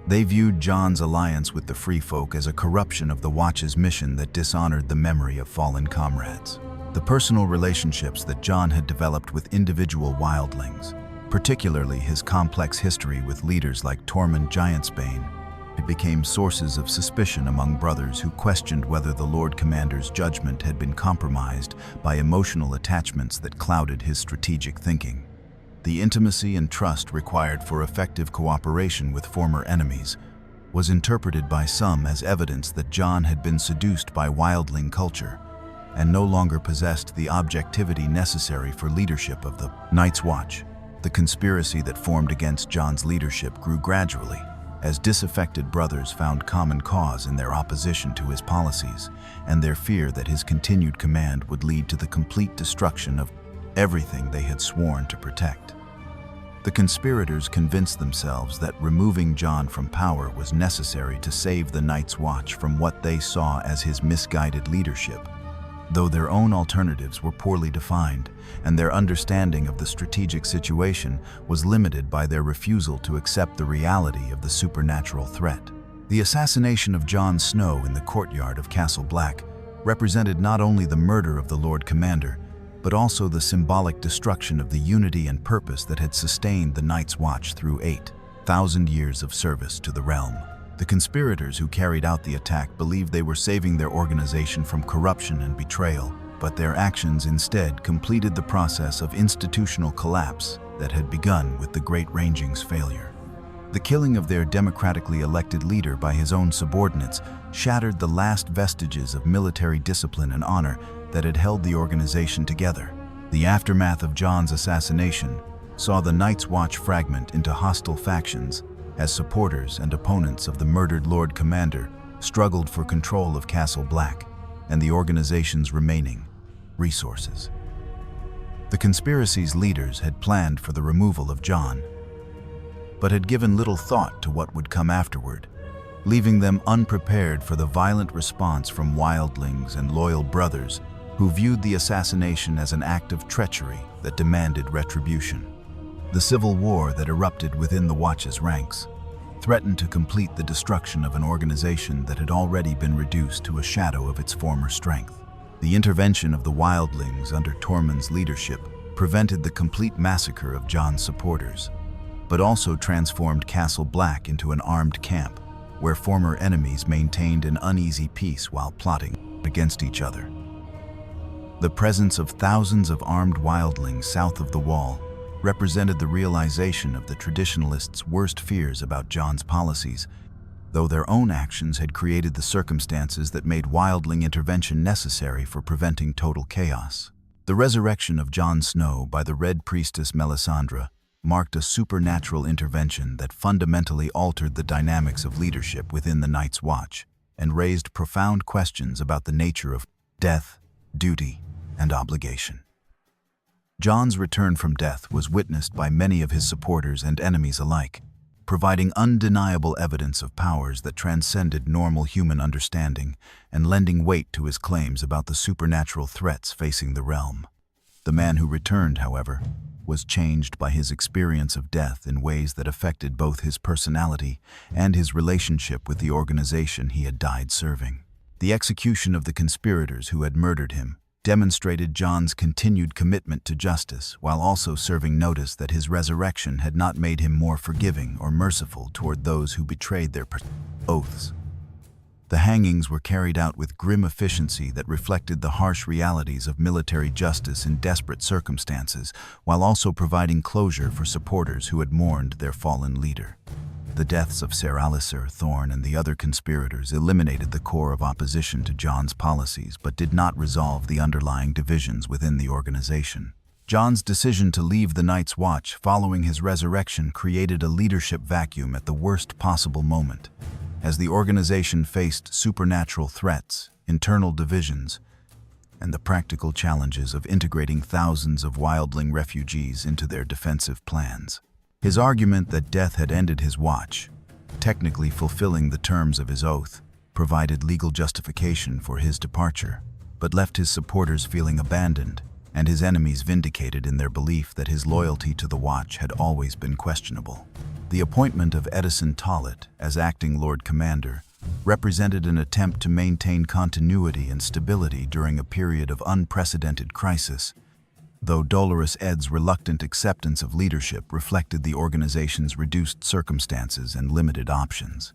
They viewed Jon's alliance with the Free Folk as a corruption of the Watch's mission that dishonored the memory of fallen comrades. The personal relationships that Jon had developed with individual wildlings, particularly his complex history with leaders like Tormund Giantsbane, it became sources of suspicion among brothers who questioned whether the Lord Commander's judgment had been compromised by emotional attachments that clouded his strategic thinking. The intimacy and trust required for effective cooperation with former enemies was interpreted by some as evidence that Jon had been seduced by wildling culture and no longer possessed the objectivity necessary for leadership of the Night's Watch. The conspiracy that formed against Jon's leadership grew gradually, as disaffected brothers found common cause in their opposition to his policies and their fear that his continued command would lead to the complete destruction of everything they had sworn to protect. The conspirators convinced themselves that removing Jon from power was necessary to save the Night's Watch from what they saw as his misguided leadership, though their own alternatives were poorly defined and their understanding of the strategic situation was limited by their refusal to accept the reality of the supernatural threat. The assassination of Jon Snow in the courtyard of Castle Black represented not only the murder of the Lord Commander, but also the symbolic destruction of the unity and purpose that had sustained the Night's Watch through 8,000 years of service to the realm. The conspirators who carried out the attack believed they were saving their organization from corruption and betrayal, but their actions instead completed the process of institutional collapse that had begun with the Great Ranging's failure. The killing of their democratically elected leader by his own subordinates shattered the last vestiges of military discipline and honor that had held the organization together. The aftermath of Jon's assassination saw the Night's Watch fragment into hostile factions as supporters and opponents of the murdered Lord Commander struggled for control of Castle Black and the organization's remaining resources. The conspiracy's leaders had planned for the removal of Jon, but had given little thought to what would come afterward, leaving them unprepared for the violent response from wildlings and loyal brothers who viewed the assassination as an act of treachery that demanded retribution. The civil war that erupted within the Watch's ranks threatened to complete the destruction of an organization that had already been reduced to a shadow of its former strength. The intervention of the wildlings under Tormund's leadership prevented the complete massacre of Jon's supporters, but also transformed Castle Black into an armed camp where former enemies maintained an uneasy peace while plotting against each other. The presence of thousands of armed wildlings south of the Wall represented the realization of the traditionalists' worst fears about Jon's policies, though their own actions had created the circumstances that made wildling intervention necessary for preventing total chaos. The resurrection of Jon Snow by the Red Priestess Melisandre marked a supernatural intervention that fundamentally altered the dynamics of leadership within the Night's Watch and raised profound questions about the nature of death, duty, and obligation. Jon's return from death was witnessed by many of his supporters and enemies alike, providing undeniable evidence of powers that transcended normal human understanding and lending weight to his claims about the supernatural threats facing the realm. The man who returned, however, was changed by his experience of death in ways that affected both his personality and his relationship with the organization he had died serving. The execution of the conspirators who had murdered him demonstrated Jon's continued commitment to justice, while also serving notice that his resurrection had not made him more forgiving or merciful toward those who betrayed their oaths. The hangings were carried out with grim efficiency that reflected the harsh realities of military justice in desperate circumstances, while also providing closure for supporters who had mourned their fallen leader. The deaths of Ser Alliser, Thorne, and the other conspirators eliminated the core of opposition to Jon's policies, but did not resolve the underlying divisions within the organization. Jon's decision to leave the Night's Watch following his resurrection created a leadership vacuum at the worst possible moment. As the organization faced supernatural threats, internal divisions, and the practical challenges of integrating thousands of wildling refugees into their defensive plans. His argument that death had ended his watch, technically fulfilling the terms of his oath, provided legal justification for his departure, but left his supporters feeling abandoned and his enemies vindicated in their belief that his loyalty to the Watch had always been questionable. The appointment of Edison Tollett as acting Lord Commander represented an attempt to maintain continuity and stability during a period of unprecedented crisis, though Dolorous Ed's reluctant acceptance of leadership reflected the organization's reduced circumstances and limited options.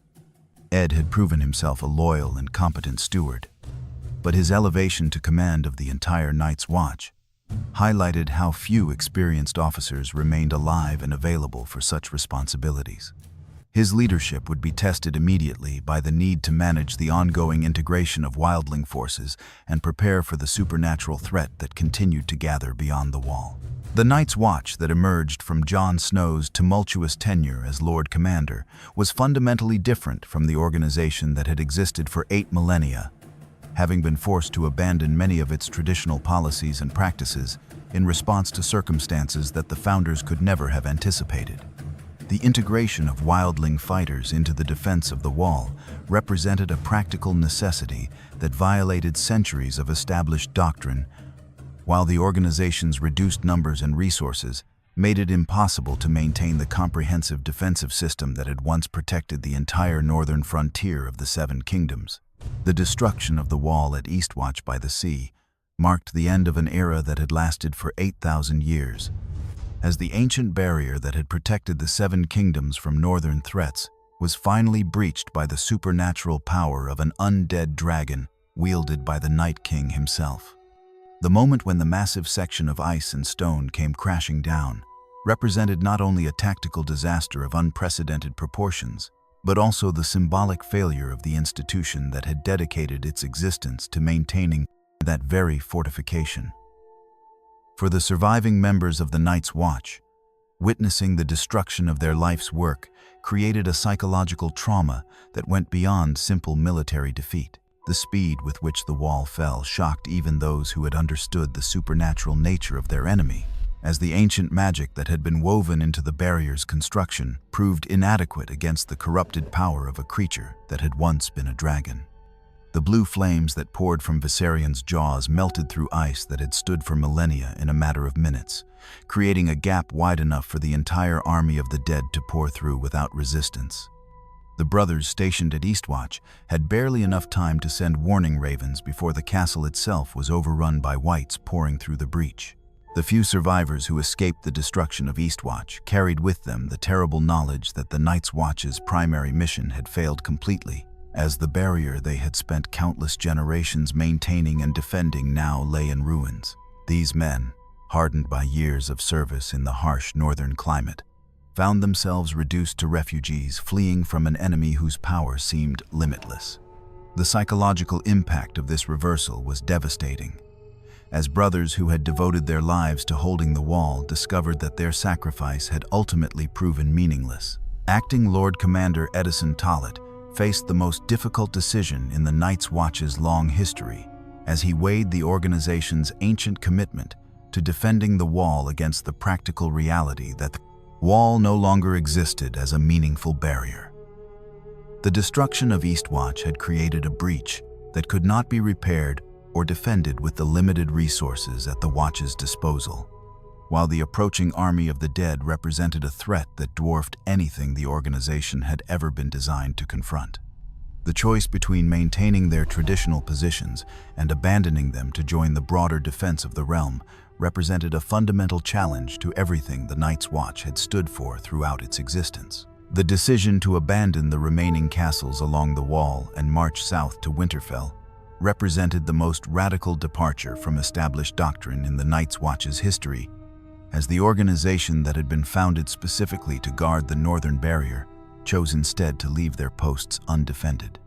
Ed had proven himself a loyal and competent steward, but his elevation to command of the entire Night's Watch highlighted how few experienced officers remained alive and available for such responsibilities. His leadership would be tested immediately by the need to manage the ongoing integration of wildling forces and prepare for the supernatural threat that continued to gather beyond the Wall. The Night's Watch that emerged from Jon Snow's tumultuous tenure as Lord Commander was fundamentally different from the organization that had existed for 8 millennia, having been forced to abandon many of its traditional policies and practices in response to circumstances that the founders could never have anticipated. The integration of wildling fighters into the defense of the Wall represented a practical necessity that violated centuries of established doctrine, while the organization's reduced numbers and resources made it impossible to maintain the comprehensive defensive system that had once protected the entire northern frontier of the Seven Kingdoms. The destruction of the Wall at Eastwatch by the Sea marked the end of an era that had lasted for 8,000 years, as the ancient barrier that had protected the Seven Kingdoms from northern threats was finally breached by the supernatural power of an undead dragon wielded by the Night King himself. The moment when the massive section of ice and stone came crashing down represented not only a tactical disaster of unprecedented proportions, but also the symbolic failure of the institution that had dedicated its existence to maintaining that very fortification. For the surviving members of the Night's Watch, witnessing the destruction of their life's work created a psychological trauma that went beyond simple military defeat. The speed with which the Wall fell shocked even those who had understood the supernatural nature of their enemy, as the ancient magic that had been woven into the barrier's construction proved inadequate against the corrupted power of a creature that had once been a dragon. The blue flames that poured from Viserion's jaws melted through ice that had stood for millennia in a matter of minutes, creating a gap wide enough for the entire army of the dead to pour through without resistance. The brothers stationed at Eastwatch had barely enough time to send warning ravens before the castle itself was overrun by whites pouring through the breach. The few survivors who escaped the destruction of Eastwatch carried with them the terrible knowledge that the Night's Watch's primary mission had failed completely, as the barrier they had spent countless generations maintaining and defending now lay in ruins. These men, hardened by years of service in the harsh northern climate, found themselves reduced to refugees fleeing from an enemy whose power seemed limitless. The psychological impact of this reversal was devastating, as brothers who had devoted their lives to holding the wall discovered that their sacrifice had ultimately proven meaningless. Acting Lord Commander Edison Tollett faced the most difficult decision in the Night's Watch's long history, as he weighed the organization's ancient commitment to defending the wall against the practical reality that the wall no longer existed as a meaningful barrier. The destruction of Eastwatch had created a breach that could not be repaired or defended with the limited resources at the Watch's disposal, while the approaching army of the dead represented a threat that dwarfed anything the organization had ever been designed to confront. The choice between maintaining their traditional positions and abandoning them to join the broader defense of the realm represented a fundamental challenge to everything the Night's Watch had stood for throughout its existence. The decision to abandon the remaining castles along the wall and march south to Winterfell represented the most radical departure from established doctrine in the Night's Watch's history, as the organization that had been founded specifically to guard the northern barrier chose instead to leave their posts undefended.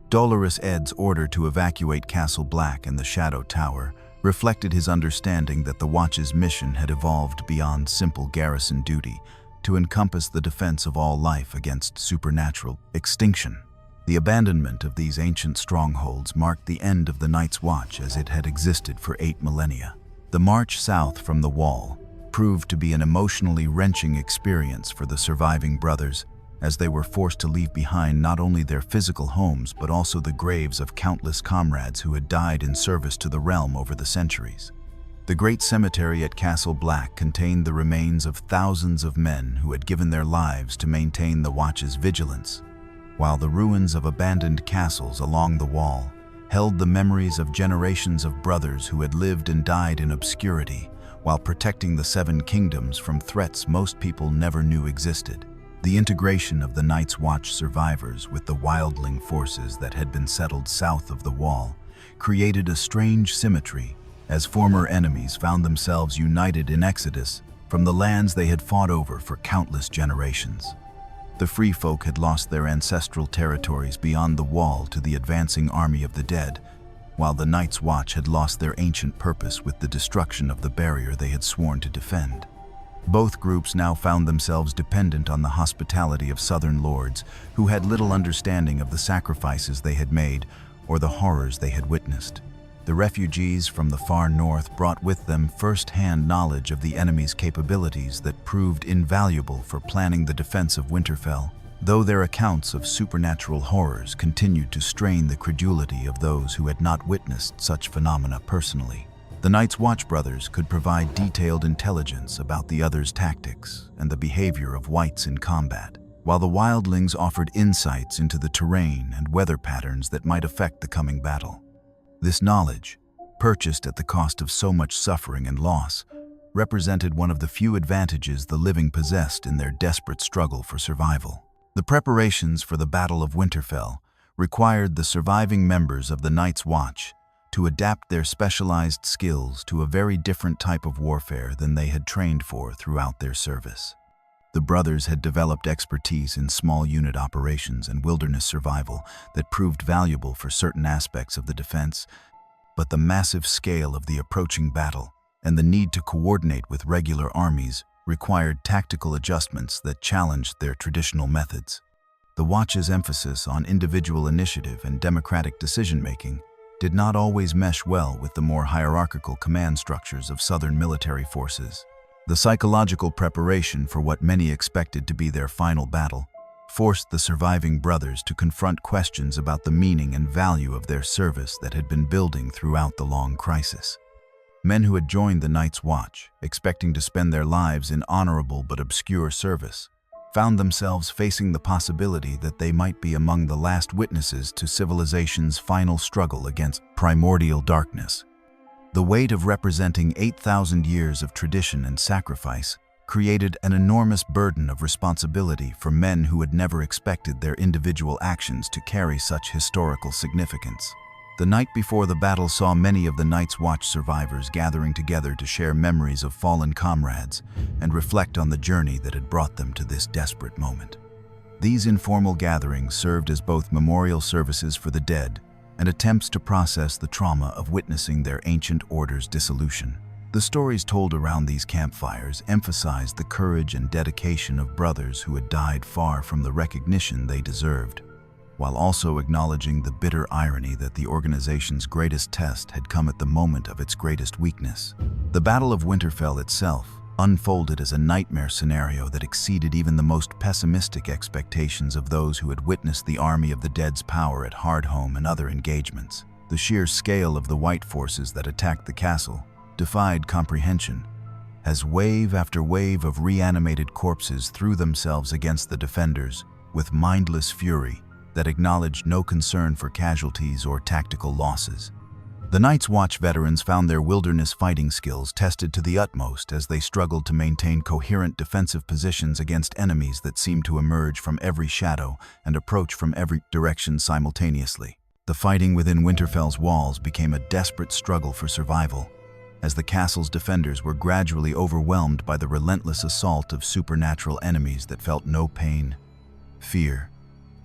Dolorous Ed's order to evacuate Castle Black and the Shadow Tower reflected his understanding that the Watch's mission had evolved beyond simple garrison duty to encompass the defense of all life against supernatural extinction. The abandonment of these ancient strongholds marked the end of the Night's Watch as it had existed for 8 millennia. The march south from the wall proved to be an emotionally wrenching experience for the surviving brothers, as they were forced to leave behind not only their physical homes but also the graves of countless comrades who had died in service to the realm over the centuries. The great cemetery at Castle Black contained the remains of thousands of men who had given their lives to maintain the Watch's vigilance, while the ruins of abandoned castles along the wall held the memories of generations of brothers who had lived and died in obscurity while protecting the Seven Kingdoms from threats most people never knew existed. The integration of the Night's Watch survivors with the wildling forces that had been settled south of the wall created a strange symmetry, as former enemies found themselves united in exodus from the lands they had fought over for countless generations. The Free Folk had lost their ancestral territories beyond the wall to the advancing army of the dead, while the Night's Watch had lost their ancient purpose with the destruction of the barrier they had sworn to defend. Both groups now found themselves dependent on the hospitality of southern lords who had little understanding of the sacrifices they had made or the horrors they had witnessed. The refugees from the far north brought with them first-hand knowledge of the enemy's capabilities that proved invaluable for planning the defense of Winterfell, though their accounts of supernatural horrors continued to strain the credulity of those who had not witnessed such phenomena personally. The Night's Watch brothers could provide detailed intelligence about the others' tactics and the behavior of whites in combat, while the wildlings offered insights into the terrain and weather patterns that might affect the coming battle. This knowledge, purchased at the cost of so much suffering and loss, represented one of the few advantages the living possessed in their desperate struggle for survival. The preparations for the Battle of Winterfell required the surviving members of the Night's Watch to adapt their specialized skills to a very different type of warfare than they had trained for throughout their service. The brothers had developed expertise in small unit operations and wilderness survival that proved valuable for certain aspects of the defense, but the massive scale of the approaching battle and the need to coordinate with regular armies required tactical adjustments that challenged their traditional methods. The Watch's emphasis on individual initiative and democratic decision-making did not always mesh well with the more hierarchical command structures of southern military forces. The psychological preparation for what many expected to be their final battle forced the surviving brothers to confront questions about the meaning and value of their service that had been building throughout the long crisis. Men who had joined the Night's Watch, expecting to spend their lives in honorable but obscure service, found themselves facing the possibility that they might be among the last witnesses to civilization's final struggle against primordial darkness. The weight of representing 8,000 years of tradition and sacrifice created an enormous burden of responsibility for men who had never expected their individual actions to carry such historical significance. The night before the battle saw many of the Night's Watch survivors gathering together to share memories of fallen comrades and reflect on the journey that had brought them to this desperate moment. These informal gatherings served as both memorial services for the dead and attempts to process the trauma of witnessing their ancient order's dissolution. The stories told around these campfires emphasized the courage and dedication of brothers who had died far from the recognition they deserved, while also acknowledging the bitter irony that the organization's greatest test had come at the moment of its greatest weakness. The Battle of Winterfell itself unfolded as a nightmare scenario that exceeded even the most pessimistic expectations of those who had witnessed the army of the dead's power at Hardhome and other engagements. The sheer scale of the White forces that attacked the castle defied comprehension, as wave after wave of reanimated corpses threw themselves against the defenders with mindless fury that acknowledged no concern for casualties or tactical losses. The Night's Watch veterans found their wilderness fighting skills tested to the utmost as they struggled to maintain coherent defensive positions against enemies that seemed to emerge from every shadow and approach from every direction simultaneously. The fighting within Winterfell's walls became a desperate struggle for survival, as the castle's defenders were gradually overwhelmed by the relentless assault of supernatural enemies that felt no pain, fear,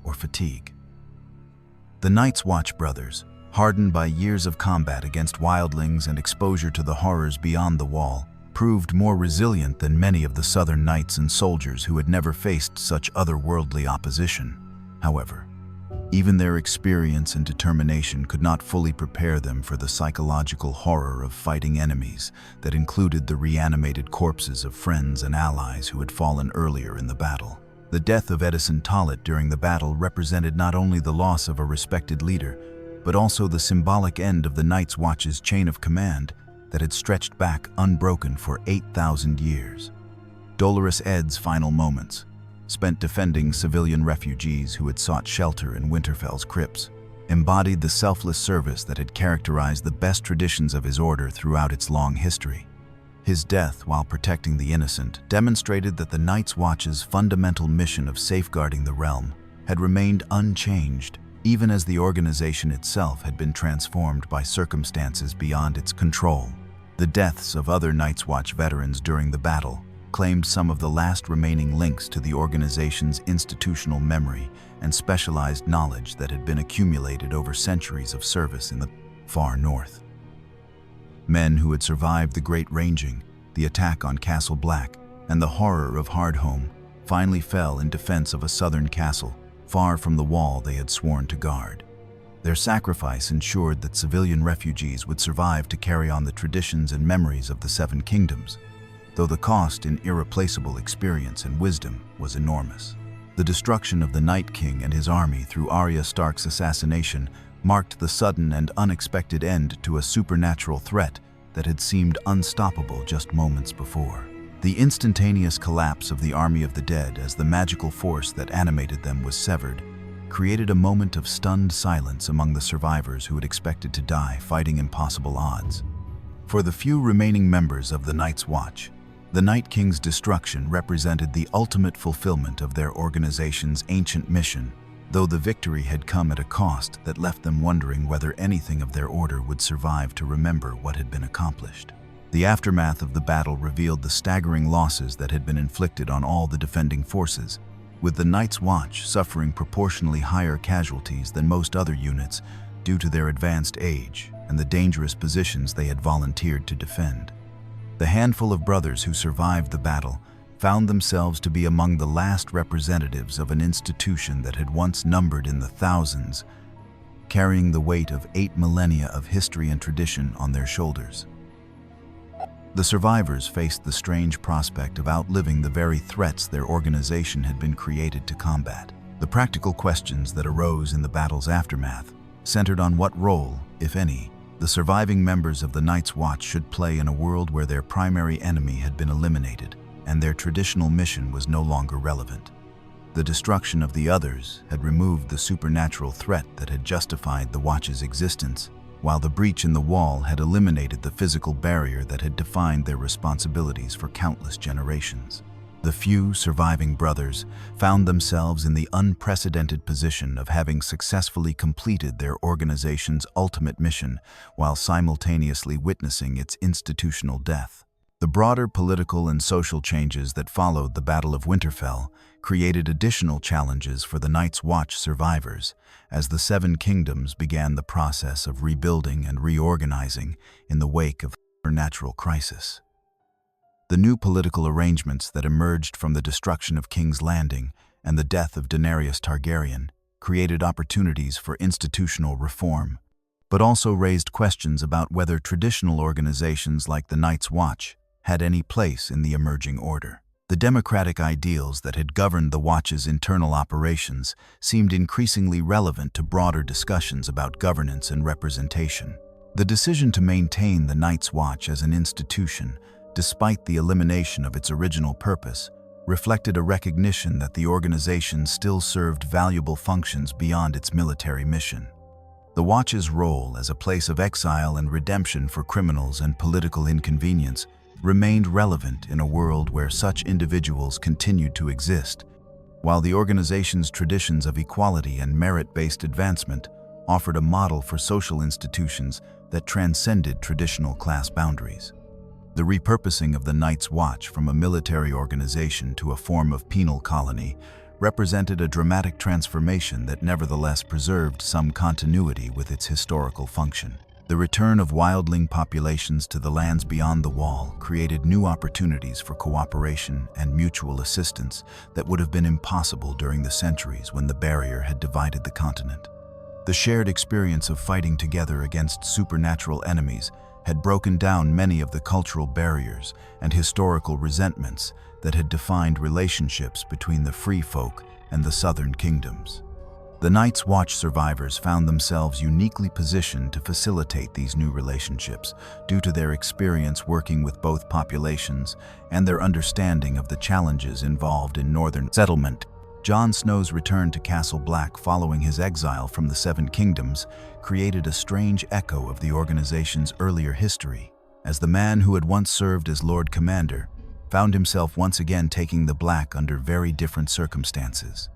or fatigue. The Night's Watch brothers, hardened by years of combat against wildlings and exposure to the horrors beyond the wall, proved more resilient than many of the southern knights and soldiers who had never faced such otherworldly opposition. However, even their experience and determination could not fully prepare them for the psychological horror of fighting enemies that included the reanimated corpses of friends and allies who had fallen earlier in the battle. The death of Edison Tollet during the battle represented not only the loss of a respected leader, but also the symbolic end of the Night's Watch's chain of command that had stretched back unbroken for 8,000 years. Dolorous Ed's final moments, spent defending civilian refugees who had sought shelter in Winterfell's crypts, embodied the selfless service that had characterized the best traditions of his order throughout its long history. His death, while protecting the innocent, demonstrated that the Night's Watch's fundamental mission of safeguarding the realm had remained unchanged, even as the organization itself had been transformed by circumstances beyond its control. The deaths of other Night's Watch veterans during the battle claimed some of the last remaining links to the organization's institutional memory and specialized knowledge that had been accumulated over centuries of service in the far north. Men who had survived the Great Ranging, the attack on Castle Black, and the horror of Hardhome finally fell in defense of a southern castle far from the wall they had sworn to guard. Their sacrifice ensured that civilian refugees would survive to carry on the traditions and memories of the Seven Kingdoms, though the cost in irreplaceable experience and wisdom was enormous. The destruction of the Night King and his army through Arya Stark's assassination marked the sudden and unexpected end to a supernatural threat that had seemed unstoppable just moments before. The instantaneous collapse of the army of the dead as the magical force that animated them was severed created a moment of stunned silence among the survivors who had expected to die fighting impossible odds. For the few remaining members of the Night's Watch, the Night King's destruction represented the ultimate fulfillment of their organization's ancient mission, though the victory had come at a cost that left them wondering whether anything of their order would survive to remember what had been accomplished. The aftermath of the battle revealed the staggering losses that had been inflicted on all the defending forces, with the Night's Watch suffering proportionally higher casualties than most other units due to their advanced age and the dangerous positions they had volunteered to defend. The handful of brothers who survived the battle found themselves to be among the last representatives of an institution that had once numbered in the thousands, carrying the weight of 8 millennia of history and tradition on their shoulders. The survivors faced the strange prospect of outliving the very threats their organization had been created to combat. The practical questions that arose in the battle's aftermath centered on what role, if any, the surviving members of the Night's Watch should play in a world where their primary enemy had been eliminated and their traditional mission was no longer relevant. The destruction of the others had removed the supernatural threat that had justified the Watch's existence, while the breach in the wall had eliminated the physical barrier that had defined their responsibilities for countless generations. The few surviving brothers found themselves in the unprecedented position of having successfully completed their organization's ultimate mission while simultaneously witnessing its institutional death. The broader political and social changes that followed the Battle of Winterfell created additional challenges for the Night's Watch survivors as the Seven Kingdoms began the process of rebuilding and reorganizing in the wake of a supernatural crisis. The new political arrangements that emerged from the destruction of King's Landing and the death of Daenerys Targaryen created opportunities for institutional reform, but also raised questions about whether traditional organizations like the Night's Watch had any place in the emerging order. The democratic ideals that had governed the Watch's internal operations seemed increasingly relevant to broader discussions about governance and representation. The decision to maintain the Night's Watch as an institution, despite the elimination of its original purpose, reflected a recognition that the organization still served valuable functions beyond its military mission. The Watch's role as a place of exile and redemption for criminals and political inconvenience remained relevant in a world where such individuals continued to exist, while the organization's traditions of equality and merit-based advancement offered a model for social institutions that transcended traditional class boundaries. The repurposing of the Night's Watch from a military organization to a form of penal colony represented a dramatic transformation that nevertheless preserved some continuity with its historical function. The return of wildling populations to the lands beyond the Wall created new opportunities for cooperation and mutual assistance that would have been impossible during the centuries when the barrier had divided the continent. The shared experience of fighting together against supernatural enemies had broken down many of the cultural barriers and historical resentments that had defined relationships between the free folk and the southern kingdoms. The Night's Watch survivors found themselves uniquely positioned to facilitate these new relationships due to their experience working with both populations and their understanding of the challenges involved in northern settlement. Jon Snow's return to Castle Black following his exile from the Seven Kingdoms created a strange echo of the organization's earlier history, as the man who had once served as Lord Commander found himself once again taking the Black under very different circumstances.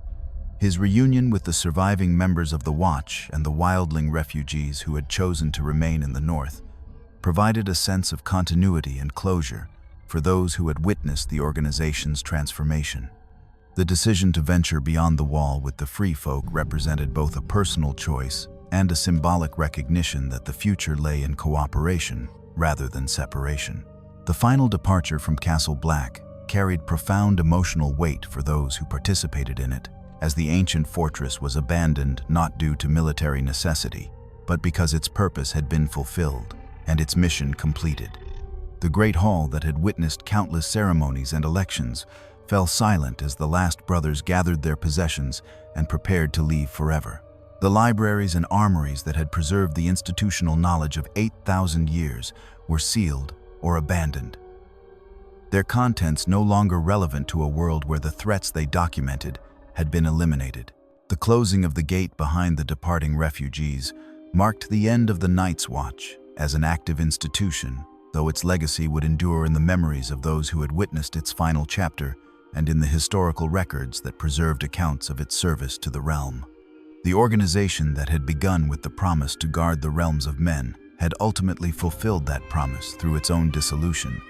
His reunion with the surviving members of the Watch and the wildling refugees who had chosen to remain in the north provided a sense of continuity and closure for those who had witnessed the organization's transformation. The decision to venture beyond the Wall with the free folk represented both a personal choice and a symbolic recognition that the future lay in cooperation rather than separation. The final departure from Castle Black carried profound emotional weight for those who participated in it, as the ancient fortress was abandoned not due to military necessity, but because its purpose had been fulfilled and its mission completed. The Great Hall that had witnessed countless ceremonies and elections fell silent as the last brothers gathered their possessions and prepared to leave forever. The libraries and armories that had preserved the institutional knowledge of 8,000 years were sealed or abandoned, their contents no longer relevant to a world where the threats they documented had been eliminated. The closing of the gate behind the departing refugees marked the end of the Night's Watch as an active institution, though its legacy would endure in the memories of those who had witnessed its final chapter and in the historical records that preserved accounts of its service to the realm. The organization that had begun with the promise to guard the realms of men had ultimately fulfilled that promise through its own dissolution,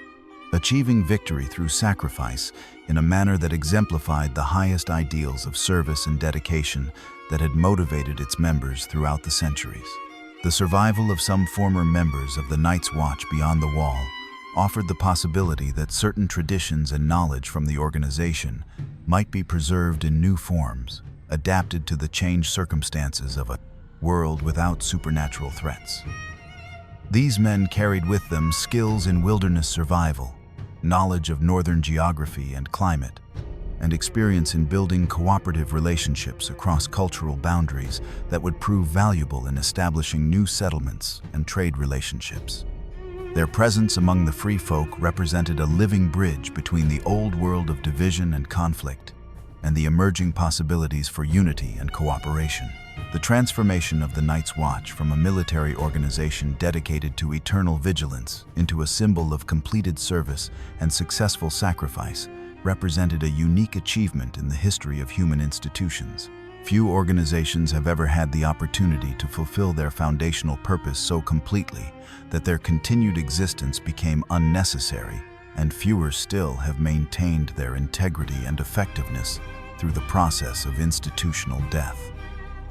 achieving victory through sacrifice in a manner that exemplified the highest ideals of service and dedication that had motivated its members throughout the centuries. The survival of some former members of the Night's Watch beyond the Wall offered the possibility that certain traditions and knowledge from the organization might be preserved in new forms, adapted to the changed circumstances of a world without supernatural threats. These men carried with them skills in wilderness survival, knowledge of northern geography and climate, and experience in building cooperative relationships across cultural boundaries that would prove valuable in establishing new settlements and trade relationships. Their presence among the free folk represented a living bridge between the old world of division and conflict and the emerging possibilities for unity and cooperation. The transformation of the Night's Watch from a military organization dedicated to eternal vigilance into a symbol of completed service and successful sacrifice represented a unique achievement in the history of human institutions. Few organizations have ever had the opportunity to fulfill their foundational purpose so completely that their continued existence became unnecessary and fewer still have maintained their integrity and effectiveness through the process of institutional death.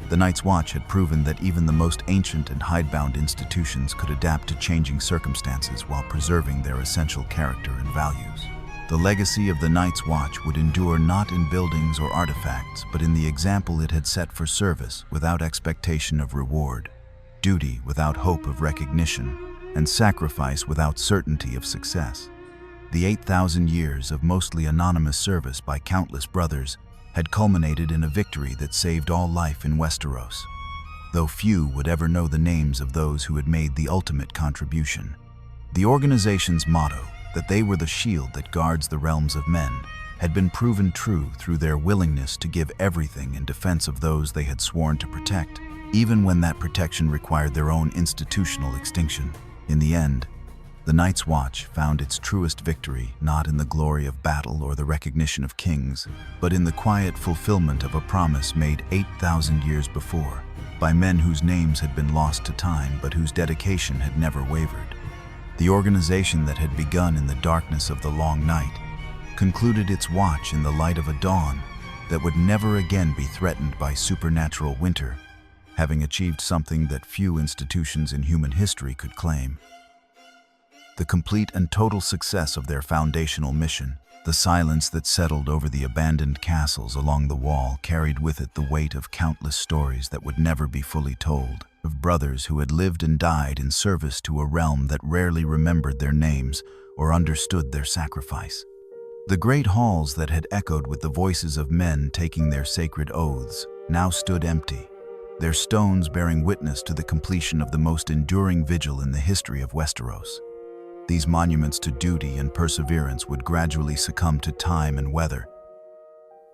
The Night's Watch had proven that even the most ancient and hidebound institutions could adapt to changing circumstances while preserving their essential character and values. The legacy of the Night's Watch would endure not in buildings or artifacts, but in the example it had set for service without expectation of reward, duty without hope of recognition, and sacrifice without certainty of success. The 8,000 years of mostly anonymous service by countless brothers had culminated in a victory that saved all life in Westeros, though few would ever know the names of those who had made the ultimate contribution. The organization's motto, that they were the shield that guards the realms of men, had been proven true through their willingness to give everything in defense of those they had sworn to protect, even when that protection required their own institutional extinction. In the end, the Night's Watch found its truest victory not in the glory of battle or the recognition of kings, but in the quiet fulfillment of a promise made 8,000 years before, by men whose names had been lost to time but whose dedication had never wavered. The organization that had begun in the darkness of the long night concluded its watch in the light of a dawn that would never again be threatened by supernatural winter, having achieved something that few institutions in human history could claim. The complete and total success of their foundational mission, the silence that settled over the abandoned castles along the wall carried with it the weight of countless stories that would never be fully told, of brothers who had lived and died in service to a realm that rarely remembered their names or understood their sacrifice. The great halls that had echoed with the voices of men taking their sacred oaths now stood empty, their stones bearing witness to the completion of the most enduring vigil in the history of Westeros. These monuments to duty and perseverance would gradually succumb to time and weather,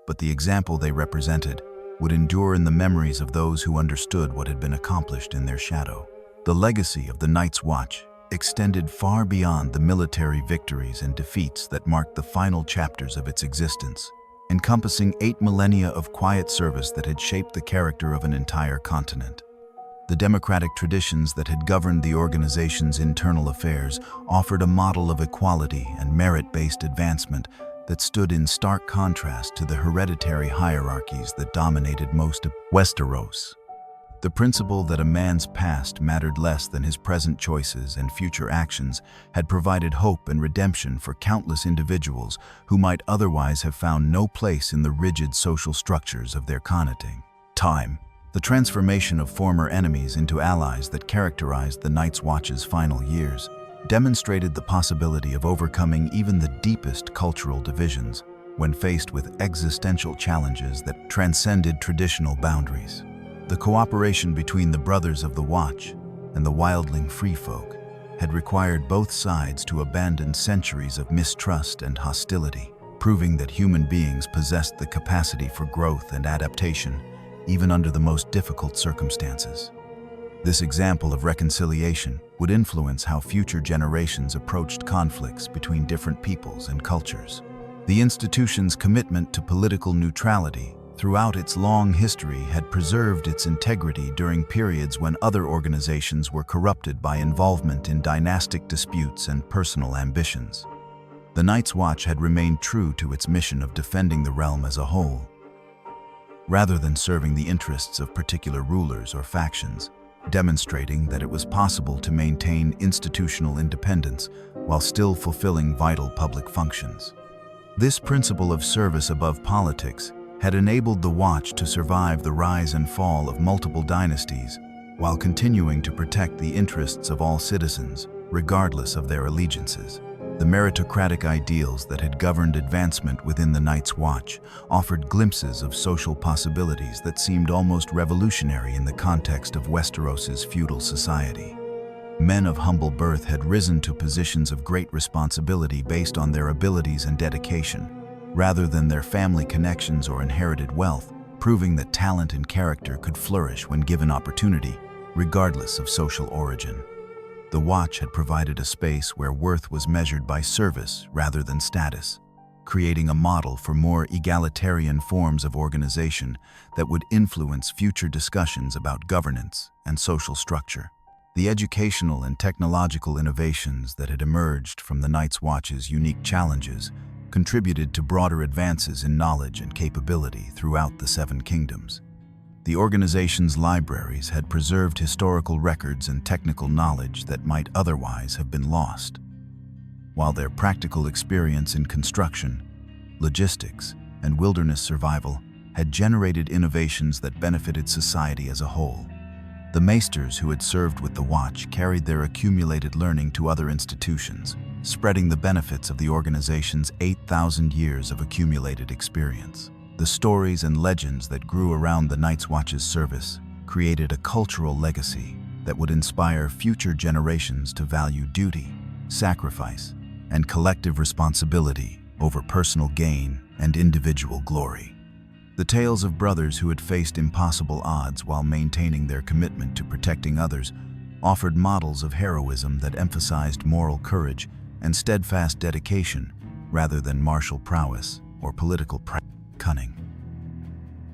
but the example they represented would endure in the memories of those who understood what had been accomplished in their shadow. The legacy of the Night's Watch extended far beyond the military victories and defeats that marked the final chapters of its existence, encompassing 8 millennia of quiet service that had shaped the character of an entire continent. The democratic traditions that had governed the organization's internal affairs offered a model of equality and merit-based advancement that stood in stark contrast to the hereditary hierarchies that dominated most of Westeros. The principle that a man's past mattered less than his present choices and future actions had provided hope and redemption for countless individuals who might otherwise have found no place in the rigid social structures of their conating. Time, the transformation of former enemies into allies that characterized the Night's Watch's final years, demonstrated the possibility of overcoming even the deepest cultural divisions when faced with existential challenges that transcended traditional boundaries. The cooperation between the Brothers of the Watch and the wildling free folk had required both sides to abandon centuries of mistrust and hostility, proving that human beings possessed the capacity for growth and adaptation even under the most difficult circumstances. This example of reconciliation would influence how future generations approached conflicts between different peoples and cultures. The institution's commitment to political neutrality throughout its long history had preserved its integrity during periods when other organizations were corrupted by involvement in dynastic disputes and personal ambitions. The Night's Watch had remained true to its mission of defending the realm as a whole, rather than serving the interests of particular rulers or factions, demonstrating that it was possible to maintain institutional independence while still fulfilling vital public functions. This principle of service above politics had enabled the Watch to survive the rise and fall of multiple dynasties while continuing to protect the interests of all citizens, regardless of their allegiances. The meritocratic ideals that had governed advancement within the Night's Watch offered glimpses of social possibilities that seemed almost revolutionary in the context of Westeros's feudal society. Men of humble birth had risen to positions of great responsibility based on their abilities and dedication, rather than their family connections or inherited wealth, proving that talent and character could flourish when given opportunity, regardless of social origin. The Watch had provided a space where worth was measured by service rather than status, creating a model for more egalitarian forms of organization that would influence future discussions about governance and social structure. The educational and technological innovations that had emerged from the Night's Watch's unique challenges contributed to broader advances in knowledge and capability throughout the Seven Kingdoms. The organization's libraries had preserved historical records and technical knowledge that might otherwise have been lost, while their practical experience in construction, logistics, and wilderness survival had generated innovations that benefited society as a whole. The maesters who had served with the Watch carried their accumulated learning to other institutions, spreading the benefits of the organization's 8,000 years of accumulated experience. The stories and legends that grew around the Night's Watch's service created a cultural legacy that would inspire future generations to value duty, sacrifice, and collective responsibility over personal gain and individual glory. The tales of brothers who had faced impossible odds while maintaining their commitment to protecting others offered models of heroism that emphasized moral courage and steadfast dedication rather than martial prowess or political cunning.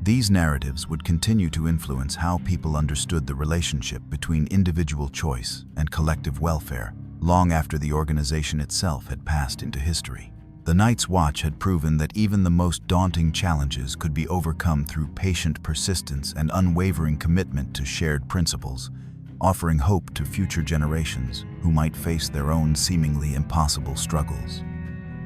These narratives would continue to influence how people understood the relationship between individual choice and collective welfare long after the organization itself had passed into history. The Night's Watch had proven that even the most daunting challenges could be overcome through patient persistence and unwavering commitment to shared principles, offering hope to future generations who might face their own seemingly impossible struggles.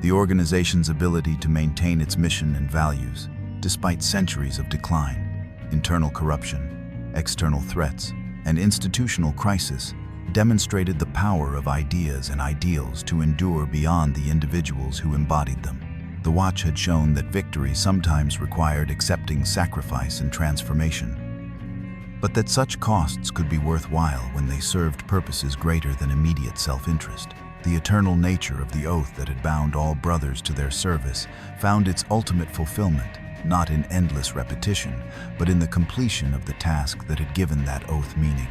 The organization's ability to maintain its mission and values, despite centuries of decline, internal corruption, external threats, and institutional crisis, demonstrated the power of ideas and ideals to endure beyond the individuals who embodied them. The Watch had shown that victory sometimes required accepting sacrifice and transformation, but that such costs could be worthwhile when they served purposes greater than immediate self-interest. The eternal nature of the oath that had bound all brothers to their service found its ultimate fulfillment, not in endless repetition, but in the completion of the task that had given that oath meaning.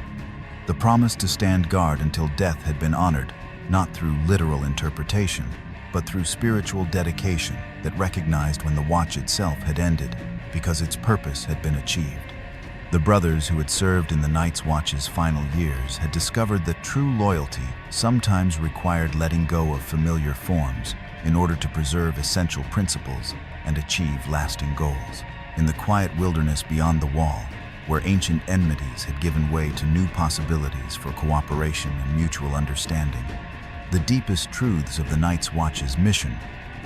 The promise to stand guard until death had been honored, not through literal interpretation, but through spiritual dedication that recognized when the Watch itself had ended because its purpose had been achieved. The brothers who had served in the Night's Watch's final years had discovered that true loyalty sometimes required letting go of familiar forms in order to preserve essential principles and achieve lasting goals. In the quiet wilderness beyond the Wall, where ancient enmities had given way to new possibilities for cooperation and mutual understanding, the deepest truths of the Night's Watch's mission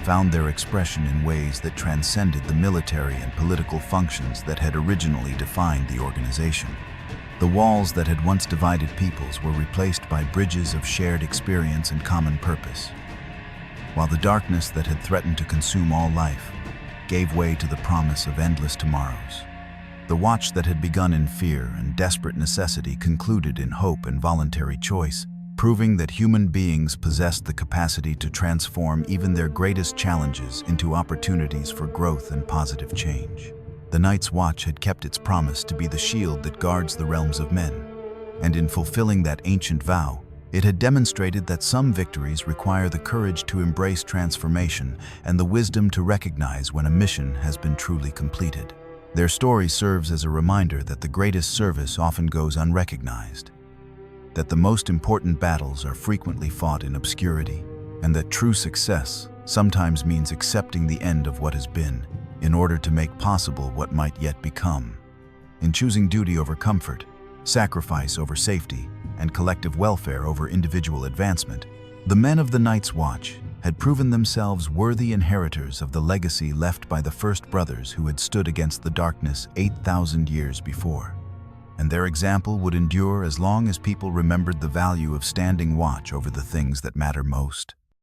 found their expression in ways that transcended the military and political functions that had originally defined the organization. The walls that had once divided peoples were replaced by bridges of shared experience and common purpose, while the darkness that had threatened to consume all life gave way to the promise of endless tomorrows. The Watch that had begun in fear and desperate necessity concluded in hope and voluntary choice, proving that human beings possessed the capacity to transform even their greatest challenges into opportunities for growth and positive change. The Night's Watch had kept its promise to be the shield that guards the realms of men, and in fulfilling that ancient vow, it had demonstrated that some victories require the courage to embrace transformation and the wisdom to recognize when a mission has been truly completed. Their story serves as a reminder that the greatest service often goes unrecognized, that the most important battles are frequently fought in obscurity, and that true success sometimes means accepting the end of what has been in order to make possible what might yet become. In choosing duty over comfort, sacrifice over safety, and collective welfare over individual advancement, the men of the Night's Watch had proven themselves worthy inheritors of the legacy left by the first brothers who had stood against the darkness 8,000 years before. And their example would endure as long as people remembered the value of standing watch over the things that matter most.